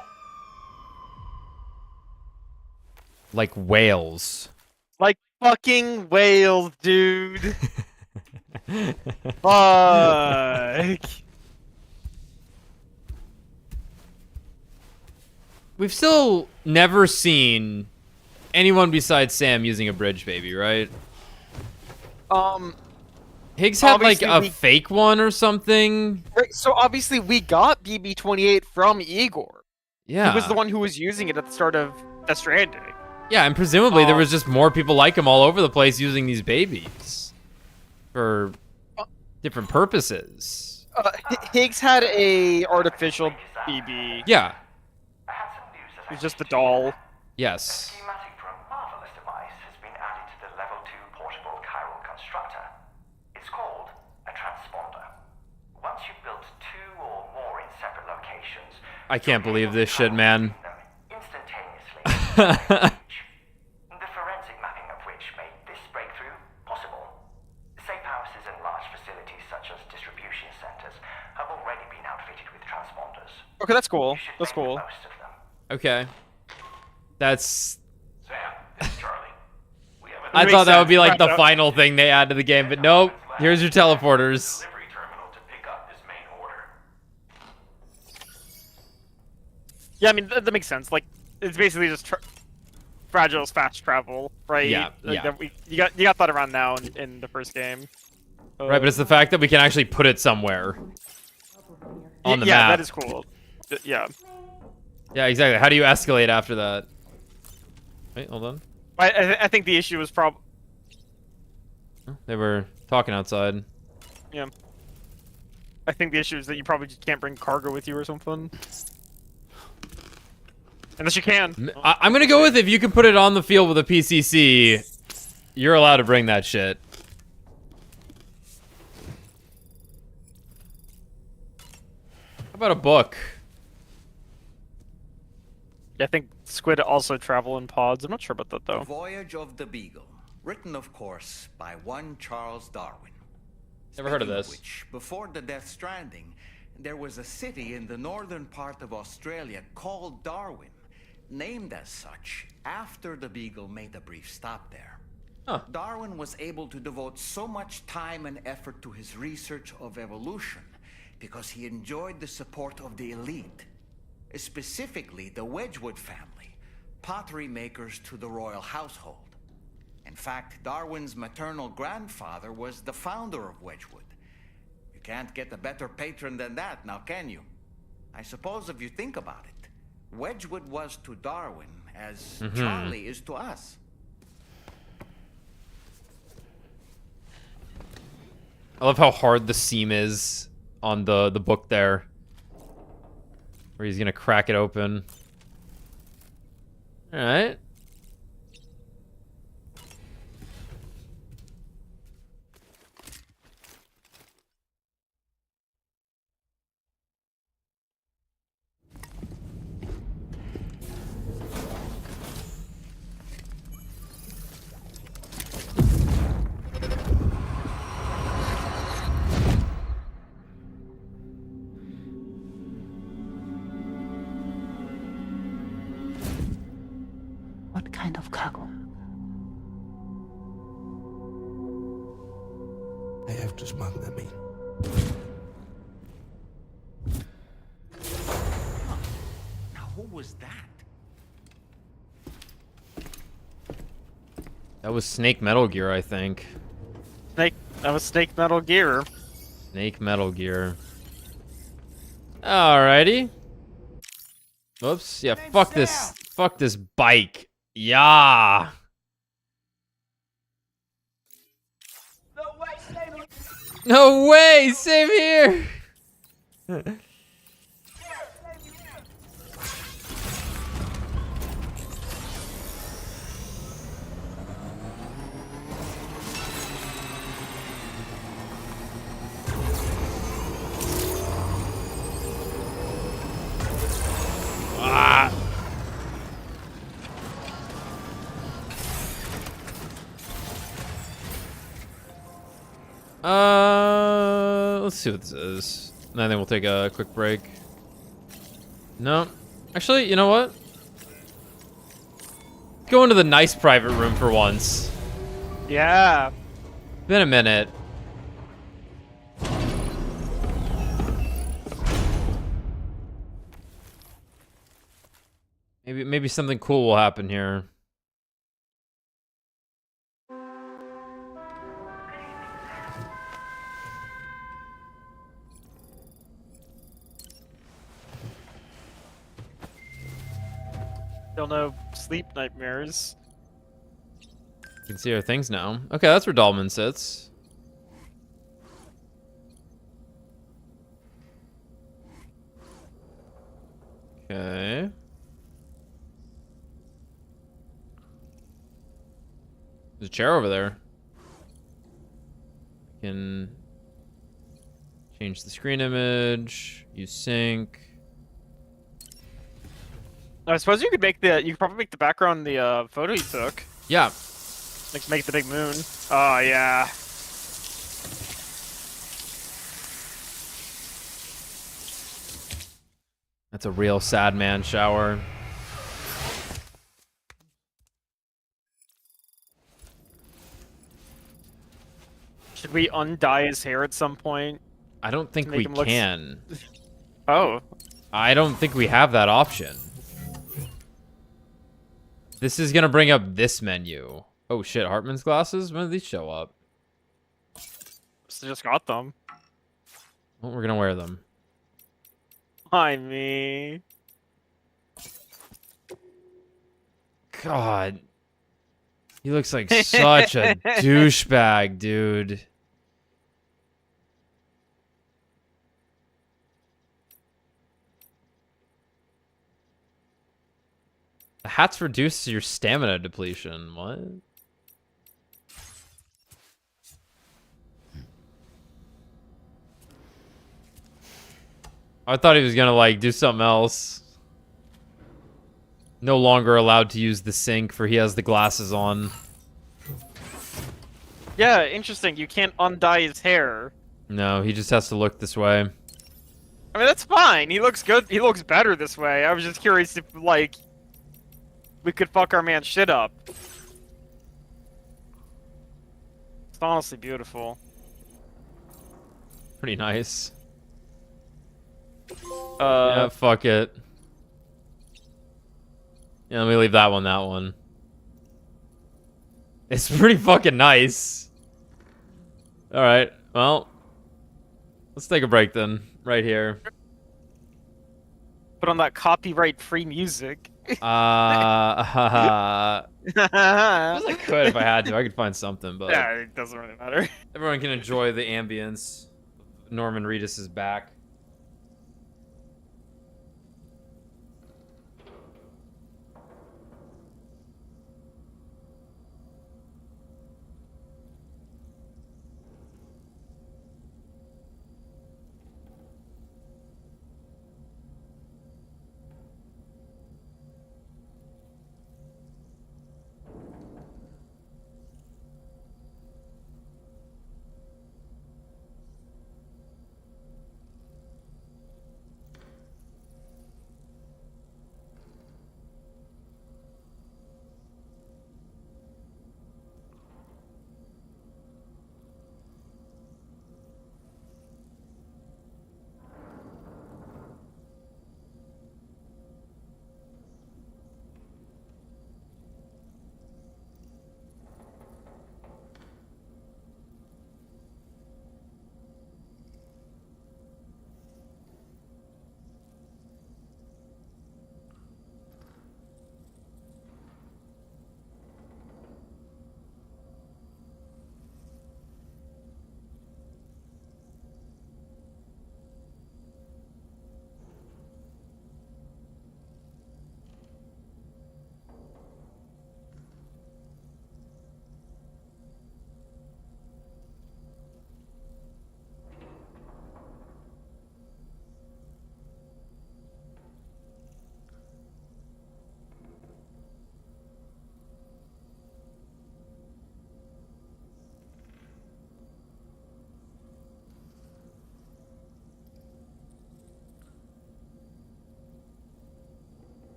Like whales. Like fucking whales, dude. Fuck. We've still never seen anyone besides Sam using a bridge baby, right? Higgs had like a fake one or something. Right, so obviously we got BB-28 from Igor. Yeah. He was the one who was using it at the start of Death Stranding. Yeah, and presumably there was just more people like him all over the place using these babies for different purposes. Higgs had a artificial BB. Yeah. It was just the doll. Yes. Schematic for a marvelous device has been added to the level 2 portable chiral constructor. It's called a transponder. Once you've built 2 or more in separate locations, I can't believe this shit, man. instantaneously. The forensic mapping of which made this breakthrough possible. Safe houses and large facilities such as distribution centers have already been outfitted with transponders. Okay, that's cool. That's cool. Okay. That's... Sam, this is Charlie. I thought that would be like the final thing they add to the game, but nope. Here's your teleporters. Yeah, I mean, that makes sense. Like, it's basically just Fragile's fast travel, right? Yeah, Like, yeah. You got that around now in the first game. Right, but it's the fact that we can actually put it somewhere on the map. Yeah, that is cool. Yeah. Yeah, exactly. How do you escalate after that? Wait, hold on. I think the issue was probably... They were talking outside. Yeah. I think the issue is that you probably just can't bring cargo with you or something. Unless you can. I'm gonna go with if you can put it on the field with a PCC, you're allowed to bring that shit. How about a book? Yeah, I think squid also travel in pods. I'm not sure about that, though. The Voyage of the Beagle, written, of course, by one Charles Darwin. Never heard of Speaking this. Which, before the Death Stranding, there was a city in the northern part of Australia called Darwin, named as such after the Beagle made a brief stop there. Huh. Darwin was able to devote so much time and effort to his research of evolution because he enjoyed the support of the elite, specifically the Wedgwood family, pottery makers to the royal household. In fact, Darwin's maternal grandfather was the founder of Wedgwood. You can't get a better patron than that, now can you? I suppose if you think about it, Wedgwood was to Darwin as Charlie is to us. I love how hard the seam is on the book there. Where he's gonna crack it open. Alright. What kind of cargo? I have to smuggle them in. Now, who was that? That was Snake Metal Gear, I think. That was Snake Metal Gear. Snake Metal Gear. Alrighty. Oops. Yeah, fuck this. Fuck this bike. Yeah. No way! Same here! Ah. Let's see what this is. And I think we'll take a quick break. No. Actually, you know what? Go into the nice private room for once. Yeah. Been a minute. Maybe something cool will happen here. Still no sleep nightmares. You can see our things now. Okay, that's where Dahlman sits. Okay. There's a chair over there. Can change the screen image, use sync. I suppose you could make the. You could probably make the background the photo you took. Yeah. Like make the big moon. Oh yeah. That's a real sad man shower. Should we undye his hair at some point? I don't think to make we him look can. Oh. I don't think we have that option. This is gonna bring up this menu. Oh shit, Hartman's glasses? When did these show up? Just got them. Well, we're gonna wear them. Hi, me. God. He looks like such a douchebag, dude. The hats reduce your stamina depletion. What? I thought he was gonna like do something else. No longer allowed to use the sink for he has the glasses on. Yeah, interesting. You can't undye his hair. No, he just has to look this way. I mean, that's fine. He looks good. He looks better this way. I was just curious if, like, we could fuck our man's shit up. It's honestly beautiful. Pretty nice. Uh, Yeah, fuck it. Yeah, let me leave that one. It's pretty fucking nice. Alright, well. Let's take a break then. Right here. Put on that copyright-free music. I could if I had to. I could find something, but... Yeah, it doesn't really matter. Everyone can enjoy the ambience. Norman Reedus is back.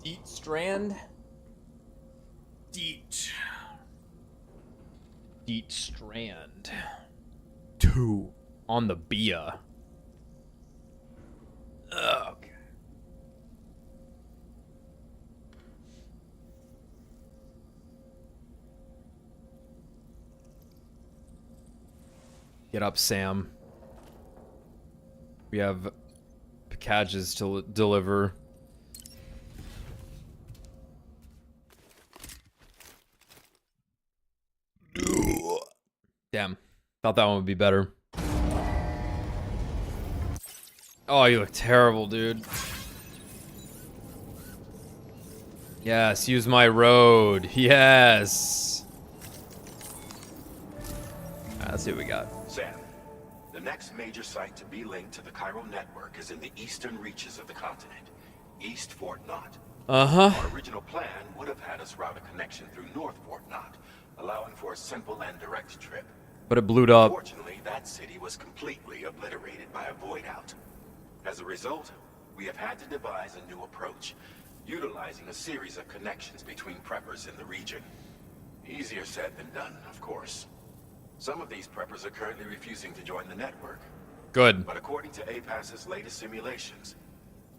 Deet Strand? Deet Strand. 2 on the Bia. Okay. Get up, Sam. We have packages to deliver. Damn. Thought that one would be better. Oh, you look terrible, dude. Yes, use my road. Yes. Alright, let's see what we got. Sam, the next major site to be linked to the chiral network is in the eastern reaches of the continent, East Fort Knott. Uh-huh. Our original plan would have had us route a connection through North Fort Knott, allowing for a simple and direct trip. But it blew up. Fortunately, that city was completely obliterated by a void out. As a result, we have had to devise a new approach, utilizing a series of connections between preppers in the region. Easier said than done, of course. Some of these preppers are currently refusing to join the network. Good. But according to APAS's latest simulations,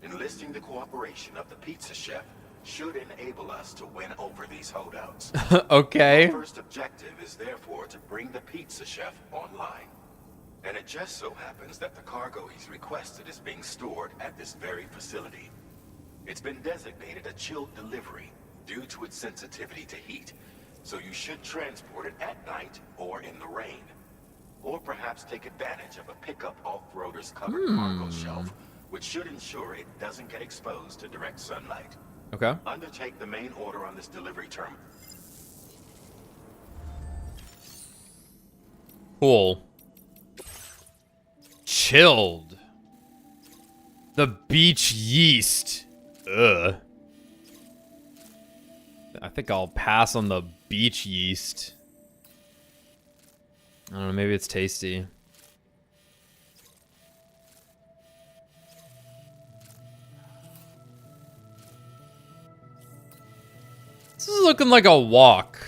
enlisting the cooperation of the pizza chef should enable us to win over these holdouts. Okay. Our first objective is therefore to bring the pizza chef online. And it just so happens that the cargo he's requested is being stored at this very facility. It's been designated a chilled delivery due to its sensitivity to heat, so you should transport it at night or in the rain. Or perhaps take advantage of a pickup off-roader's covered cargo shelf, which should ensure it doesn't get exposed to direct sunlight. Okay. Undertake the main order on this delivery terminal. Cool. Chilled. The beach yeast. Ugh. I think I'll pass on the beach yeast. I don't know, maybe it's tasty. This is looking like a walk.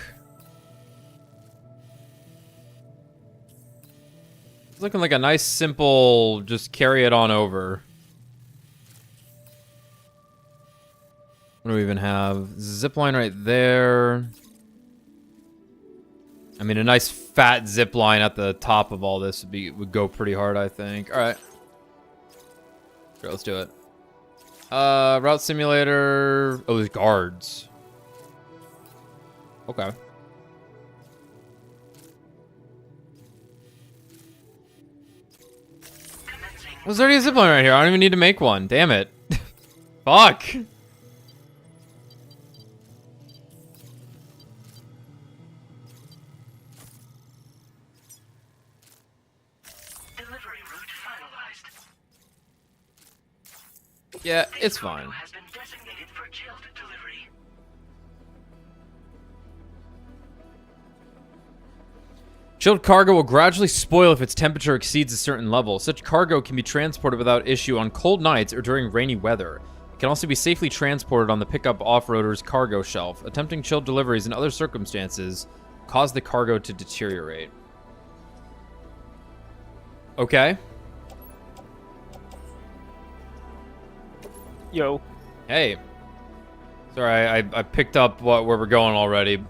It's looking like a nice, simple, just carry it on over. What do we even have? Zipline right there. I mean, a nice fat zip line at the top of all this would go pretty hard, I think. All right. Sure, let's do it. Route simulator. Oh, there's guards. Okay. There's already a zip line right here. I don't even need to make one. Damn it. Fuck. Yeah, it's fine. Chilled cargo will gradually spoil if its temperature exceeds a certain level. Such cargo can be transported without issue on cold nights or during rainy weather. It can also be safely transported on the pickup off-roader's cargo shelf. Attempting chilled deliveries in other circumstances cause the cargo to deteriorate. Okay. Yo. Hey. Sorry, I picked up where we're going already.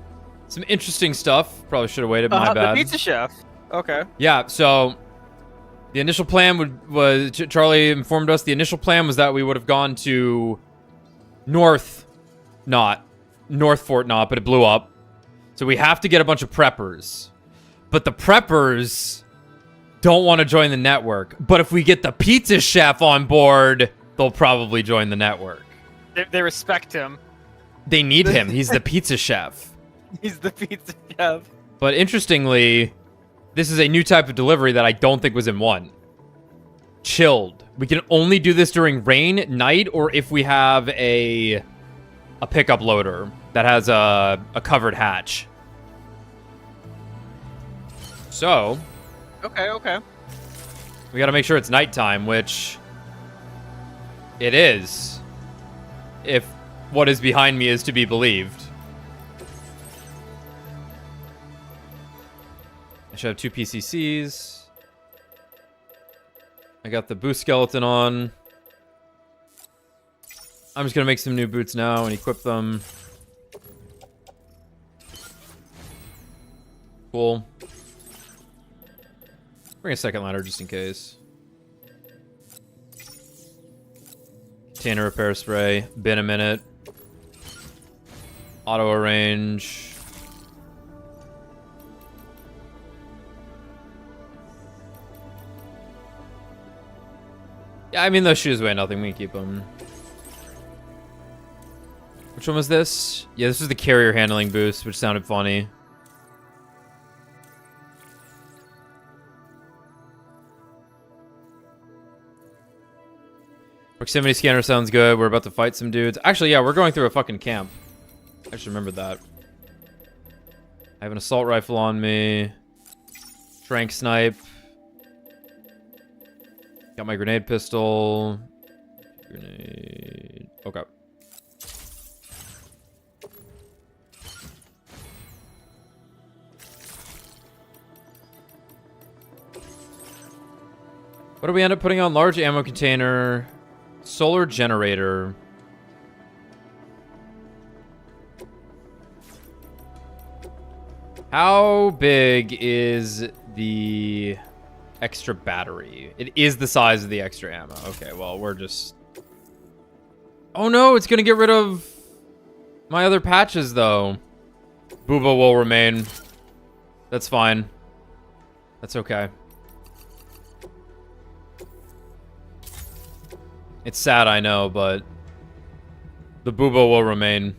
Some interesting stuff. Probably should have waited. My bad. The pizza chef. Okay. Yeah. So the initial plan was Charlie informed us. The initial plan was that we would have gone to North Fort Knott, but it blew up. So we have to get a bunch of preppers. But the preppers don't want to join the network. But if we get the pizza chef on board, they'll probably join the network. They respect him. They need him. He's the pizza chef. He's the pizza chef. But interestingly, this is a new type of delivery that I don't think was in 1. Chilled. We can only do this during rain, night, or if we have a pickup loader that has a covered hatch. So, Okay. we gotta make sure it's nighttime, which it is. If what is behind me is to be believed. I should have 2 PCCs. I got the boost skeleton on. I'm just gonna make some new boots now and equip them. Cool. Bring a second ladder just in case. Container repair spray. Been a minute. Auto arrange. Yeah, I mean, those shoes weigh nothing. We can keep them. Which one was this? Yeah, this was the carrier handling boost, which sounded funny. Proximity scanner sounds good. We're about to fight some dudes. Actually, yeah, we're going through a fucking camp. I just remembered that. I have an assault rifle on me. Trank snipe. Got my grenade pistol. Grenade. Okay. What do we end up putting on? Large ammo container. Solar generator. How big is the extra battery? It is the size of the extra ammo. Okay, well, we're just... Oh no, it's gonna get rid of my other patches, though. Booba will remain. That's fine. That's okay. It's sad, I know, but the Booba will remain.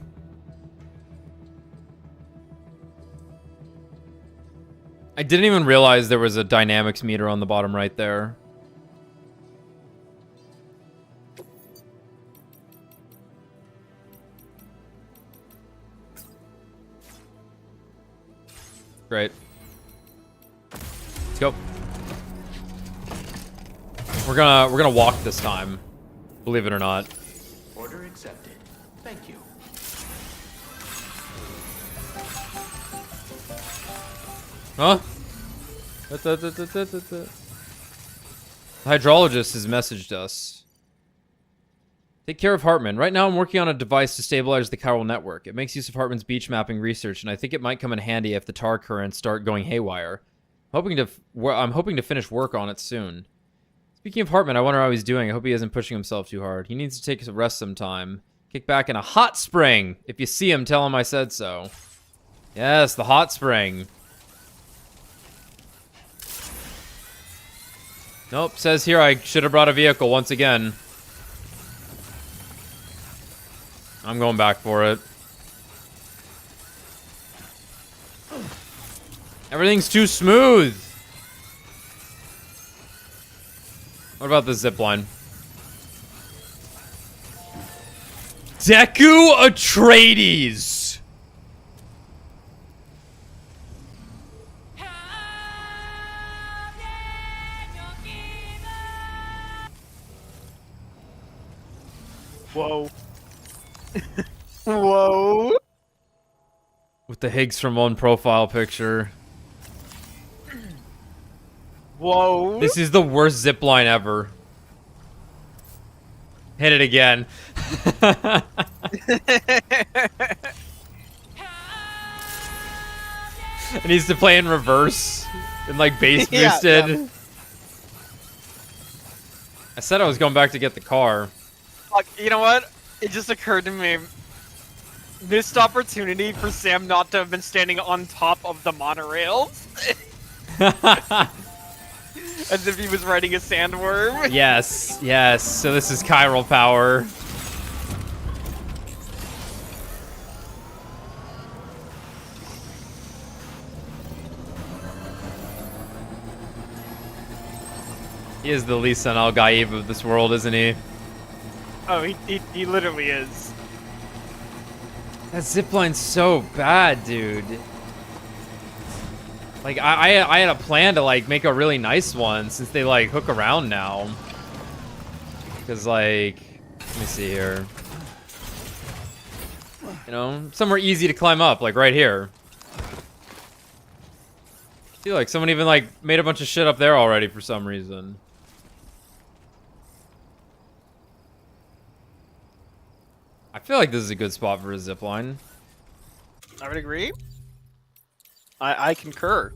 I didn't even realize there was a dynamics meter on the bottom right there. Great. Let's go. We're gonna walk this time. Believe it or not. Order accepted. Thank you. Huh? The hydrologist has messaged us. Take care of Hartman. Right now I'm working on a device to stabilize the chiral network. It makes use of Hartman's beach mapping research, and I think it might come in handy if the tar currents start going haywire. I'm hoping to finish work on it soon. Speaking of Hartman, I wonder how he's doing. I hope he isn't pushing himself too hard. He needs to take a rest sometime. Kick back in a hot spring. If you see him, tell him I said so. Yes, the hot spring. Nope, says here I should have brought a vehicle once again. I'm going back for it. Everything's too smooth. What about the zipline? Deku Atreides! Whoa. Whoa. With the Higgs from one profile picture. Whoa. This is the worst zipline ever. Hit it again. It needs to play in reverse. And like bass boosted. Yeah. I said I was going back to get the car. Fuck, you know what? It just occurred to me. Missed opportunity for Sam not to have been standing on top of the monorails. As if he was riding a sandworm. Yes, yes. So this is chiral power. He is the Lisan Al-Gaib of this world, isn't he? Oh, he literally is. That zipline's so bad, dude. Like, I had a plan to, like, make a really nice one since they, like, hook around now. Because, like, let me see here. You know, somewhere easy to climb up, like right here. I feel like someone even like made a bunch of shit up there already for some reason. I feel like this is a good spot for a zipline. I would agree. I concur.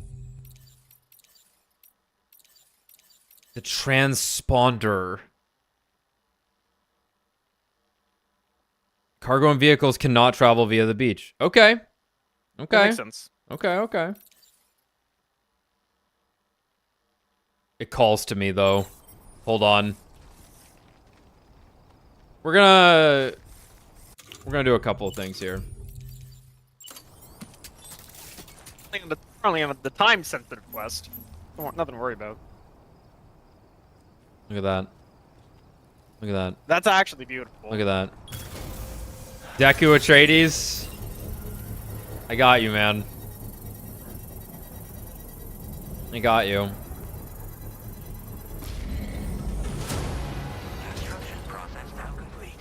The transponder. Cargo and vehicles cannot travel via the beach. Okay. Okay. That makes sense. Okay, okay. It calls to me, though. Hold on. We're gonna do a couple of things here. Currently on the time-sensitive quest. Nothing to worry about. Look at that. Look at that. That's actually beautiful. Look at that. Deku Atreides. I got you, man. I got you. Construction process now complete.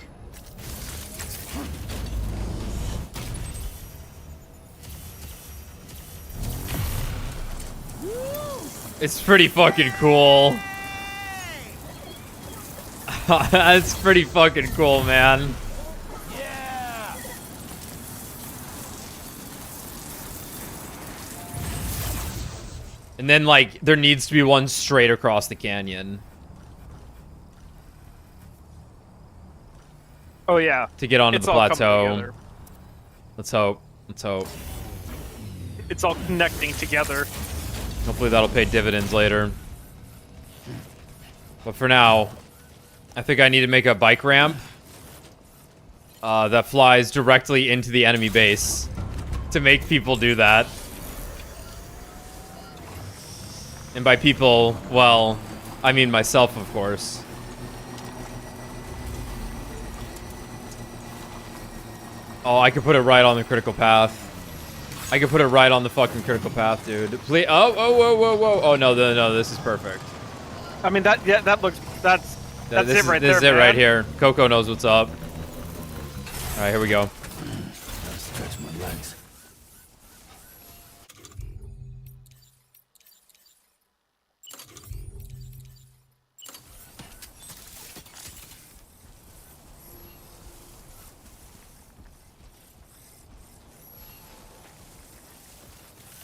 It's pretty fucking cool. That's pretty fucking cool, man. And then, like, there needs to be one straight across the canyon. Oh, yeah. To get onto It's the all coming plateau. together. Let's hope. Let's hope. It's all connecting together. Hopefully that'll pay dividends later. But for now, I think I need to make a bike ramp that flies directly into the enemy base to make people do that. And by people, well, I mean myself, of course. Oh, I could put it right on the critical path. I could put it right on the fucking critical path, dude. Please. Oh, whoa, whoa, whoa. Oh, no, no, this is perfect. I mean, that looks, that's it right there, This is it man. right here. Coco knows what's up. All right, here we go. Gotta stretch my legs.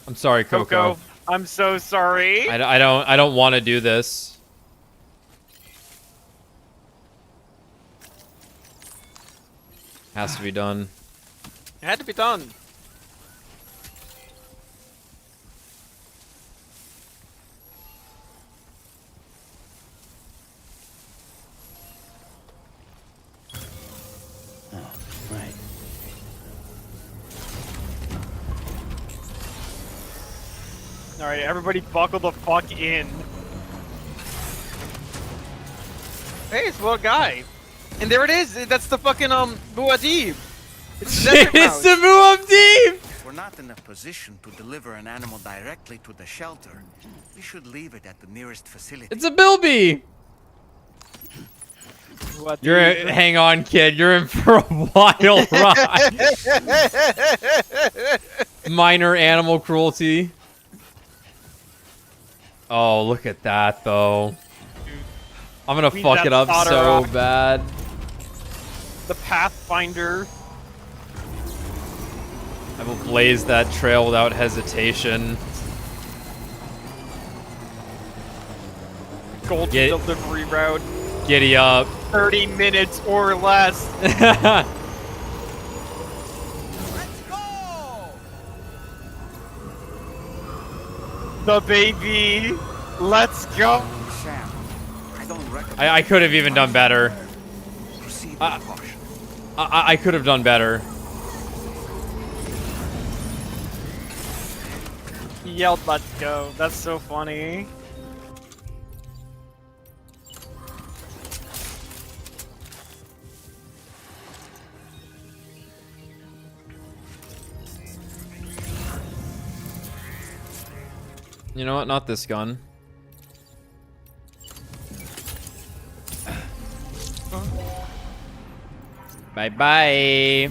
I'm sorry, Coco. I'm so sorry. I don't want to do this. Has to be done. It had to be done. Right. All right, everybody, buckle the fuck in. Hey, it's a little guy, and there it is. That's the fucking Muad'Dib. It's the desert It's mouse. the Muad'Dib! If we're not in a position to deliver an animal directly to the shelter, we should leave it at the nearest facility. It's a Bilby! Hang on, kid. You're in for a wild ride. Minor animal cruelty. Oh, look at that, though. I'm gonna Clean fuck that it up spotter so off. bad. The Pathfinder. I will blaze that trail without hesitation. Gold delivery route. Giddy up. 30 minutes or less. The baby. Let's go. Sam, I don't recommend I could have even done better. proceed with caution. I could have done better. He yelled, "Let's go." That's so funny. You know what? Not this gun. Bye bye.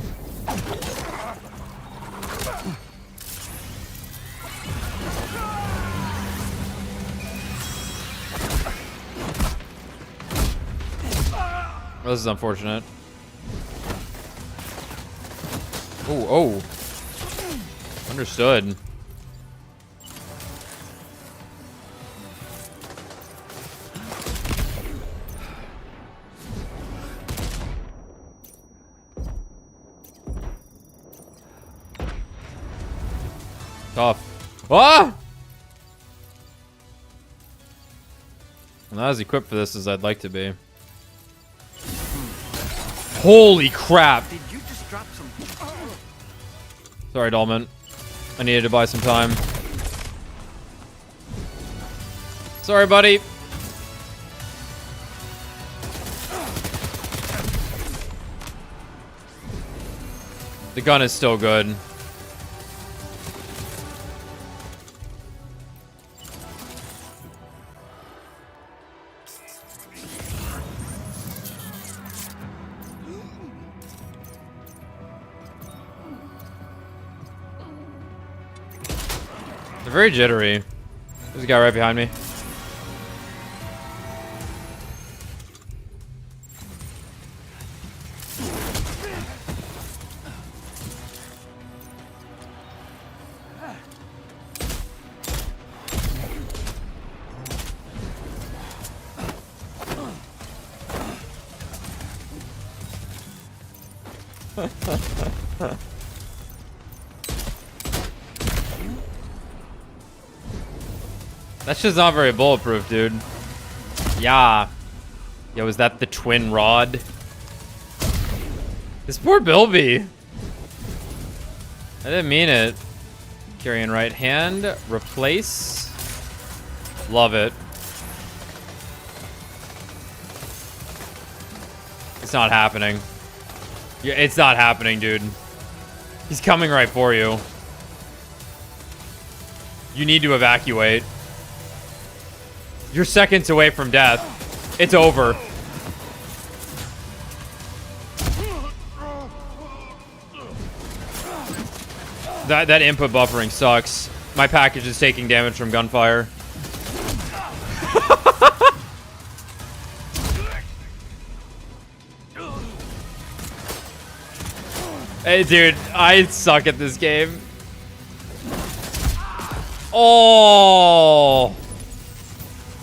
Well, this is unfortunate. Oh. Understood. Tough. Ah! I'm not as equipped for this as I'd like to be. Holy crap! Did you just drop some? Sorry, Dolman. I needed to buy some time. Sorry, buddy. The gun is still good. They're very jittery. There's a guy right behind me. That's just not very bulletproof, dude. Yeah. Yo, is that the twin rod? This poor Bilby. I didn't mean it. Carry in right hand. Replace. Love it. It's not happening. Yeah, it's not happening, dude. He's coming right for you. You need to evacuate. You're seconds away from death. It's over. That input buffering sucks. My package is taking damage from gunfire. Hey, dude, I suck at this game. Oh.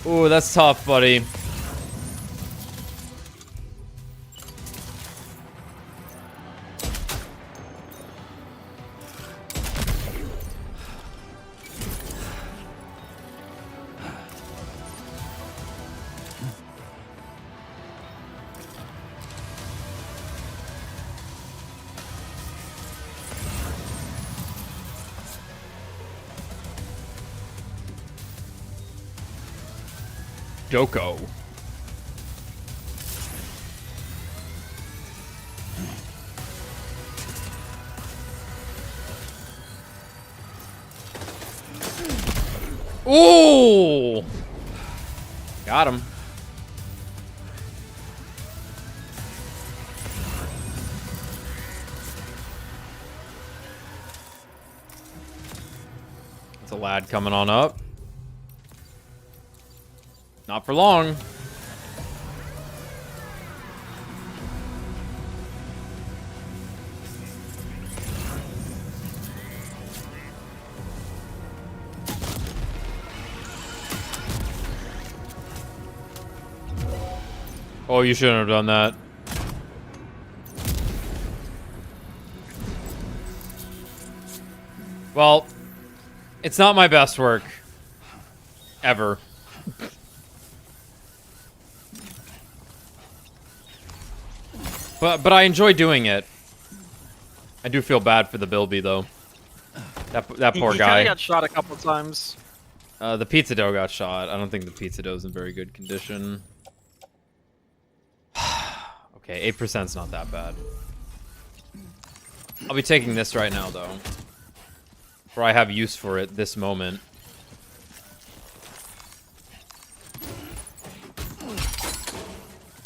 Ooh, that's tough, buddy. Doko. Ooh! Got him. That's a lad coming on up. Not for long. Oh, you shouldn't have done that. Well, it's not my best work. Ever. But I enjoy doing it. I do feel bad for the Bilby though. That poor guy. He got shot a couple times. The pizza dough got shot. I don't think the pizza dough's in very good condition. Okay, 8%'s not that bad. I'll be taking this right now though. For I have use for it this moment.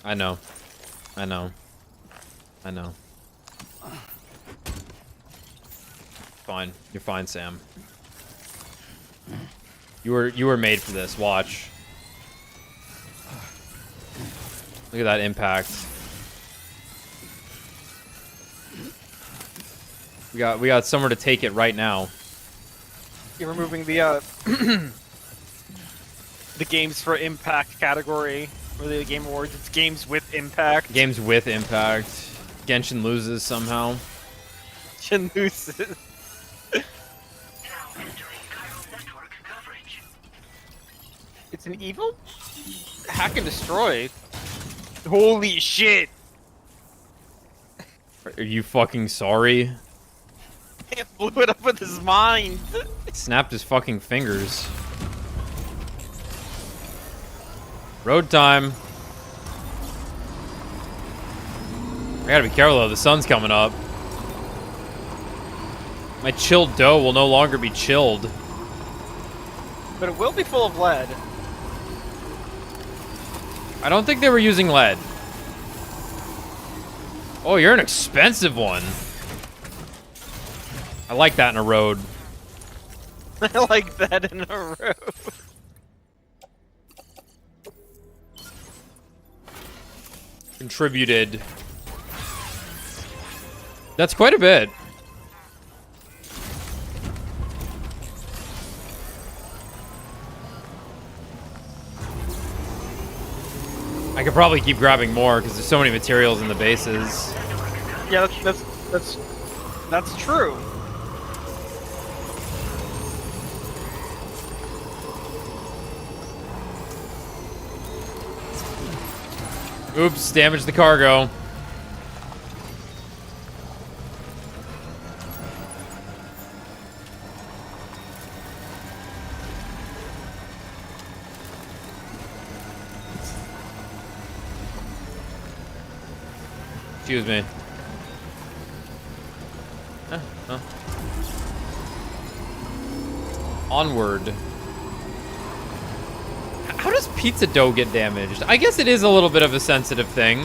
I know. I know. I know. fine. You're fine, Sam. You were made for this. Watch. Look at that impact. We got somewhere to take it right now. You're removing the the games for impact category for the Game Awards. It's games with impact. Games with impact. Genshin loses somehow. Genshin loses. It's an evil hack and destroy. Holy shit! Are you fucking sorry? It blew it up with his mind. Snapped his fucking fingers. Road time. I gotta be careful though, the sun's coming up. My chilled dough will no longer be chilled. But it will be full of lead. I don't think they were using lead. Oh, you're an expensive one. I like that in a road. I like that in a road. Contributed. That's quite a bit. I could probably keep grabbing more because there's so many materials in the bases. Yeah, that's true. Oops, damaged the cargo. Excuse me. Onward. How does pizza dough get damaged? I guess it is a little bit of a sensitive thing.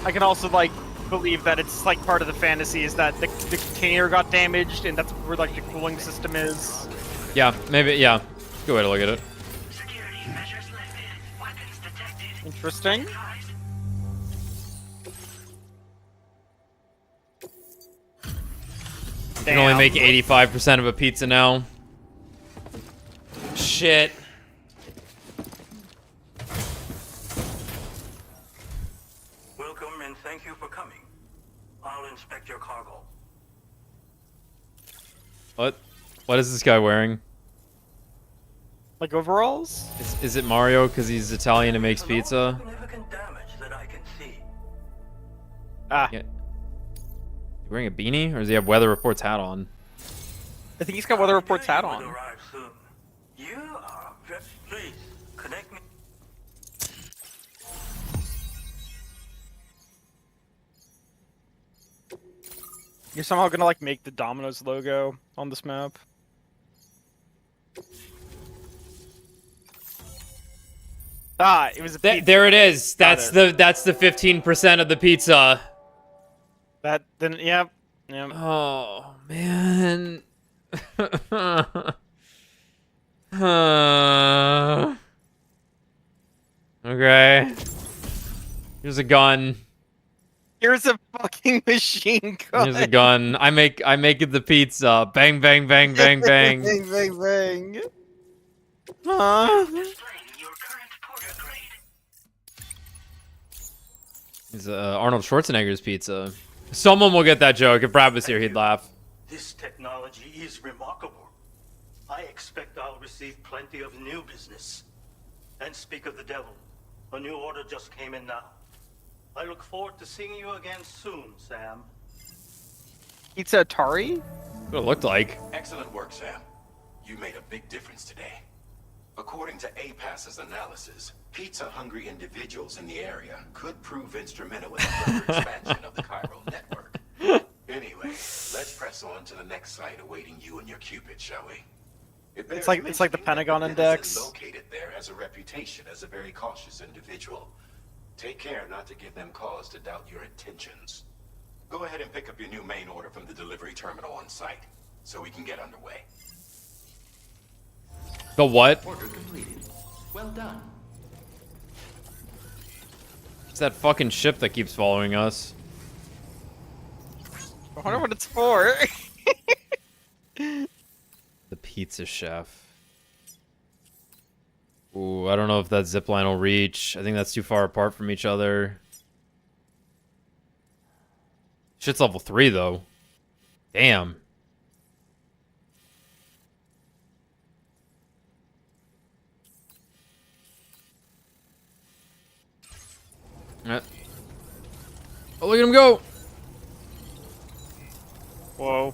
I can also like believe that it's like part of the fantasy is that the container got damaged and that's where like the cooling system is. Yeah, maybe, yeah. Good way to look at it. Interesting. You can only make 85% of a pizza now. Shit. Welcome and thank you for coming. I'll inspect your cargo. What? What is this guy wearing? Like overalls? Is it Mario because he's Italian and makes pizza? Significant damage that I can see. Ah. Yeah. You wearing a beanie, or does he have Weather Report's hat on? I think he's got Weather Report's hat on. Arrive soon. You are very please connect me. You're somehow gonna like make the Domino's logo on this map. Ah, it was a pizza. There it is. That's the 15% of the pizza. That then yep. Yep. Oh man. Okay. Here's a gun. Here's a fucking machine gun. Here's a gun. I make it the pizza. Bang bang bang bang bang. Bang bang bang. Huh? It's Arnold Schwarzenegger's pizza. Someone will get that joke. If Brad was here, he'd laugh. This technology is remarkable. I expect I'll receive plenty of new business. And speak of the devil, a new order just came in now. I look forward to seeing you again soon, Sam. Pizza Atari? What it looked like. Excellent work, Sam. You made a big difference today. According to APAS's analysis, pizza-hungry individuals in the area could prove instrumental in the further expansion of the Cairo network. Anyway, let's press on to the next site awaiting you and your Cupid, shall we? It's like the Pentagon that Index. Located there has a reputation as a very cautious individual. Take care not to give them cause to doubt your intentions. Go ahead and pick up your new main order from the delivery terminal on site, so we can get underway. The what? Order completed. Well done. It's that fucking ship that keeps following us. I wonder what it's for. The pizza chef. Ooh, I don't know if that zipline will reach. I think that's too far apart from each other. Shit's level 3, though. Damn. Oh, look at him go! Whoa.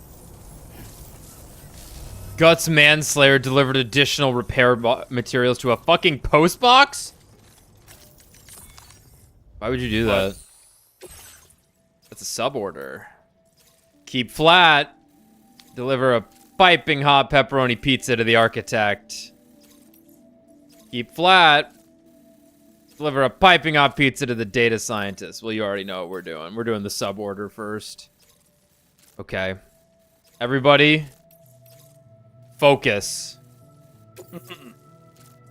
Guts Manslayer delivered additional repair materials to a fucking post box? Why would you do that? That's a sub order. Keep flat. Deliver a piping hot pepperoni pizza to the architect. Keep flat. Deliver a piping hot pizza to the data scientist. Well, you already know what we're doing. We're doing the sub order first. Okay. Everybody, focus.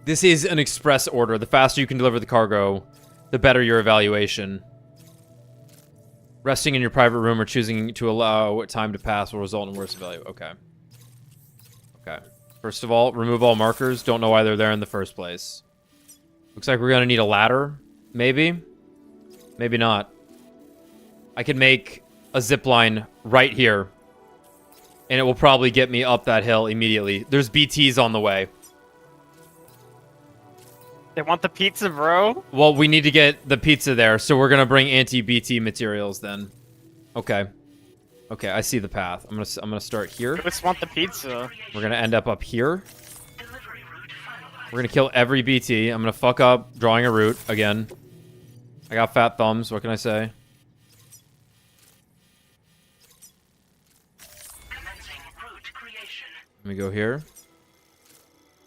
This is an express order. The faster you can deliver the cargo, the better your evaluation. Resting in your private room or choosing to allow time to pass will result in worse value. Okay. Okay. First of all, remove all markers. Don't know why they're there in the first place. Looks like we're going to need a ladder. Maybe. Maybe not. I could make a zip line right here. And it will probably get me up that hill immediately. There's BTs on the way. They want the pizza, bro. Well, we need to get the pizza there, so we're gonna bring anti-BT materials then. Okay. Okay, I see the path. I'm gonna start here. They just want the pizza. We're gonna end up here. We're gonna kill every BT. I'm gonna fuck up drawing a route again. I got fat thumbs. What can I say? Let me go here.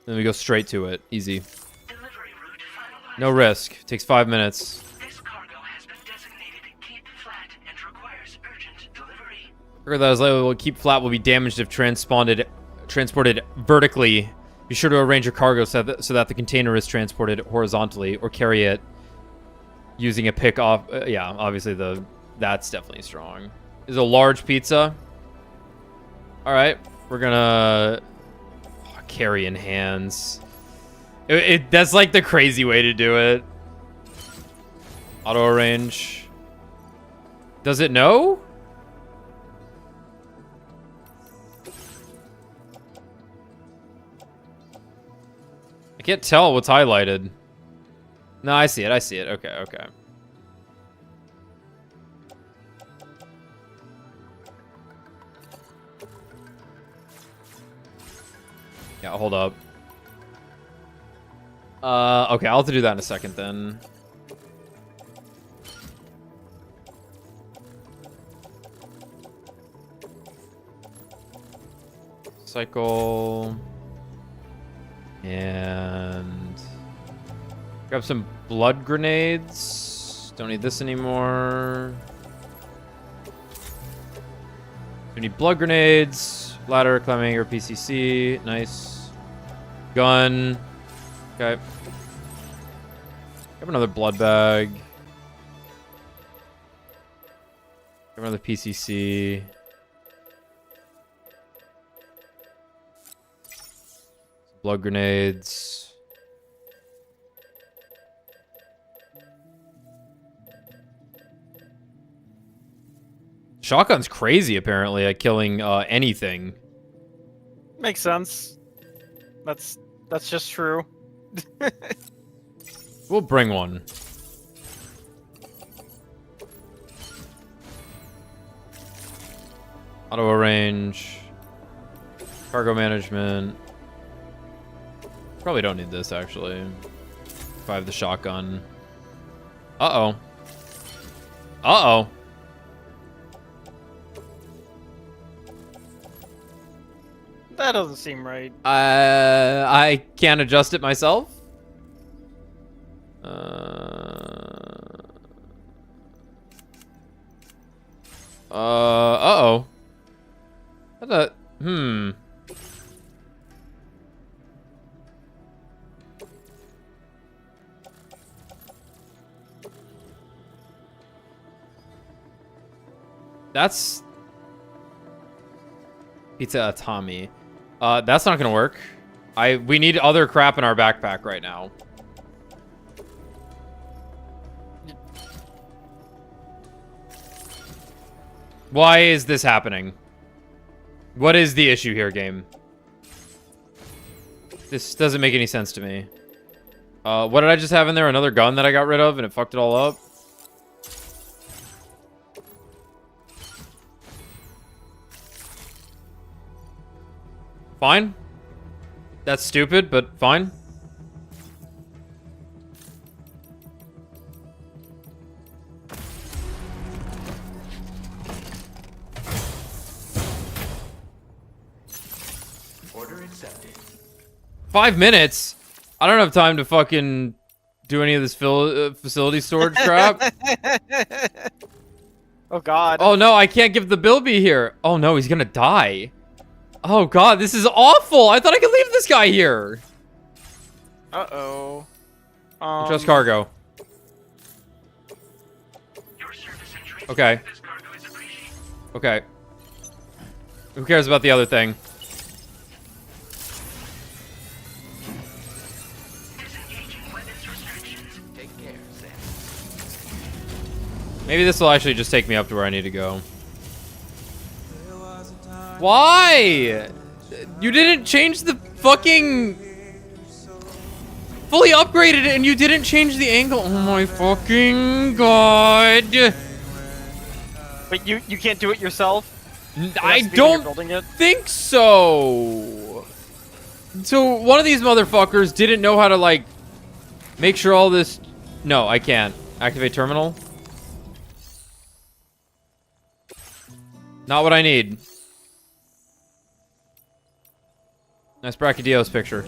Then we go straight to it. Easy. No risk. Takes 5 minutes. Cargo that is likely to keep flat will be damaged if transported vertically. Be sure to arrange your cargo so that the container is transported horizontally, or carry it using a pick off. Yeah, obviously that's definitely strong. Is a large pizza. All right, we're gonna carry in hands. That's like the crazy way to do it. Auto arrange. Does it know? I can't tell what's highlighted. No, I see it. I see it. Okay, okay. Yeah, hold up. Okay, I'll have to do that in a second then. Cycle. And grab some blood grenades. Don't need this anymore. We need blood grenades. Ladder, climbing, or PCC. Nice. Gun. Okay. Grab another blood bag. Grab another PCC. Blood grenades. Shotgun's crazy, apparently, at killing anything. Makes sense. That's just true. We'll bring one. Auto arrange. Cargo management. Probably don't need this, actually. If I have the shotgun. Uh-oh. Uh-oh. That doesn't seem right. I can't adjust it myself. Uh-oh. That's Pizza Tommy. That's not gonna work. We need other crap in our backpack right now. Why is this happening? What is the issue here, game? This doesn't make any sense to me. What did I just have in there? Another gun that I got rid of and it fucked it all up? Fine. That's stupid, but fine. Order accepted. 5 minutes? I don't have time to fucking do any of this facility storage crap. Oh god. Oh no, I can't give the Bilby here. Oh no, he's gonna die. Oh god, this is awful. I thought I could leave this guy here. Uh-oh. Trust cargo. Okay. Okay. Who cares about the other thing? Take care, Sam. Maybe this will actually just take me up to where I need to go. Why? You didn't change the fucking... Fully upgraded it and you didn't change the angle. Oh my fucking god. But you can't do it yourself? I don't think so. So one of these motherfuckers didn't know how to like make sure all this... No, I can't. Activate terminal. Not what I need. Nice Brachydios picture.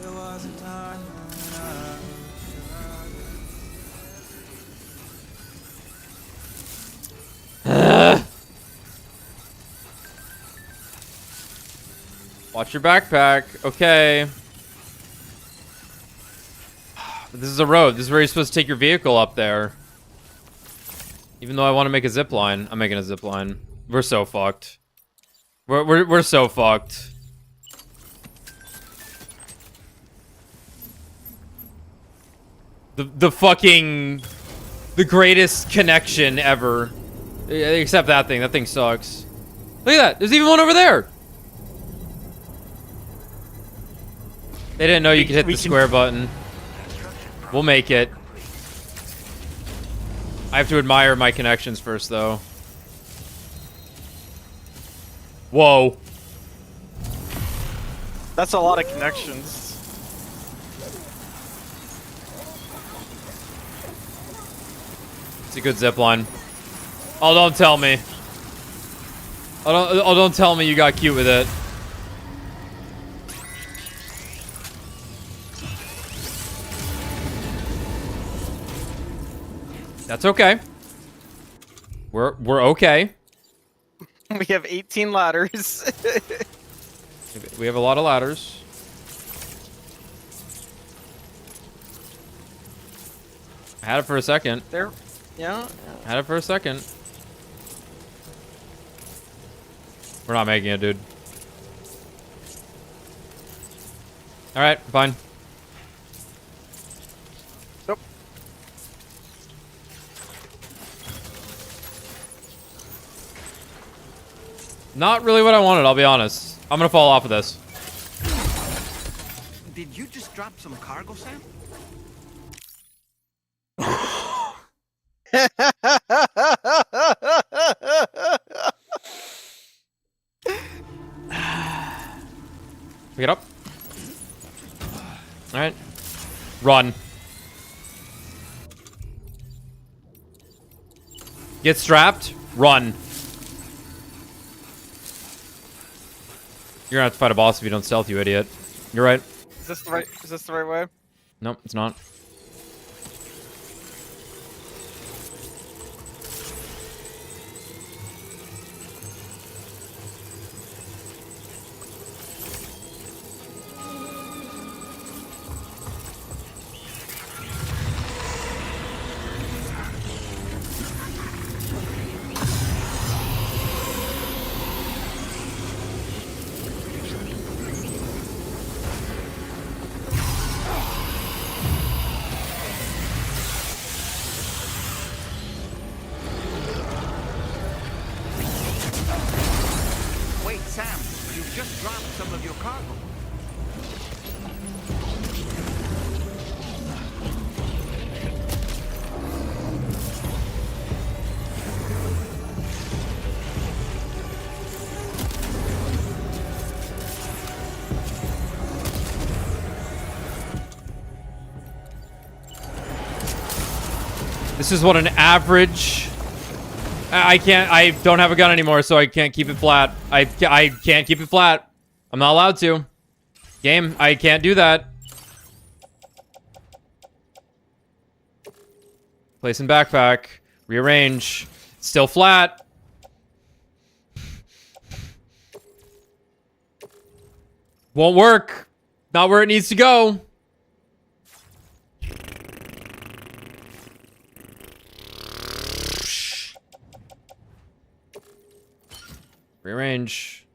Watch your backpack. Okay. But this is a road. This is where you're supposed to take your vehicle up there. Even though I want to make a zip line. I'm making a zip line. We're so fucked. We're so fucked. The fucking... The greatest connection ever. Except that thing. That thing sucks. Look at that. There's even one over there. They didn't know you could hit the square button. We'll make it. I have to admire my connections first, though. Whoa. That's a lot of connections. It's a good zip line. Oh, don't tell me. Oh, don't tell me you got cute with it. That's okay. We're okay. We have 18 ladders. We have a lot of ladders. I had it for a second. There. Yeah. I had it for a second. We're not making it, dude. Alright, fine. Nope. Not really what I wanted, I'll be honest. I'm gonna fall off of this. Did you just drop some cargo, Sam? Pick it up. Alright. Run. Get strapped. Run. You're gonna have to fight a boss if you don't stealth, you idiot. You're right. Is this the right way? Nope, it's not. This is what an average... I don't have a gun anymore, so I can't keep it flat. I can't keep it flat. I'm not allowed to. Game, I can't do that. Place in backpack. Rearrange. Still flat. Won't work. Not where it needs to go. Rearrange.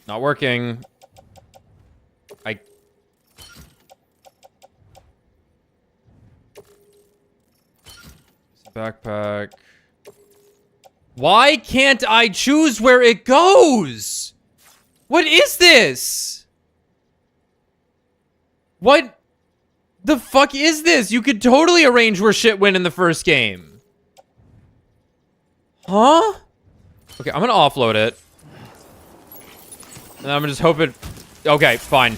Not working. Backpack. Why can't I choose where it goes? What is this? What the fuck is this? You could totally arrange where shit went in the first game. Huh? Okay, I'm gonna offload it. And I'm gonna just hope it... Okay, fine.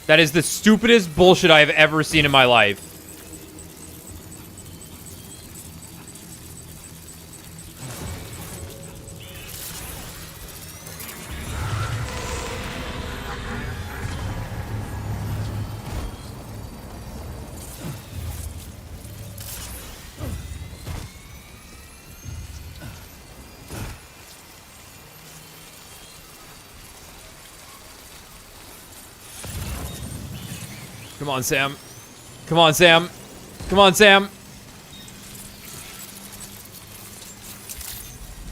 That is the stupidest bullshit I have ever seen in my life. Come on, Sam. Come on, Sam. Come on, Sam.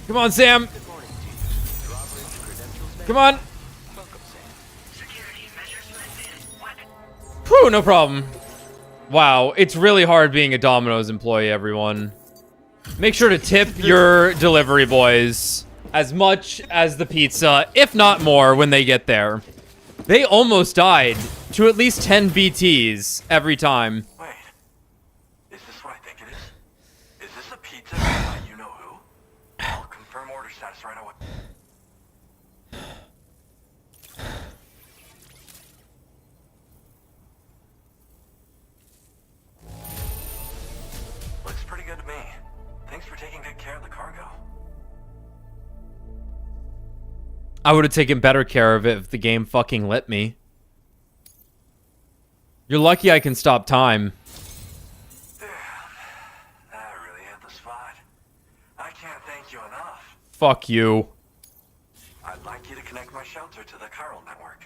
Come on, Sam. Come on. Whew, no problem. Wow, it's really hard being a Domino's employee, everyone. Make sure to tip your delivery boys as much as the pizza, if not more, when they get there. They almost died to at least 10 BTs every time. Wait. Is this what I think it is? Is this a pizza by you-know-who? I'll confirm order status right away. Looks pretty good to me. Thanks for taking good care of the cargo. I would have taken better care of it if the game fucking let me. You're lucky I can stop time. That really hit the spot. I can't thank you enough. Fuck you. I'd like you to connect my shelter to the chiral network.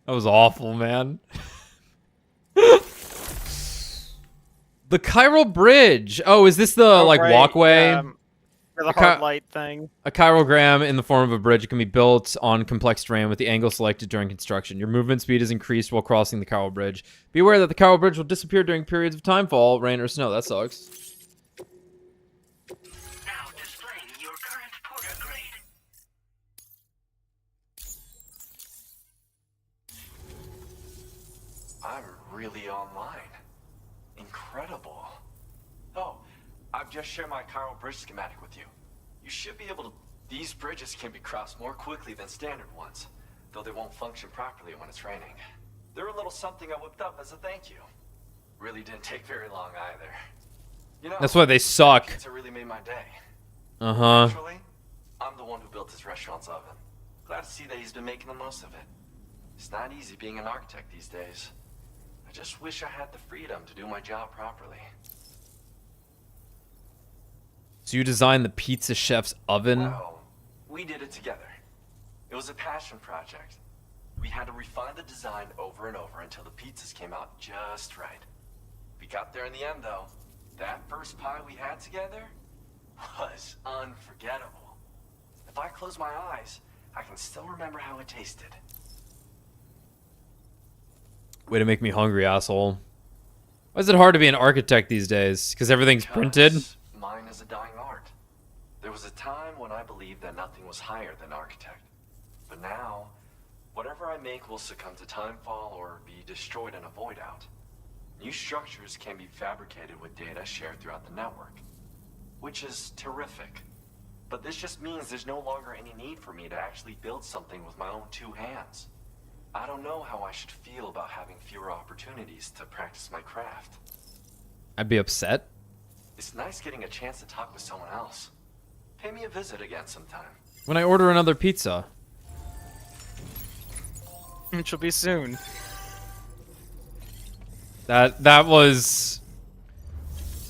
That was awful, man. The chiral bridge. Oh, is this the like right, walkway? For the hard light thing. A chirogram in the form of a bridge. It can be built on complex terrain with the angle selected during construction. Your movement speed is increased while crossing the chiral bridge. Be aware that the chiral bridge will disappear during periods of timefall, rain, or snow. That sucks. Now displaying your current porter grade. I'm really online. Incredible. Oh, I've just shared my chiral bridge schematic with you. You should be able to... These bridges can be crossed more quickly than standard ones, though they won't function properly when it's raining. They're a little something I whipped up as a thank you. Really didn't take very long either. You know, That's why they suck. Pizza really made my day. Uh-huh. Actually, I'm the one who built his restaurant's oven. Glad to see that he's been making the most of it. It's not easy being an architect these days. I just wish I had the freedom to do my job properly. So you designed the pizza chef's oven? Well, we did it together. It was a passion project. We had to refine the design over and over until the pizzas came out just right. We got there in the end, though. That first pie we had together was unforgettable. If I close my eyes, I can still remember how it tasted. Way to make me hungry, asshole. Why is it hard to be an architect these days? Because everything's printed? Mine is a dying art. There was a time when I believed that nothing was higher than architect. But now, whatever I make will succumb to timefall or be destroyed in a void out. New structures can be fabricated with data shared throughout the network. which is terrific. But this just means there's no longer any need for me to actually build something with my own 2 hands. I don't know how I should feel about having fewer opportunities to practice my craft. I'd be upset. It's nice getting a chance to talk with someone else. Pay me a visit again sometime. When I order another pizza. Which will be soon. That was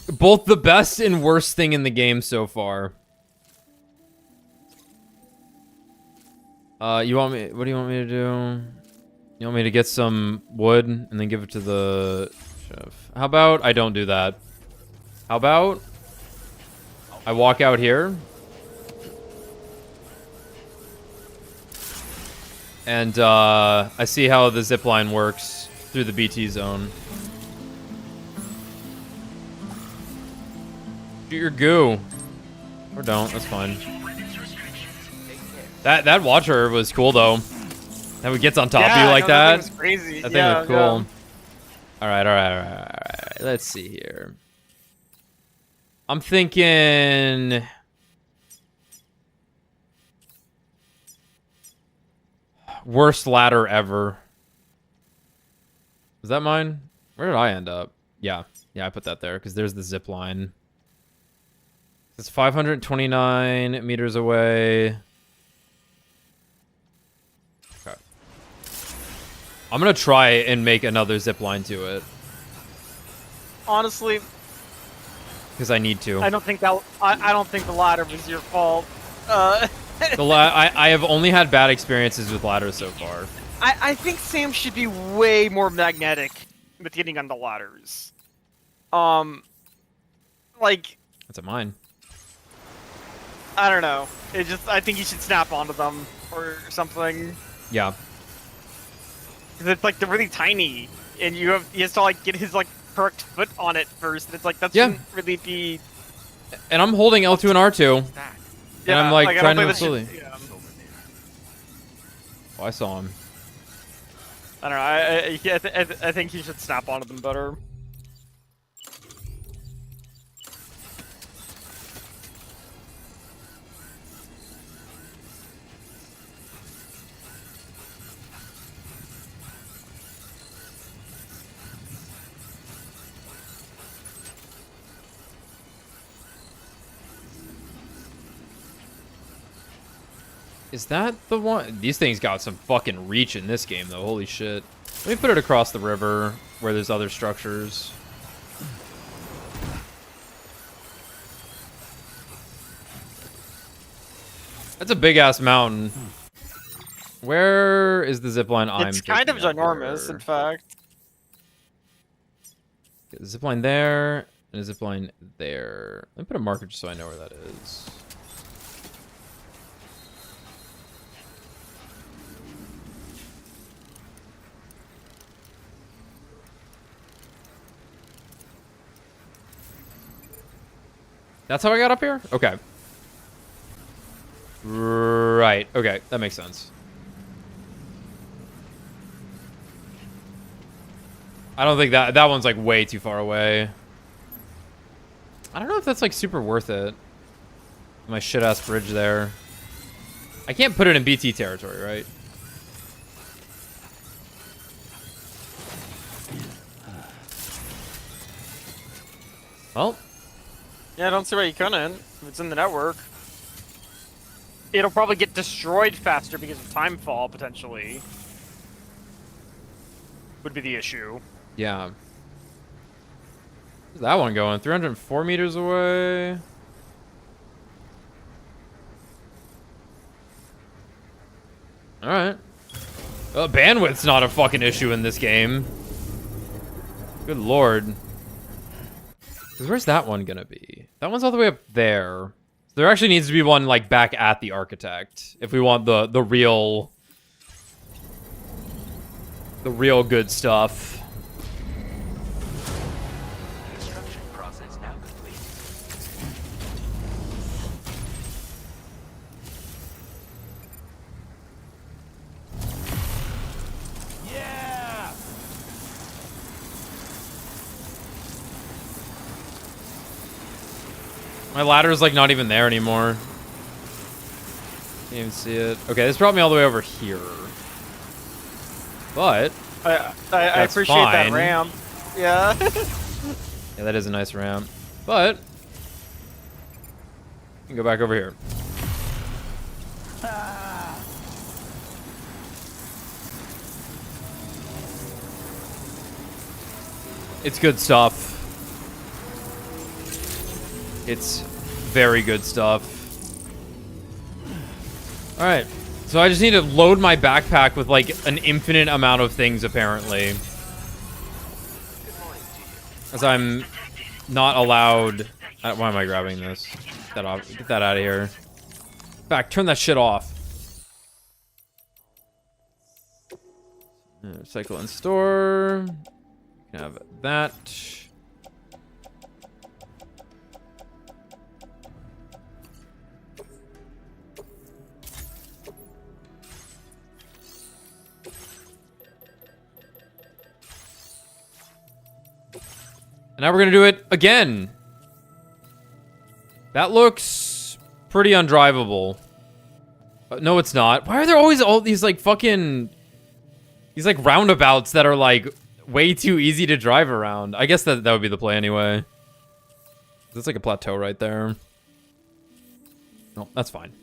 both the best and worst thing in the game so far. You want me? What do you want me to do? You want me to get some wood and then give it to the chef? How about I don't do that? How about I walk out here and I see how the zipline works through the BT zone. Shoot your goo. Or don't, that's fine. That watcher was cool though. That it gets on top of you like that. That thing was crazy. That thing looked cool. Alright. Let's see here. I'm thinking... Worst ladder ever. Is that mine? Where did I end up? Yeah, I put that there because there's the zip line. It's 529 meters away. Okay. I'm gonna try and make another zip line to it Honestly, because I need to. I don't think the ladder was your fault. I have only had bad experiences with ladders so far. I think Sam should be way more magnetic with getting on the ladders. Like... That's a mine. I don't know. I think you should snap onto them or something. Yeah. Because it's like they're really tiny, and he has to like get his like correct foot on it first. It's like that shouldn't really be. And I'm holding L2 and R2, and I'm like trying to move slowly. Oh, I saw him. I don't know. I think he should snap onto them better. Is that the one? These things got some fucking reach in this game, though. Holy shit. Let me put it across the river where there's other structures. That's a big-ass mountain. Where is the zipline I'm It's kind of taking up ginormous, here? in fact. Okay, the zipline there, and a zipline there. Let me put a marker just so I know where that is. That's how I got up here? Okay. Right. Okay, that makes sense. I don't think that one's like way too far away. I don't know if that's like super worth it. My shit-ass bridge there. I can't put it in BT territory, right? Well. Yeah, I don't see why you couldn't. If it's in the network. It'll probably get destroyed faster because of time fall, potentially. Would be the issue. Yeah. Where's that one going? 304 meters away. Alright. Well, bandwidth's not a fucking issue in this game. Good lord. Where's that one gonna be? That one's all the way up there. There actually needs to be one like back at the architect if we want the real good stuff. Construction process now complete. Yeah! My ladder's like not even there anymore. Can't even see it. Okay, this brought me all the way over here. But I appreciate that ramp. Yeah. Yeah, that is a nice ramp. But you can go back over here. It's good stuff. It's very good stuff. Alright. So I just need to load my backpack with like an infinite amount of things apparently. As I'm not allowed... why am I grabbing this? Get that off. Get that out of here. Back, turn that shit off. Cycle and store. Can have that. And now we're gonna do it again. That looks pretty undrivable. No, it's not. Why are there always all these like fucking... these like roundabouts that are like way too easy to drive around? I guess that would be the play anyway. That's like a plateau right there. No, that's fine.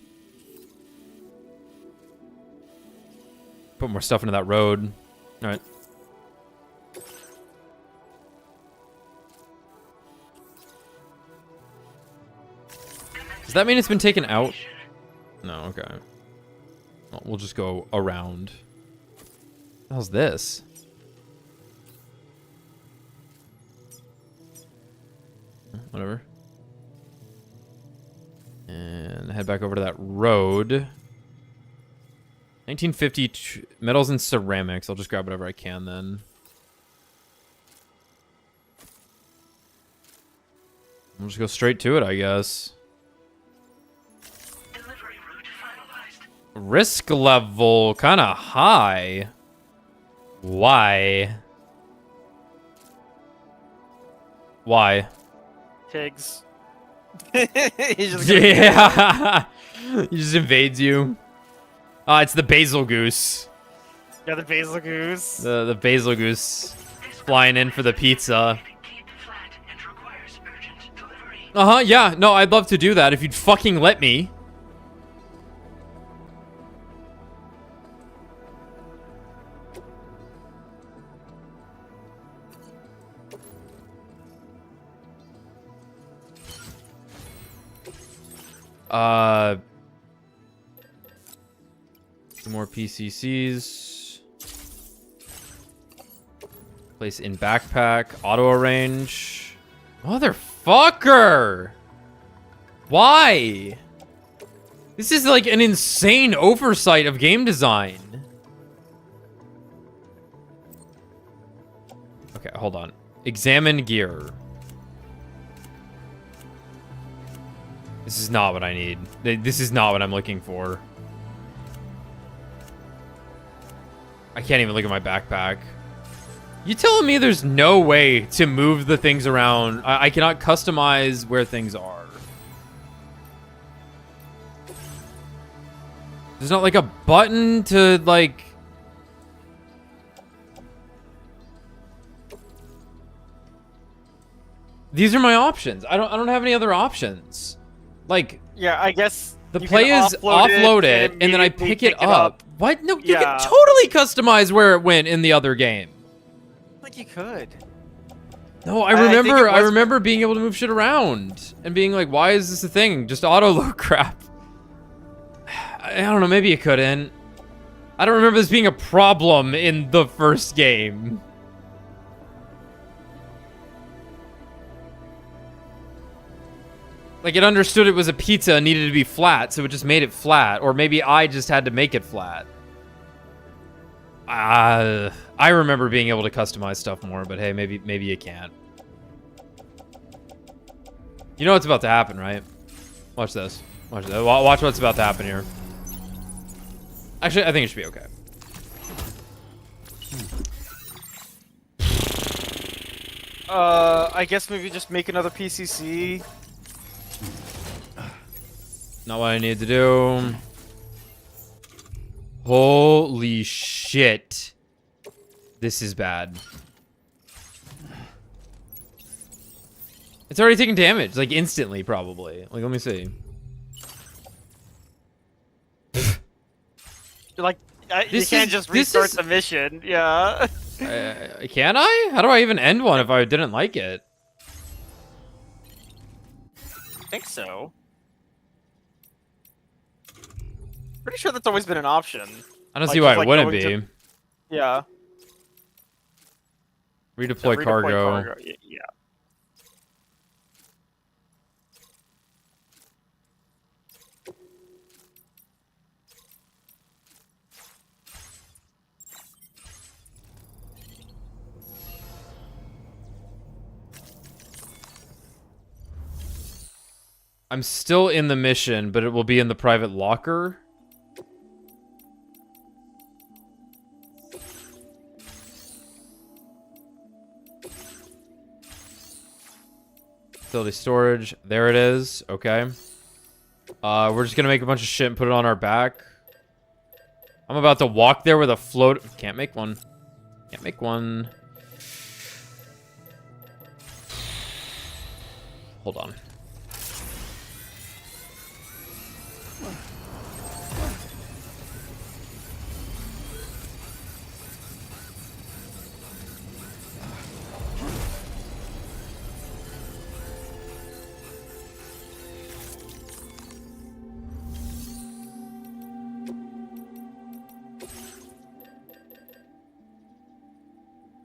Put more stuff into that road. All right. Does that mean it's been taken out? No, okay. Well, we'll just go around. What the hell's this? Whatever. And head back over to that road. 1950 metals and ceramics. I'll just grab whatever I can then. We'll just go straight to it, I guess. Risk level kind of high. Why? Why? Pigs. Yeah. He just invades you. It's the basil goose. Yeah, the basil goose. The basil goose flying in for the pizza. Yeah. No, I'd love to do that if you'd fucking let me. Two more PCCs. Place in backpack. Auto arrange. Motherfucker! Why? This is like an insane oversight of game design. Okay, hold on. Examine gear. This is not what I need. This is not what I'm looking for. I can't even look at my backpack. You telling me there's no way to move the things around? I cannot customize where things are. There's not like a button to like... These are my options. I don't have any other options. Like, yeah, I guess the play is offload it and then I pick it up. What? No, you can totally customize where it went in the other game. Like you could. No, I remember being able to move shit around and being like, why is this a thing? Just auto load crap. I don't know, maybe it couldn't. I don't remember this being a problem in the first game. Like, it understood it was a pizza and needed to be flat, so it just made it flat. Or maybe I just had to make it flat. I remember being able to customize stuff more, but hey, maybe you can't. You know what's about to happen, right? Watch this. Watch this. Watch what's about to happen here. Actually, I think it should be okay. I guess maybe just make another PCC. Not what I need to do. Holy shit. This is bad. It's already taking damage, like instantly, probably. Like, let me see. Like, you can't just restart the mission. Yeah. Can I? How do I even end one if I didn't like it? I think so. Pretty sure that's always been an option. I don't see why it wouldn't be. Yeah. Redeploy cargo. Yeah. I'm still in the mission, but it will be in the private locker. Facility storage. There it is. Okay. We're just gonna make a bunch of shit and put it on our back. I'm about to walk there with a float. Can't make one. Can't make one. Hold on.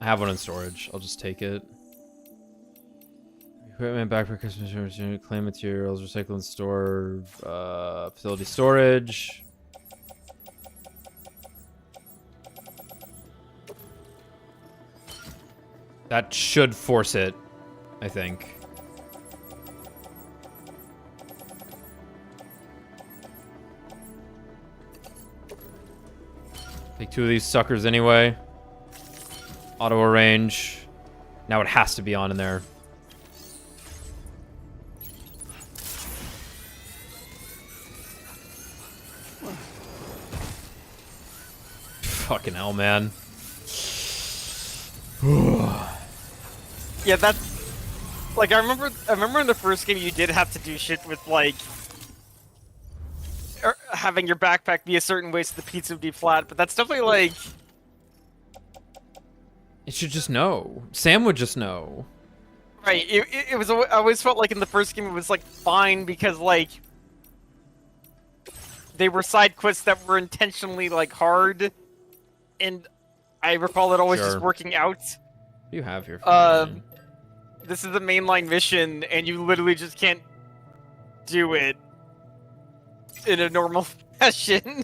I have one in storage. I'll just take it. Equipment, backpack, Christmas unit, claim materials, recycle and store, facility storage. That should force it, I think. Take 2 of these suckers anyway. Auto arrange. Now it has to be on in there. Fucking hell, man. Yeah, that's like I remember in the first game you did have to do shit with like having your backpack be a certain way so the pizza would be flat, but that's definitely like it should just know. Sam would just know. Right. It was. I always felt like in the first game it was like fine because like they were side quests that were intentionally like hard, and I recall it always just working out. You have here. This is the mainline mission, and you literally just can't do it in a normal fashion.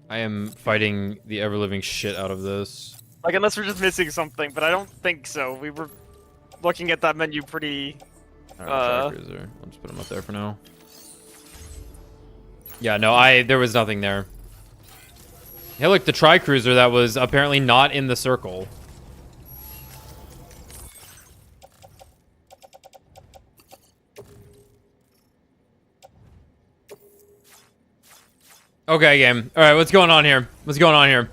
I am fighting the ever-living shit out of this. Like, unless we're just missing something, but I don't think so. We were looking at that menu pretty... I'll just put them up there for now. Yeah, no, there was nothing there. Hey, look, the tri-cruiser that was apparently not in the circle. Okay, game. All right, what's going on here? What's going on here?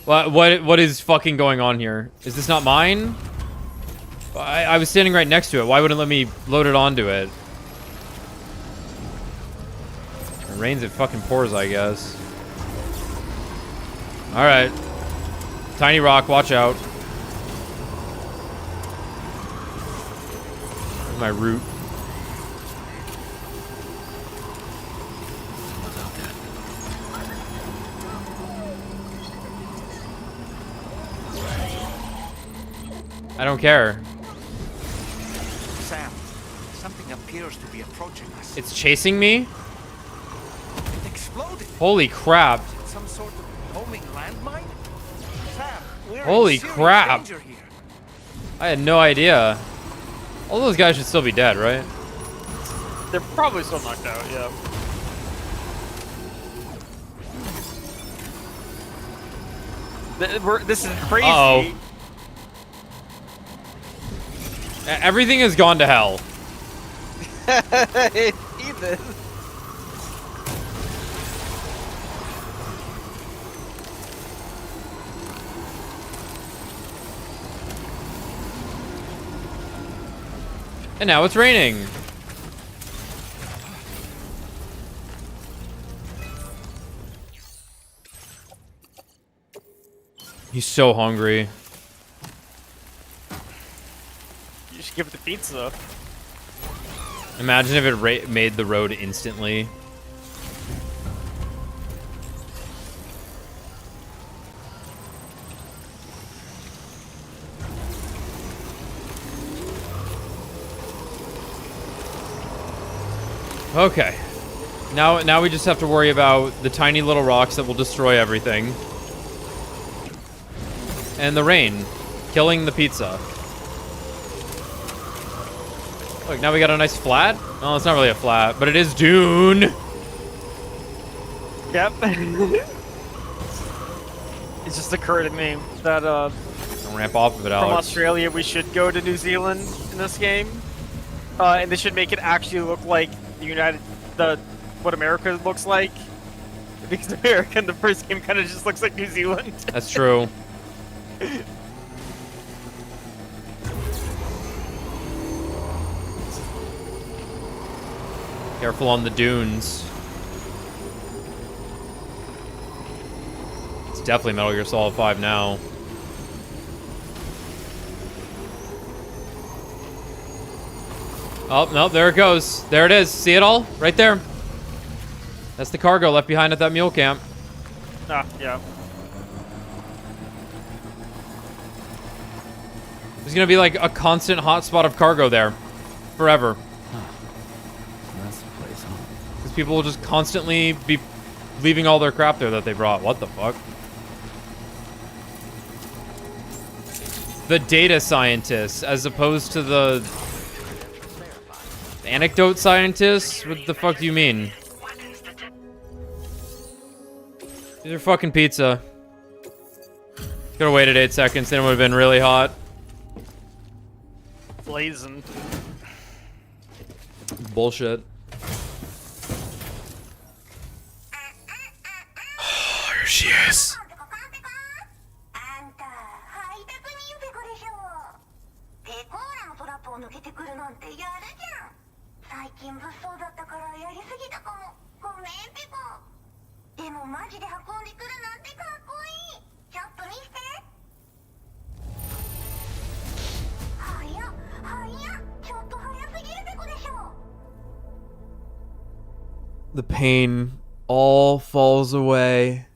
What is fucking going on here? Is this not mine? I was standing right next to it. Why wouldn't it let me load it onto it? It rains, it fucking pours, I guess. All right. Tiny rock, watch out. Where's my route? I don't care. Sam, something appears to be approaching us. It's chasing me? It exploded. Holy crap. Some sort of homing landmine? Sam, we're Holy in serious crap. danger here. I had no idea. All those guys should still be dead, right? They're probably still knocked out, yeah. This is crazy. Uh-oh. Everything has gone to hell. Ethan. And now it's raining. He's so hungry. You should give it the pizza. Imagine if it made the road instantly. Okay. Now we just have to worry about the tiny little rocks that will destroy everything. And the rain. Killing the pizza. Look, now we got a nice flat. Oh, it's not really a flat, but it is dune. Yep. It's just occurred to me that Don't ramp off of it, from Alex. Australia we should go to New Zealand in this game, and they should make it actually look like what America looks like, because America in the first game kind of just looks like New Zealand. That's true. Careful on the dunes. It's definitely Metal Gear Solid 5 now. Oh, no, there it goes. There it is. See it all? Right there. That's the cargo left behind at that mule camp. Ah, yeah. There's gonna be like a constant hotspot of cargo there. Forever. That's the place, huh? Because people will just constantly be leaving all their crap there that they brought. What the fuck? The data scientists, as opposed to the anecdote scientists? What the fuck do you mean? These are fucking pizza. Could have waited 8 seconds, then it would have been really hot. Blazing. Bullshit. Here she is. The pain all falls away.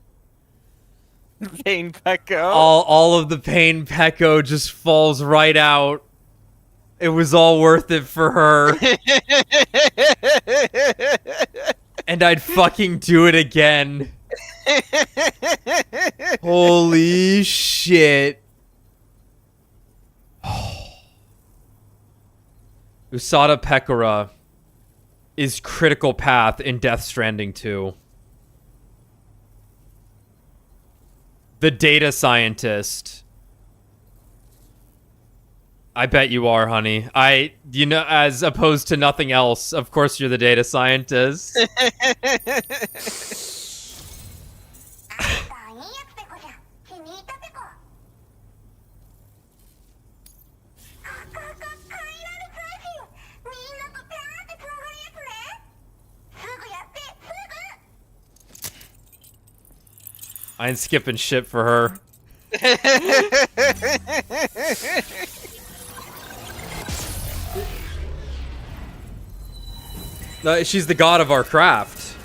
Pain Pecco. All of the pain Pecco just falls right out. It was all worth it for her. And I'd fucking do it again. Holy shit. Usada Pekora is critical path in Death Stranding 2. The data scientist. I bet you are, honey. You know, as opposed to nothing else, of course you're the data scientist. I ain't skipping shit for her. She's the god of our craft.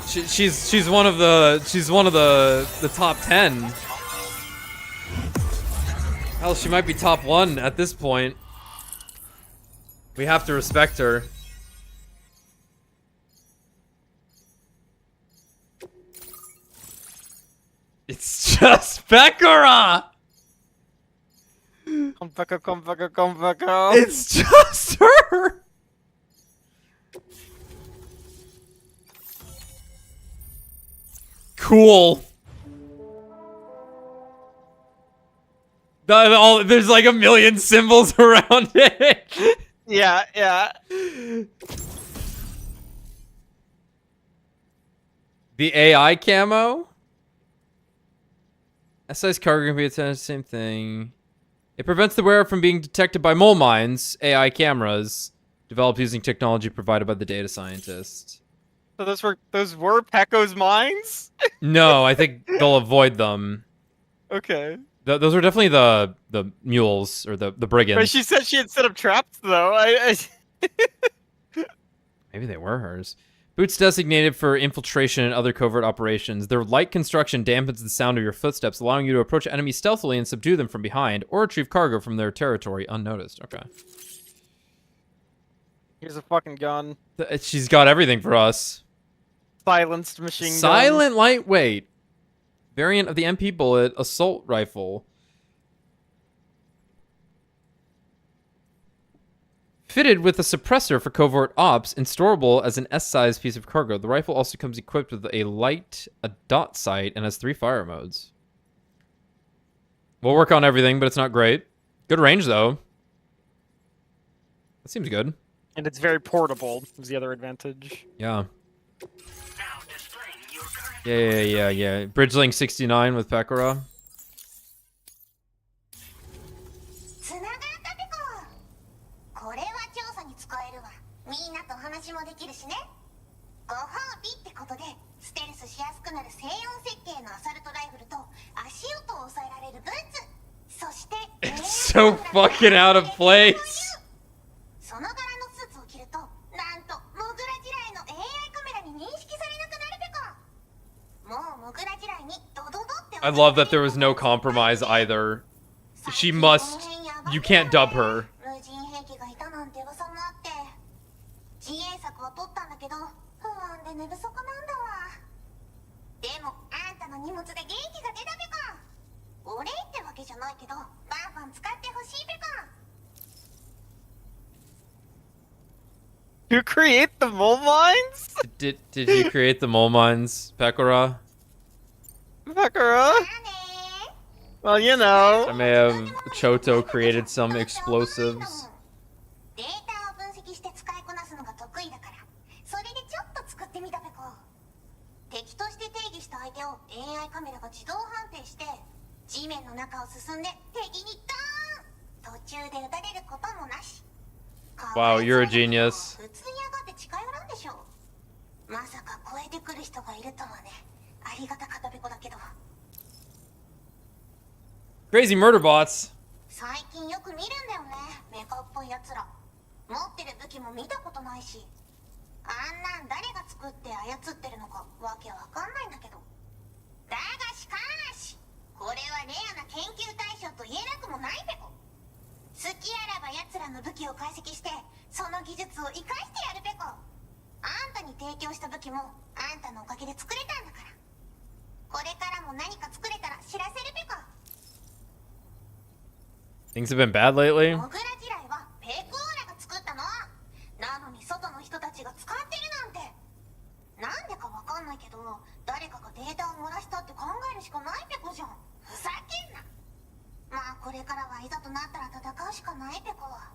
She's one of the top 10. Hell, she might be top 1 at this point. We have to respect her. It's just Pekora! Come Pecco. It's just her! Cool. There's like a million symbols around it. Yeah, yeah. The AI camo? SI's cargo can be attached, same thing. It prevents the wearer from being detected by mole mines, AI cameras, developed using technology provided by the data scientist. So those were Pecco's mines? No, I think they'll avoid them. Okay. Those are definitely the mules or the brigands. But she said she had set up traps though. Maybe they were hers. Boots designated for infiltration and other covert operations. Their light construction dampens the sound of your footsteps, allowing you to approach enemies stealthily and subdue them from behind, or retrieve cargo from their territory unnoticed. Okay. Here's a fucking gun. She's got everything for us. Silenced machine gun. Silent lightweight. Variant of the MP bullet assault rifle. Fitted with a suppressor for covert ops and storable as an S-size piece of cargo. The rifle also comes equipped with a dot sight, and has 3 fire modes. We'll work on everything, but it's not great. Good range, though. That seems good. And it's very portable, is the other advantage. Yeah. Yeah. Bridgelink 69 with Pekora. It's so fucking out of place. I love that there was no compromise either. She must... You can't dub her. You create the mole mines? Did you create the mole mines, Pekora? Pekora? Well, you know. I may have Choto created some explosives. Wow, you're a genius. Crazy murder bots. Things have been bad lately.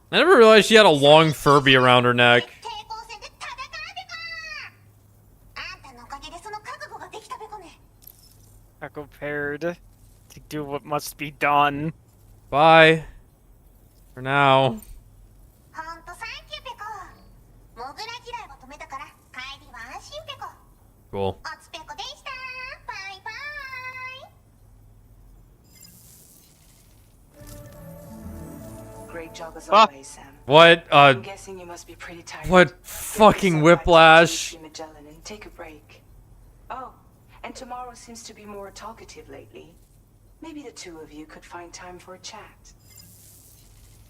I never realized she had a long Furby around her neck. Pekko paired to do what must be done. Bye. For now. Cool. Great job as always, Sam. What? I'm guessing you must be pretty tired. What fucking whiplash? Magellan and take a break. Oh, and tomorrow seems to be more talkative lately. Maybe the two of you could find time for a chat.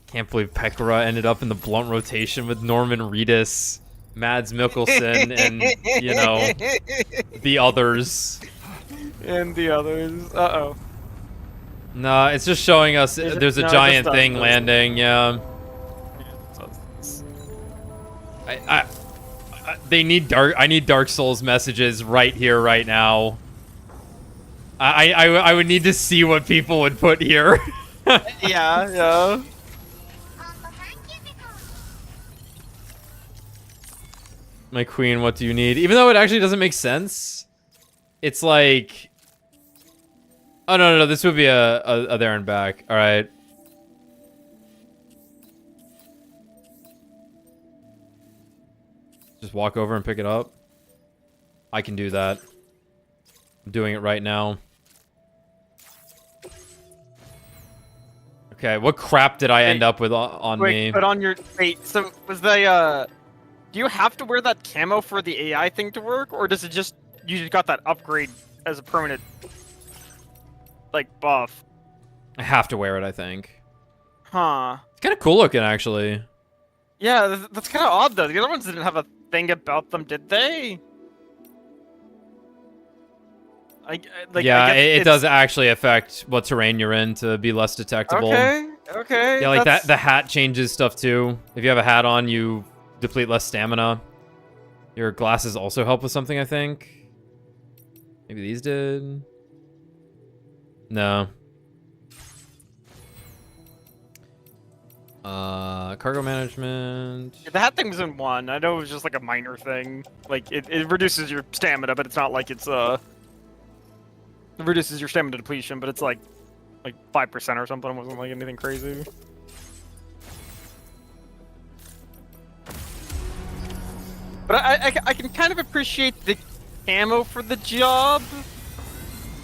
Can't believe Pekora ended up in the blunt rotation with Norman Reedus, Mads Mikkelsen, and, you know, the others. And the others. Uh-oh. Nah, it's just showing us there's a giant thing landing, yeah. They need I need Dark Souls messages right here, right now. I would need to see what people would put here. Yeah. My queen, what do you need? Even though it actually doesn't make sense, it's like... Oh, no, this would be a there and back. All right. Just walk over and pick it up. I can do that. I'm doing it right now. Okay, what crap did I end up with on me? But on your so was the do you have to wear that camo for the AI thing to work, or does it just you just got that upgrade as a permanent like buff? I have to wear it, I think. Huh. It's kind of cool looking, actually. Yeah, that's kind of odd though. The other ones didn't have a thing about them, did they? Yeah, it does actually affect what terrain you're in to be less detectable. Okay. Yeah, like that. The hat changes stuff too. If you have a hat on, you deplete less stamina. Your glasses also help with something, I think. Maybe these did. No. Cargo management. Yeah, the hat thing was in 1. I know it was just like a minor thing. Like it reduces your stamina, but it's not like it's it reduces your stamina depletion, but it's like 5% or something. It wasn't like anything crazy. But I can kind of appreciate the camo for the job.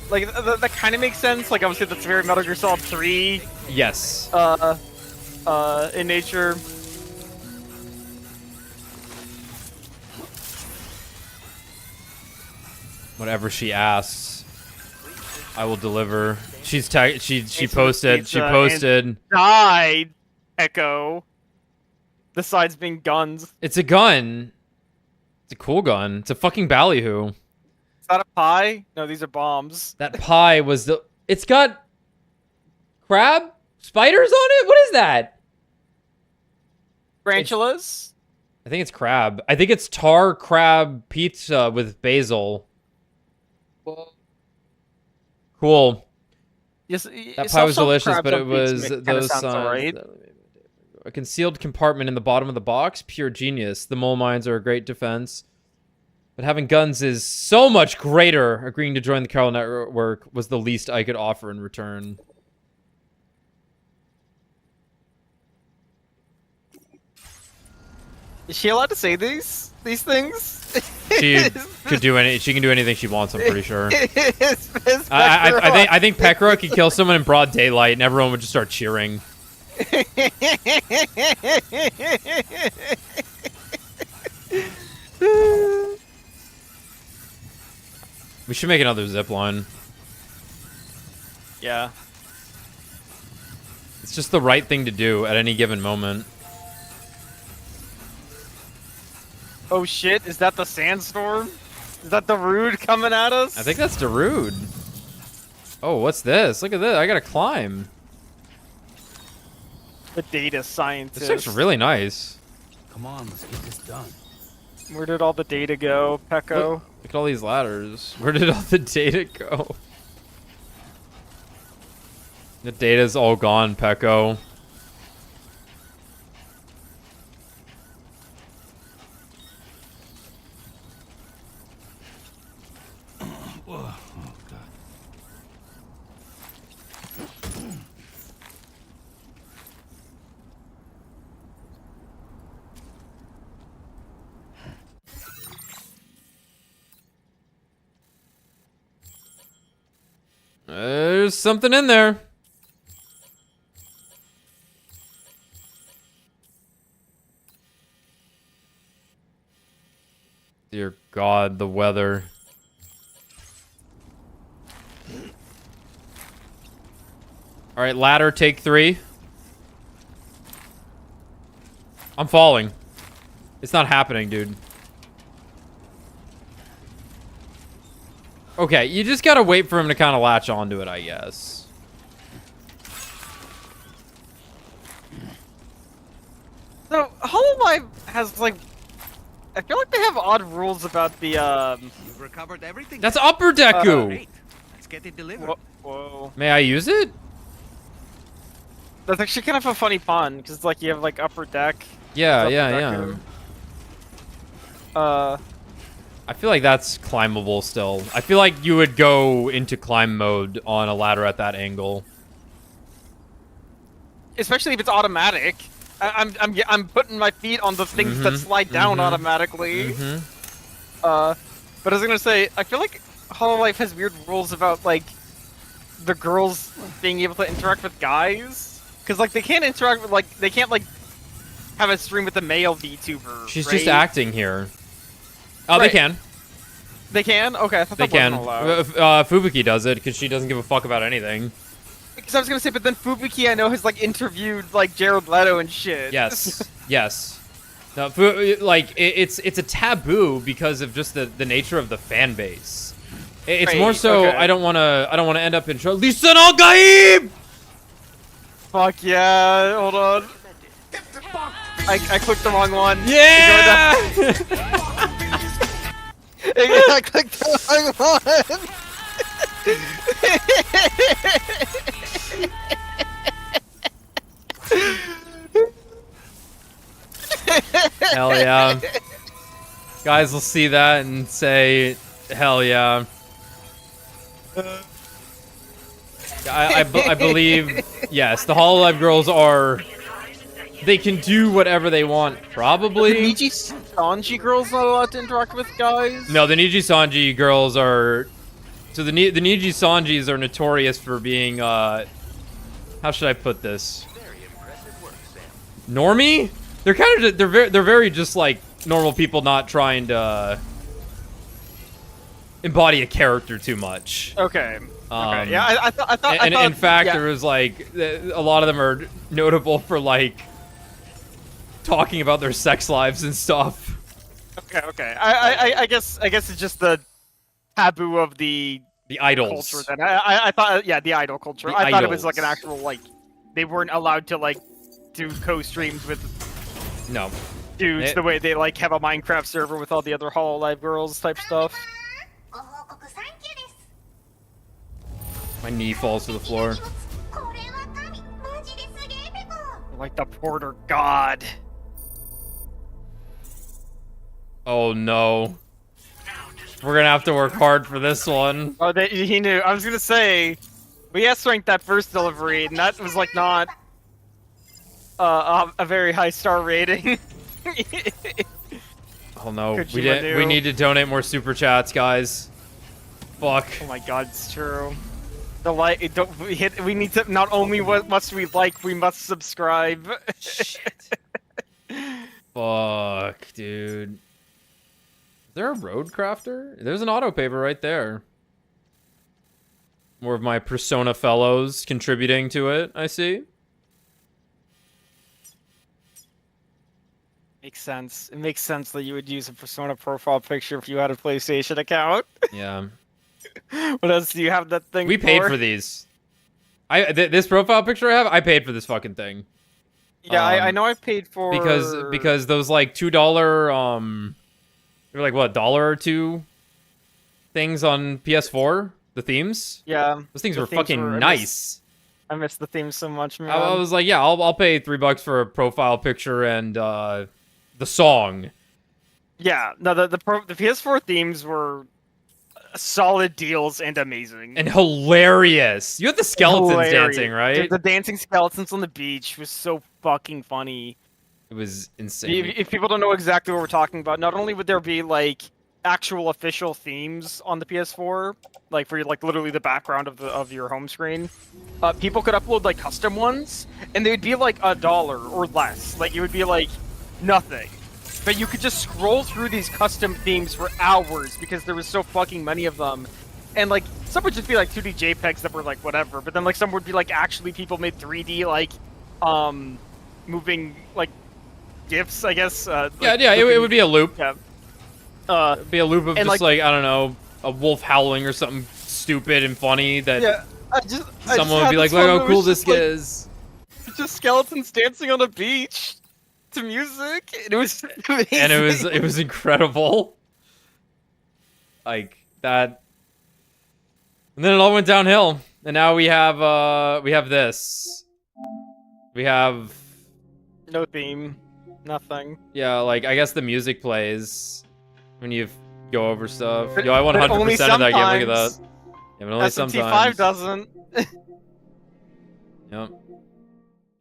Like that kind of makes sense. Like obviously that's very Metal Gear Solid 3. Yes. In nature. Whatever she asks, I will deliver. She's she posted. Died. Echo. Besides being guns. It's a gun. It's a cool gun. It's a fucking ballyhoo. Is that a pie? No, these are bombs. That pie was the. It's got crab spiders on it. What is that? Tarantulas? I think it's crab. I think it's tar crab pizza with basil. Cool. Yes, that pie was delicious, but it was those right. A concealed compartment in the bottom of the box. Pure genius. The mole mines are a great defense. But having guns is so much greater. Agreeing to join the Carol Network was the least I could offer in return. Is she allowed to say these things? She could do any. She can do anything she wants. I'm pretty sure. I think Pekra could kill someone in broad daylight, and everyone would just start cheering. We should make another zip line. Yeah. It's just the right thing to do at any given moment. Oh shit, is that the sandstorm? Is that the Rude coming at us? I think that's Darude. Oh, what's this? Look at this. I gotta climb. The data scientist. This looks really nice. Come on, let's get this done. Where did all the data go, Pecco? Look at all these ladders. Where did all the data go? The data's all gone, Pecco. Oh, God. There's something in there. Dear God, the weather. All right, ladder, take 3. I'm falling. It's not happening, dude. Okay, you just gotta wait for him to kind of latch onto it, I guess. So, Hololive has, like... I feel like they have odd rules about the, You've recovered everything. That's Upper Deku! Great. Let's get it delivered. Whoa. May I use it? That's actually kind of a funny pun, because it's like you have, like, upper deck. Yeah, Upper yeah. I feel like that's climbable still. I feel like you would go into climb mode on a ladder at that angle. Especially if it's automatic. I'm putting my feet on the things that slide down automatically. But I was gonna say, I feel like Hololive has weird rules about like the girls being able to interact with guys, because like they can't interact with they can't like have a stream with a male VTuber. She's right? just acting here. Oh, Right. they can. They can? Okay, I thought They that can. wasn't allowed. Fubuki does it because she doesn't give a fuck about anything. Because I was gonna say, but then Fubuki I know has like interviewed like Jared Leto and shit. Yes. Yes. No, it's a taboo because of just the nature of the fan base. It's Right, more so okay. I don't want to end up in trouble. Listen, Al Gaib! Fuck yeah! Hold on. I clicked the wrong one. Yeah! I clicked the wrong one. Hell yeah. Guys will see that and say, hell yeah. I believe, yes, the Hololive girls are... They can do whatever they want, probably. The Niji Sanji girls not allowed to interact with guys? No, the Niji Sanji girls are... So the Niji Sanjis are notorious for being, how should I put this? Normie? They're kind of, they're very just like normal people not trying to embody a character too much. Okay. Okay. Yeah, I thought. And in fact, yeah. there was like a lot of them are notable for like talking about their sex lives and stuff. Okay. Okay. I guess it's just the taboo of the idols. Culture. Then I thought, yeah, the idol culture. The I thought it was like idols. an actual like they weren't allowed to like do co-streams with No. dudes the way they like have a Minecraft server with all the other Hololive girls type stuff. My knee falls to the floor. Like the Porter God. Oh no. We're gonna have to work hard for this one. Oh, he knew. I was gonna say, we S-ranked that first delivery, and that was like not a very high star rating. Oh no, we Kojima need to donate more super chats, guys. Fuck. Oh my god, it's true. We need to, not only must we like, we must subscribe. Fuck, dude. Is there a road crafter? There's an auto paver right there. More of my Persona fellows contributing to it, I see. Makes sense. It makes sense that you would use a Persona profile picture if you had a PlayStation account. Yeah. What else do you have that thing We paid for these. This profile picture I have, I paid for this fucking thing. Yeah, I know I paid for... Because those like $2 they were like what, $1 or $2 things on PS4, the themes? Yeah. Those things were fucking nice. I miss the theme so much, man. I was like, yeah, I'll pay $3 for a profile picture and the song. Yeah, no, the PS4 themes were solid deals and amazing. And hilarious. You had the skeletons dancing, right? The dancing skeletons on the beach was so fucking funny. It was insane. If people don't know exactly what we're talking about, not only would there be like actual official themes on the PS4, like for like literally the background of your home screen, people could upload like custom ones, and they'd be like $1 or less. Like it would be like nothing. But you could just scroll through these custom themes for hours because there was so fucking many of them. And like some would just be like 2D JPEGs that were like whatever, but then like some would be like actually people made 3D like moving like GIFs, I guess. It would be a loop. Yeah. It'd be a loop of just like I don't know, a wolf howling or something stupid and funny that someone would be like, look how cool this is. Just skeletons dancing on a beach to music. It was amazing. And it was incredible. Like that. And then it all went downhill. And now we have this. We have no theme. Nothing. Yeah, like I guess the music plays when you go over stuff. Yo, I But 100% only of that game. Look at that. sometimes. Yeah, but only SMT5 sometimes. doesn't. Yep.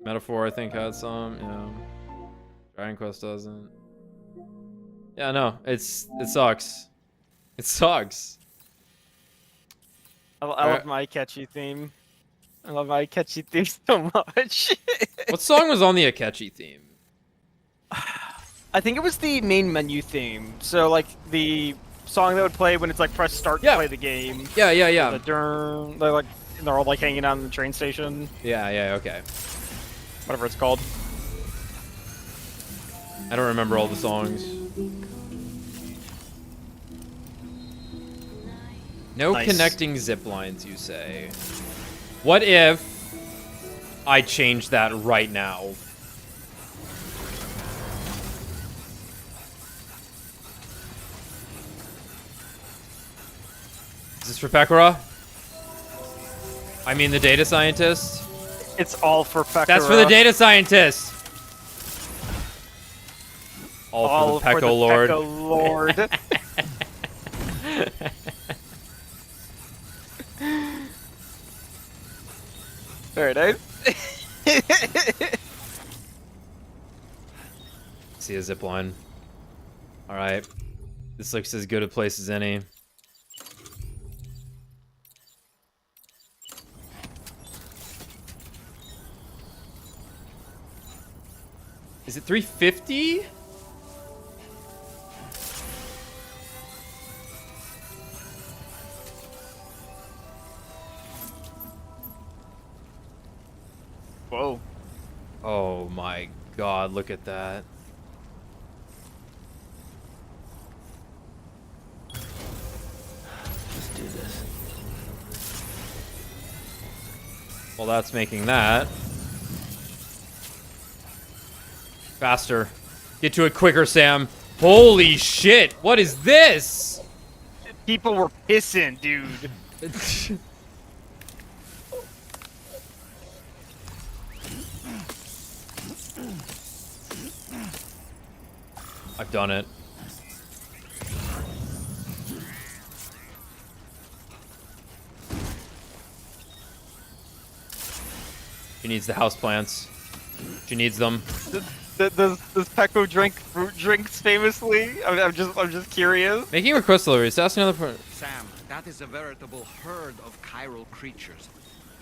Metaphor, I think, had some. Yeah. Dragon Quest doesn't. Yeah, no, it sucks. It sucks. I love my catchy theme. I love my catchy theme so much. What song was on the Akechi theme? I think it was the main menu theme. So like the song that would play when it's like press start to play the game. Yeah. The dun, they're all like hanging out in the train station. Yeah, okay. Whatever it's called. I don't remember all the songs. No Nice. connecting zip lines, you say. What if I change that right now? Is this for Pekora? I mean the data scientist? It's all for Pekora. That's for the data scientist! All for the Pekko Lord. Pekko Lord. Very nice. See a zipline. Alright. This looks as good a place as any. Is it 350? Whoa. Oh my god, look at that. Let's do this. Well, that's making that. Faster. Get to it quicker, Sam. Holy shit, what is this? People were pissing, dude. I've done it. She needs the houseplants. She needs them. Does Pekko drink fruit drinks famously? I'm just curious. Making request deliveries. Ask another part. Sam, that is a veritable herd of chiral creatures.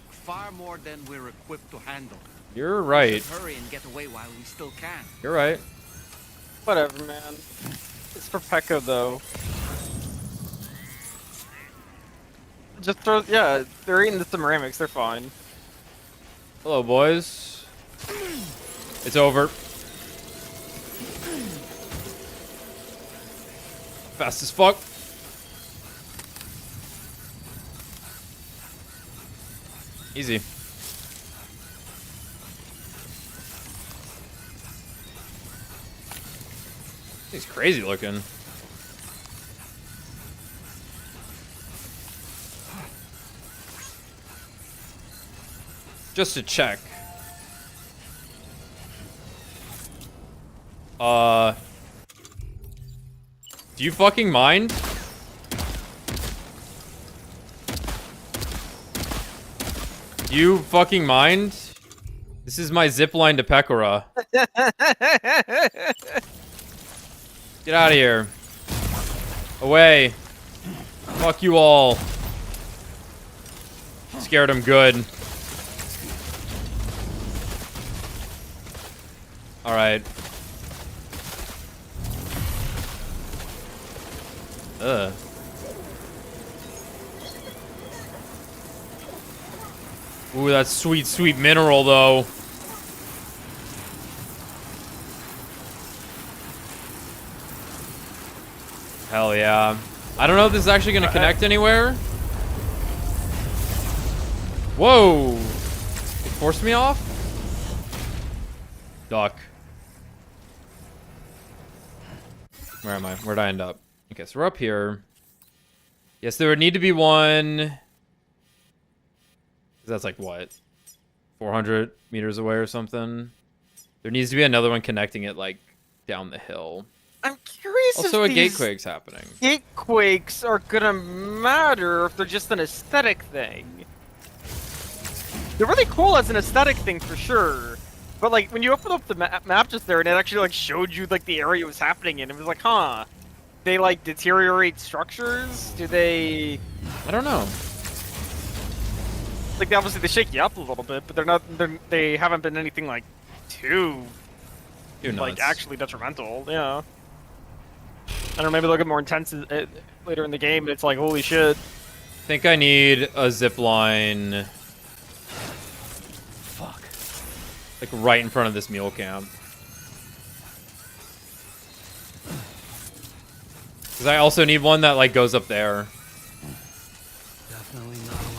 Far more than we're equipped to handle. You're right. We should hurry and get away while we still can. You're right. Whatever, man. It's for Pekko, though. Just throw... Yeah, they're eating the ceramics. They're fine. Hello, boys. It's over. Fast as fuck. Easy. He's crazy looking. Just to check. Do you fucking mind? Do you fucking mind? This is my zipline to Pekora. Get out of here. Away. Fuck you all. Scared him good. Alright. Ugh. Ooh, that's sweet, sweet mineral, though. Hell yeah. I don't know if this is actually going to connect anywhere. Whoa. It forced me off? Duck. Where am I? Where'd I end up? Okay, so we're up here. Yes, there would need to be one. That's like what? 400 meters away or something? There needs to be another one connecting it like down the hill. I'm curious Also, if a these gatequake's happening. gatequakes are gonna matter if they're just an aesthetic thing. They're really cool as an aesthetic thing for sure, But like when you open up the map just there, and it actually like showed you like the area it was happening in, it was like, huh? They like deteriorate structures? Do they? I don't know. Like obviously they shake you up a little bit, but they're not. They haven't been anything like too like nuts. actually detrimental. Yeah. I don't know. Maybe they'll get more intense later in the game. But it's like holy shit. I think I need a zip line. Fuck. Like right in front of this mule camp. Because I also need one that like goes up there. Definitely not alone.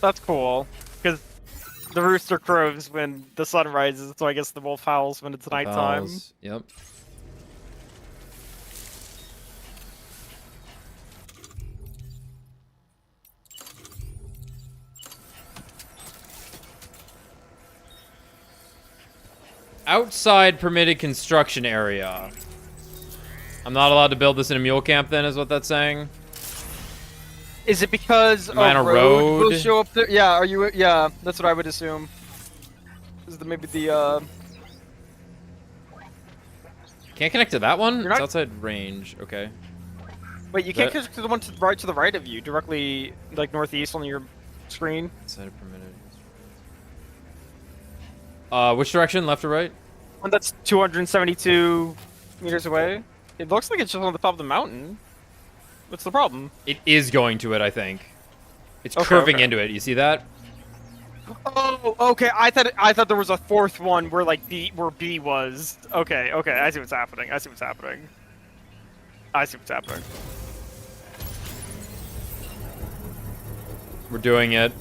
That's cool. Because the rooster crows when the sun rises, so I guess the wolf howls when it's nighttime. Pals. Yep. Outside permitted construction area. I'm not allowed to build this in a mule camp then, is what that's saying? Is it because Am I on a road will road? show up there? Yeah, are you? Yeah, that's what I would assume. Is the maybe the Can't connect to that one? You're It's not- outside range. Okay. Wait, you can't That- connect to the one to the right of you, directly like northeast on your screen. Outside permitted. Which direction? Left or right? One that's 272 meters away. It looks like it's just on the top of the mountain. What's the problem? It is going to it, I think. It's Okay, curving okay. into it. You see that? Oh, okay. I thought there was a fourth one where like where B was. Okay, okay. I see what's happening. I see what's happening. We're doing it.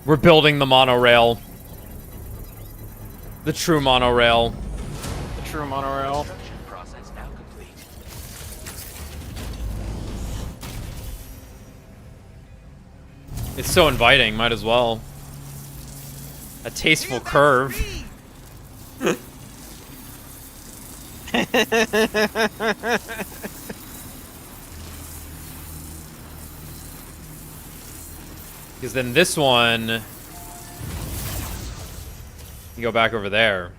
We're building the monorail. The true monorail. The true monorail. Construction process now complete. It's so inviting, might as well. A tasteful curve. Because then this one... You go back over there.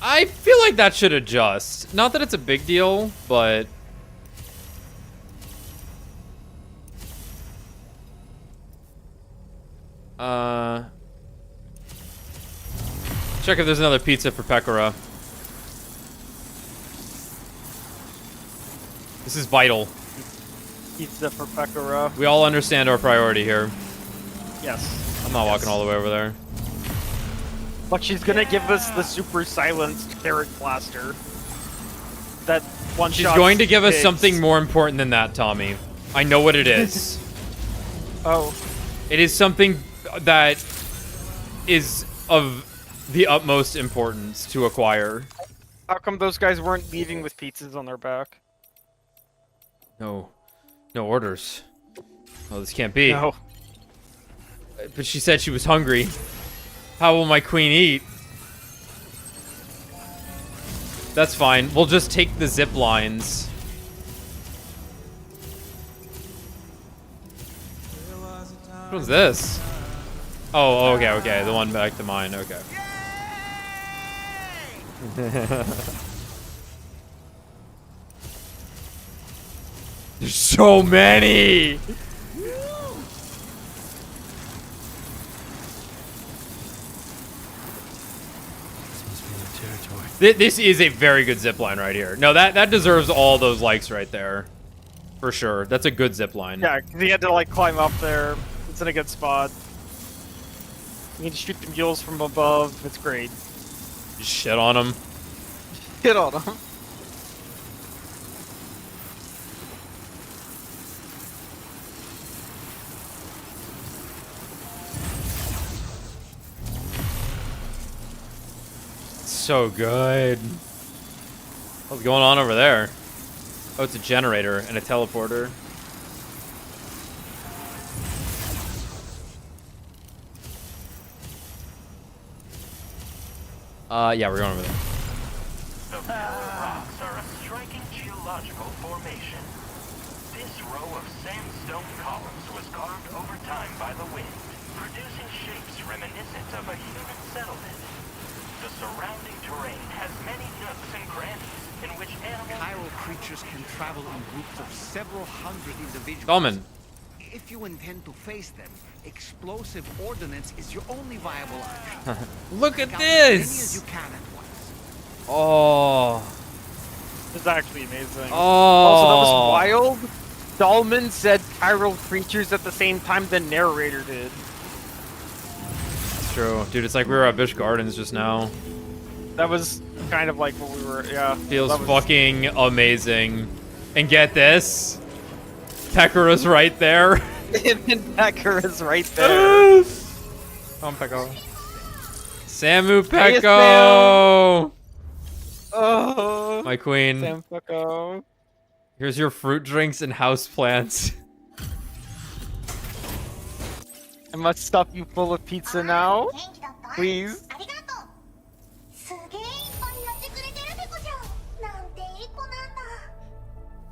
I feel like that should adjust. Not that it's a big deal, but... Check if there's another pizza for Pekora. This is vital. Pizza for Pekora. We all understand our priority here. Yes. I'm not walking all the way over there. But she's gonna give us the super silenced carrot blaster. That one She's shot going to give us pigs. something more important than that, Tommy. I know what it is. Oh. It is something that is of the utmost importance to acquire. How come those guys weren't leaving with pizzas on their back? No. No orders. Oh, this can't be. No. But she said she was hungry. How will my queen eat? That's fine. We'll just take the zip lines. What was this? Oh, okay, okay. The one back to mine. Okay. There's so many! This is a very good zipline right here. No, that deserves all those likes right there. For sure. That's a good zipline. Yeah, 'cause he had to like climb up there. It's in a good spot. You can shoot the mules from above. It's great. Just shit on them. Hit on them. So good. What's going on over there? Oh, it's a generator and a teleporter. Yeah, we're going over there. The Pillar Rocks are a striking geological formation. This row of sandstone columns was carved over time by the wind, producing shapes reminiscent of a human settlement. The surrounding terrain has many nooks and crannies in which animals... Chiral creatures can travel in groups of several hundred individuals. Common. If you intend to face them, explosive ordnance is your only viable option. Look at Take out as many as this! you can at once. Oh. It's actually amazing. Oh. Also, that was wild. Dahlman said chiral creatures at the same time the narrator did. It's true. Dude, it's like we were at Busch Gardens just now. That was kind of like what we were, yeah. Feels that was... fucking amazing. And get this. Pekara's right there. Pekara's right there. Come on, Pekko. Samu Hey, Pekko! Oh. My queen. Sam Pekko. Here's your fruit drinks and houseplants. I must stuff you full of pizza now. Please.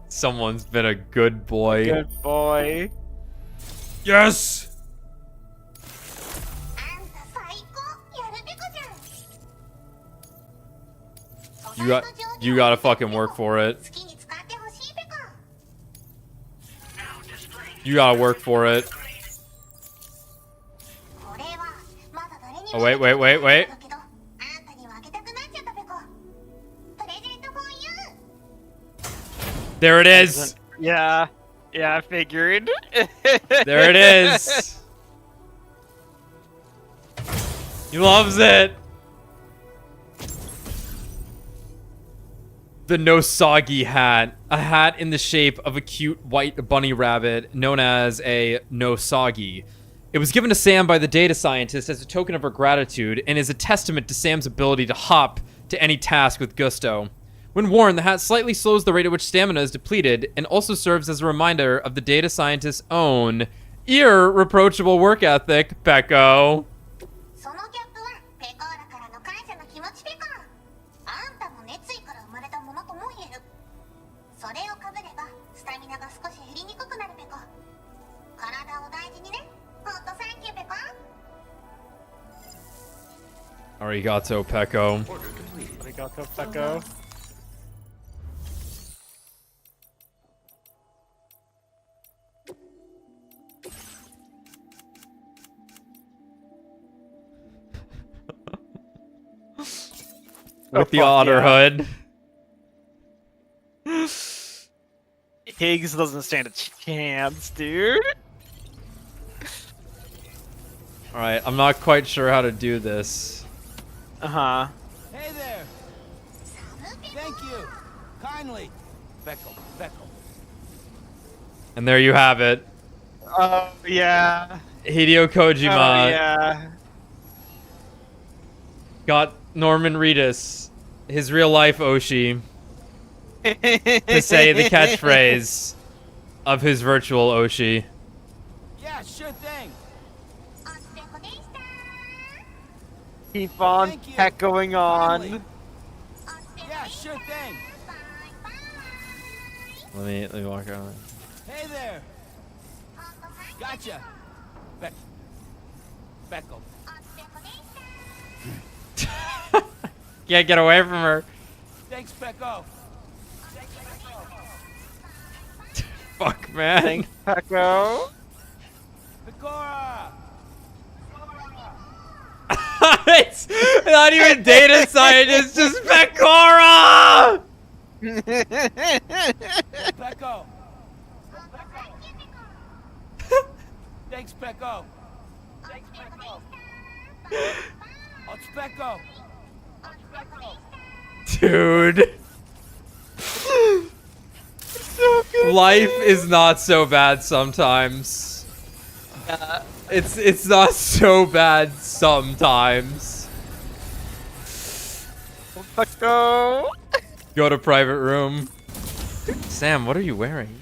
Someone's been a good boy. Good boy. Yes! You gotta fucking work for it. You gotta work for it. Oh, wait. There it is. Yeah. Yeah, I figured. There it is. He loves it. The Nosagi hat. A hat in the shape of a cute white bunny rabbit known as a Nosagi. It was given to Sam by the data scientist as a token of her gratitude and is a testament to Sam's ability to hop to any task with gusto. When worn, the hat slightly slows the rate at which stamina is depleted and also serves as a reminder of the data scientist's own irreproachable work ethic, Pekko. Arigato, Pekko. Arigato, Pekko. With the otter hood. Higgs doesn't stand a chance, dude. Alright, I'm not quite sure how to do this. Uh-huh. Hey there! Thank you! Kindly! Beckel. And there you have it. Oh, yeah. Hideo Kojima. Oh, yeah. Got Norman Reedus, his real life Oshi, to say the catchphrase of his virtual Oshi. Yeah, sure thing! Keep on going on. Yeah, sure thing! Let me walk around. Hey there! Gotcha! Beckel. Can't get away from her. Thanks, Pekko. Fuck, man. Thanks, Pekko. Pekora! It's not even data scientist, just Pekora! Pekko! Thanks, Pekko. It's Pekko. Dude. Life is not so bad sometimes. It's not so bad sometimes. Let's go. Go to private room. Sam, what are you wearing?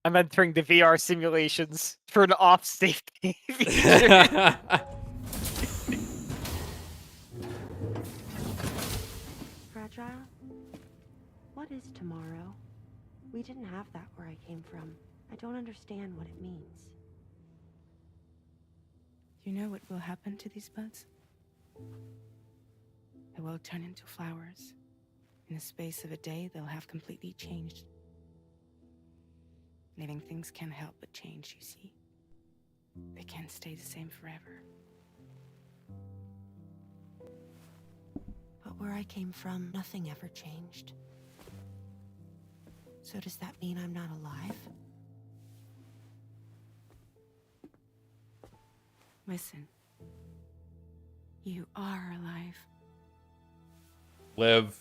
I'm entering the VR simulations for an off-safety feature. What is tomorrow? We didn't have that where I came from. I don't understand what it means. You know what will happen to these buds? They will turn into flowers. In the space of a day, they'll have completely changed. Living things can't help but change, you see. They can't stay the same forever. But where I came from, nothing ever changed. So does that mean I'm not alive? Listen. You are alive. Live.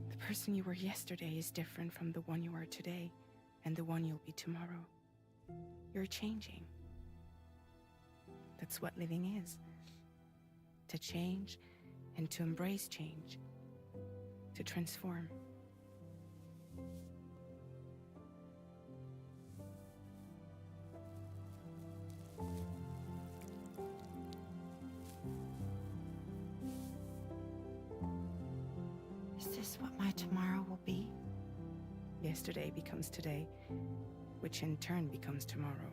The person you were yesterday is different from the one you are today, and the one you'll be tomorrow. You're changing. That's what living is. To change and to embrace change. To transform. Is this what my tomorrow will be? Yesterday becomes today, which in turn becomes tomorrow.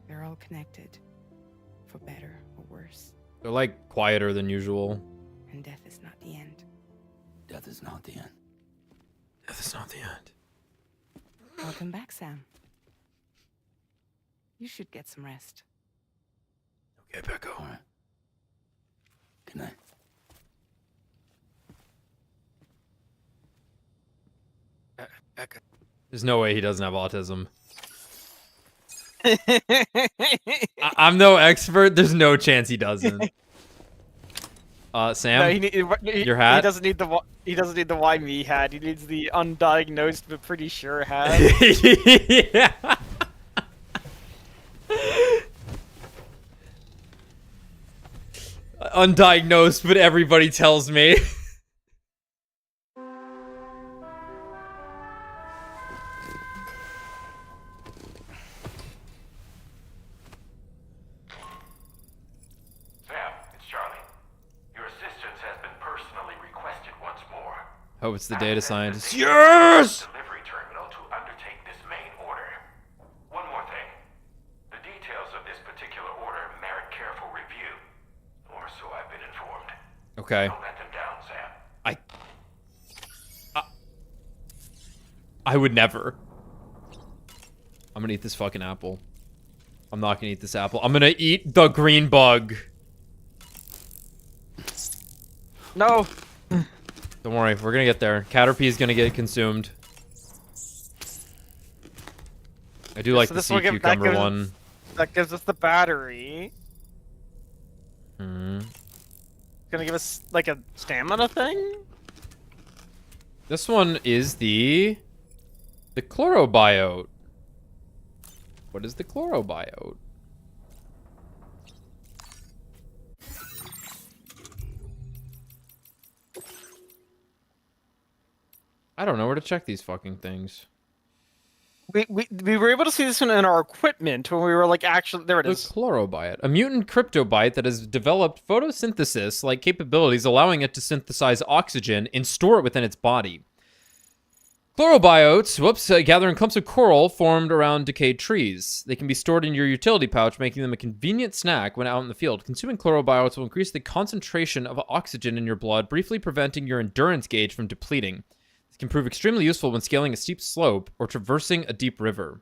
They're all connected, for better or worse. They're like quieter than usual. And death is not the end. Death is not the end. Death is not the end. Welcome back, Sam. You should get some rest. Okay, Becco. All right. Good night. There's no way he doesn't have autism. I'm no expert. There's no chance he doesn't. Sam, your hat. He doesn't need the. He doesn't need the why me hat. He needs the undiagnosed but pretty sure hat. Yeah. Undiagnosed, but everybody tells me. Oh, it's the data scientist. Yes! Delivery terminal to undertake this main order. One more thing. The details of this particular order merit careful review. Or so I've been informed. Okay. Don't let them down, Sam. I would never. I'm gonna eat this fucking apple. I'm not gonna eat this apple. I'm gonna eat the green bug. No. Don't worry, we're gonna get there. Caterpie is gonna get consumed. I do like the sea cucumber one. That gives us the battery. Hmm. Gonna give us like a stamina thing. This one is the chlorobiote. What is the chlorobiote? I don't know where to check these fucking things. We were able to see this one in our equipment when we were like actually there it is. The chlorobiote, a mutant cryptobite that has developed photosynthesis-like capabilities, allowing it to synthesize oxygen and store it within its body. Chlorobiotes, gather in clumps of coral formed around decayed trees. They can be stored in your utility pouch, making them a convenient snack when out in the field. Consuming chlorobiotes will increase the concentration of oxygen in your blood, briefly preventing your endurance gauge from depleting. Can prove extremely useful when scaling a steep slope or traversing a deep river.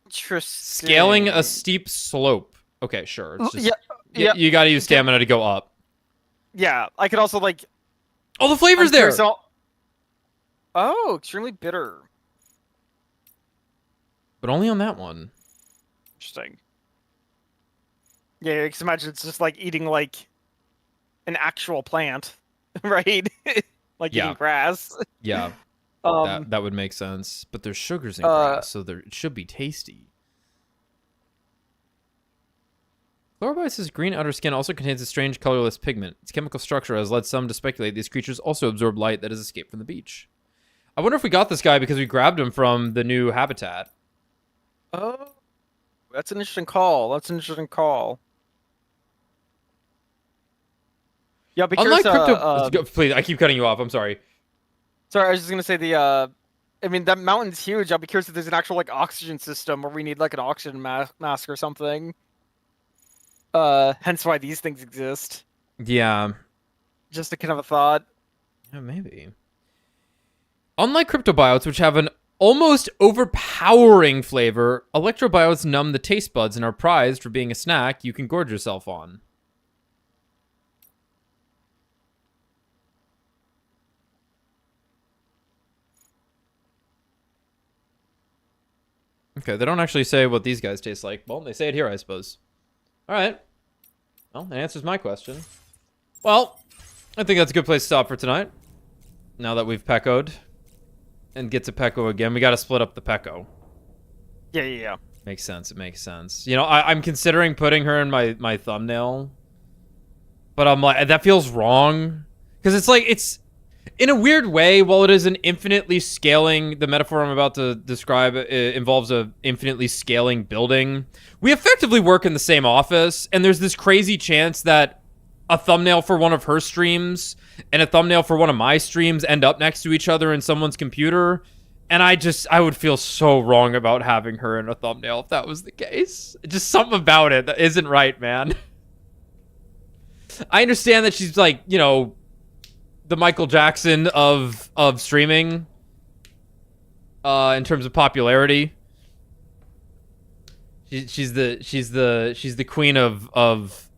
Interesting. Scaling a steep slope. Okay, sure. It's just, yeah. You gotta use stamina to go up. Yeah, I could also like. Oh, the flavor's there! Oh, extremely bitter. But only on that one. Interesting. Yeah, because imagine it's just like eating like an actual plant, right? Like eating grass. Yeah. That would make sense. But there's sugars in grass, so it should be tasty. Chlorobiote's green outer skin also contains a strange colorless pigment. Its chemical structure has led some to speculate these creatures also absorb light that has escaped from the beach. I wonder if we got this guy because we grabbed him from the new habitat. Oh, that's an interesting call. That's an interesting call. Yeah, because unlike crypto, please, I keep cutting you off. I'm sorry. Sorry, I was just gonna say I mean, that mountain's huge. I'll be curious if there's an actual like oxygen system where we need like an oxygen mask or something. Hence why these things exist. Yeah. Just a kind of a thought. Yeah, maybe. Unlike cryptobiotes, which have an almost overpowering flavor, electrobiotes numb the taste buds and are prized for being a snack you can gorge yourself on. Okay, they don't actually say what these guys taste like. Well, they say it here, I suppose. All right. Well, that answers my question. Well, I think that's a good place to stop for tonight. Now that we've peccoed and get to pecco again, we got to split up the pecco. Yeah. Makes sense. It makes sense. You know, I'm considering putting her in my thumbnail, but I'm like, that feels wrong because it's like it's in a weird way. While it is an infinitely scaling, the metaphor I'm about to describe involves a infinitely scaling building. We effectively work in the same office, and there's this crazy chance that a thumbnail for one of her streams and a thumbnail for one of my streams end up next to each other in someone's computer. And I would feel so wrong about having her in a thumbnail if that was the case. Just something about it that isn't right, man. I understand that she's like, you know, the Michael Jackson of streaming in terms of popularity. She's the queen of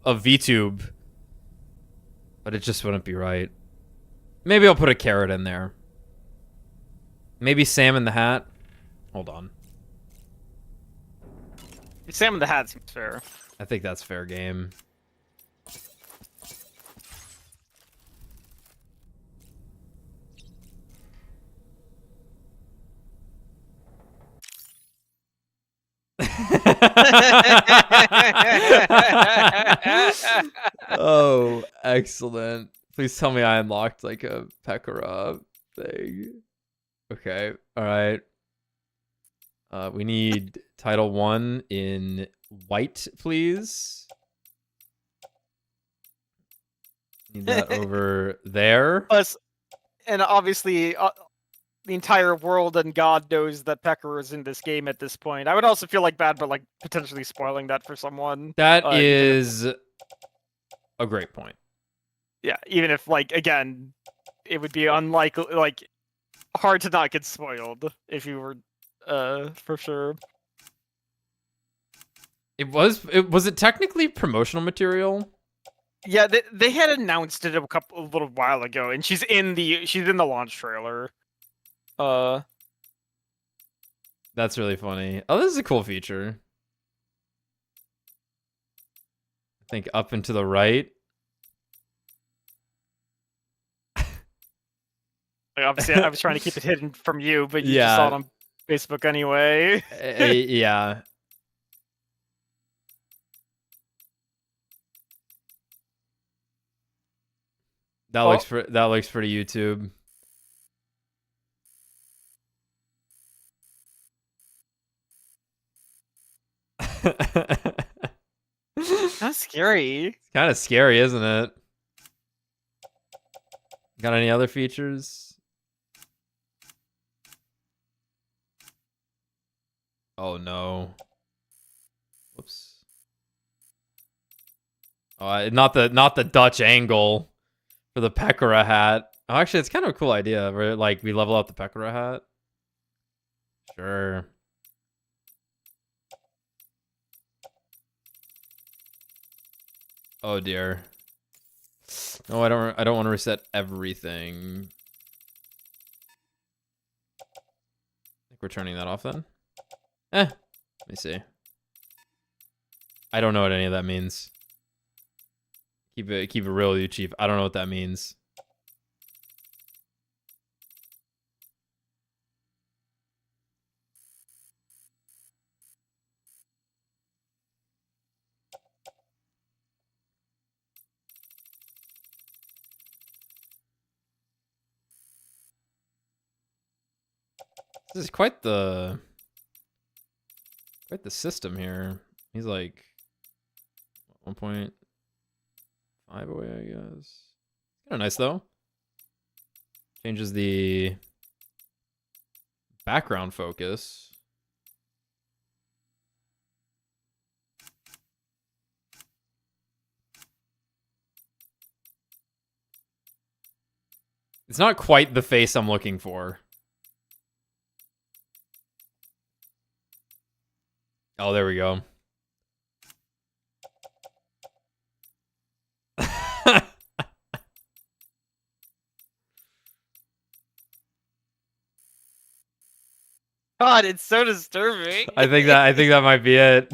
VTube. But it just wouldn't be right. Maybe I'll put a carrot in there. Maybe Sam in the Hat. Hold on. Sam in the Hat seems fair. I think that's fair game. Oh, excellent. Please tell me I unlocked like a Pekora thing. Okay, alright. We need Title 1 in white, please. Need that over there. Plus, and obviously, the entire world and God knows that Pecker is in this game at this point. I would also feel like bad, but like potentially spoiling that for someone. That is a great point. Yeah, even if like again, it would be unlikely, like hard to not get spoiled if you were, for sure. Was it technically promotional material? Yeah, they had announced it a little while ago, and she's in the launch trailer. That's really funny. Oh, this is a cool feature. I think up and to the right. Like, obviously, I was trying to keep it hidden from you, but you Yeah. just saw it on Facebook anyway. Yeah. That looks pretty YouTube. That's scary. It's kind of scary, isn't it? Got any other features? Oh no. Whoops. Oh, not the Dutch angle for the Pekora hat. Oh, actually, it's kind of a cool idea where like we level up the Pekora hat. Sure. Oh dear. No, I don't want to reset everything. I think we're turning that off then. Let me see. I don't know what any of that means. Keep it real with you, Chief. I don't know what that means. This is quite the system here. He's like 1.5 away, I guess. Kind of nice though. Changes the Background focus. It's not quite the face I'm looking for. Oh, there we go. God, it's so disturbing. I think that might be it.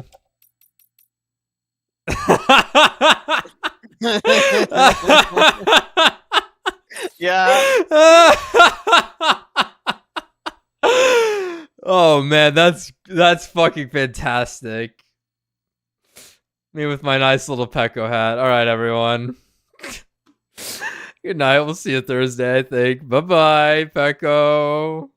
Yeah. Oh man, that's fucking fantastic. Me with my nice little Pecco hat. All right, everyone. Good night. We'll see you Thursday, I think. Bye-bye, Pecco.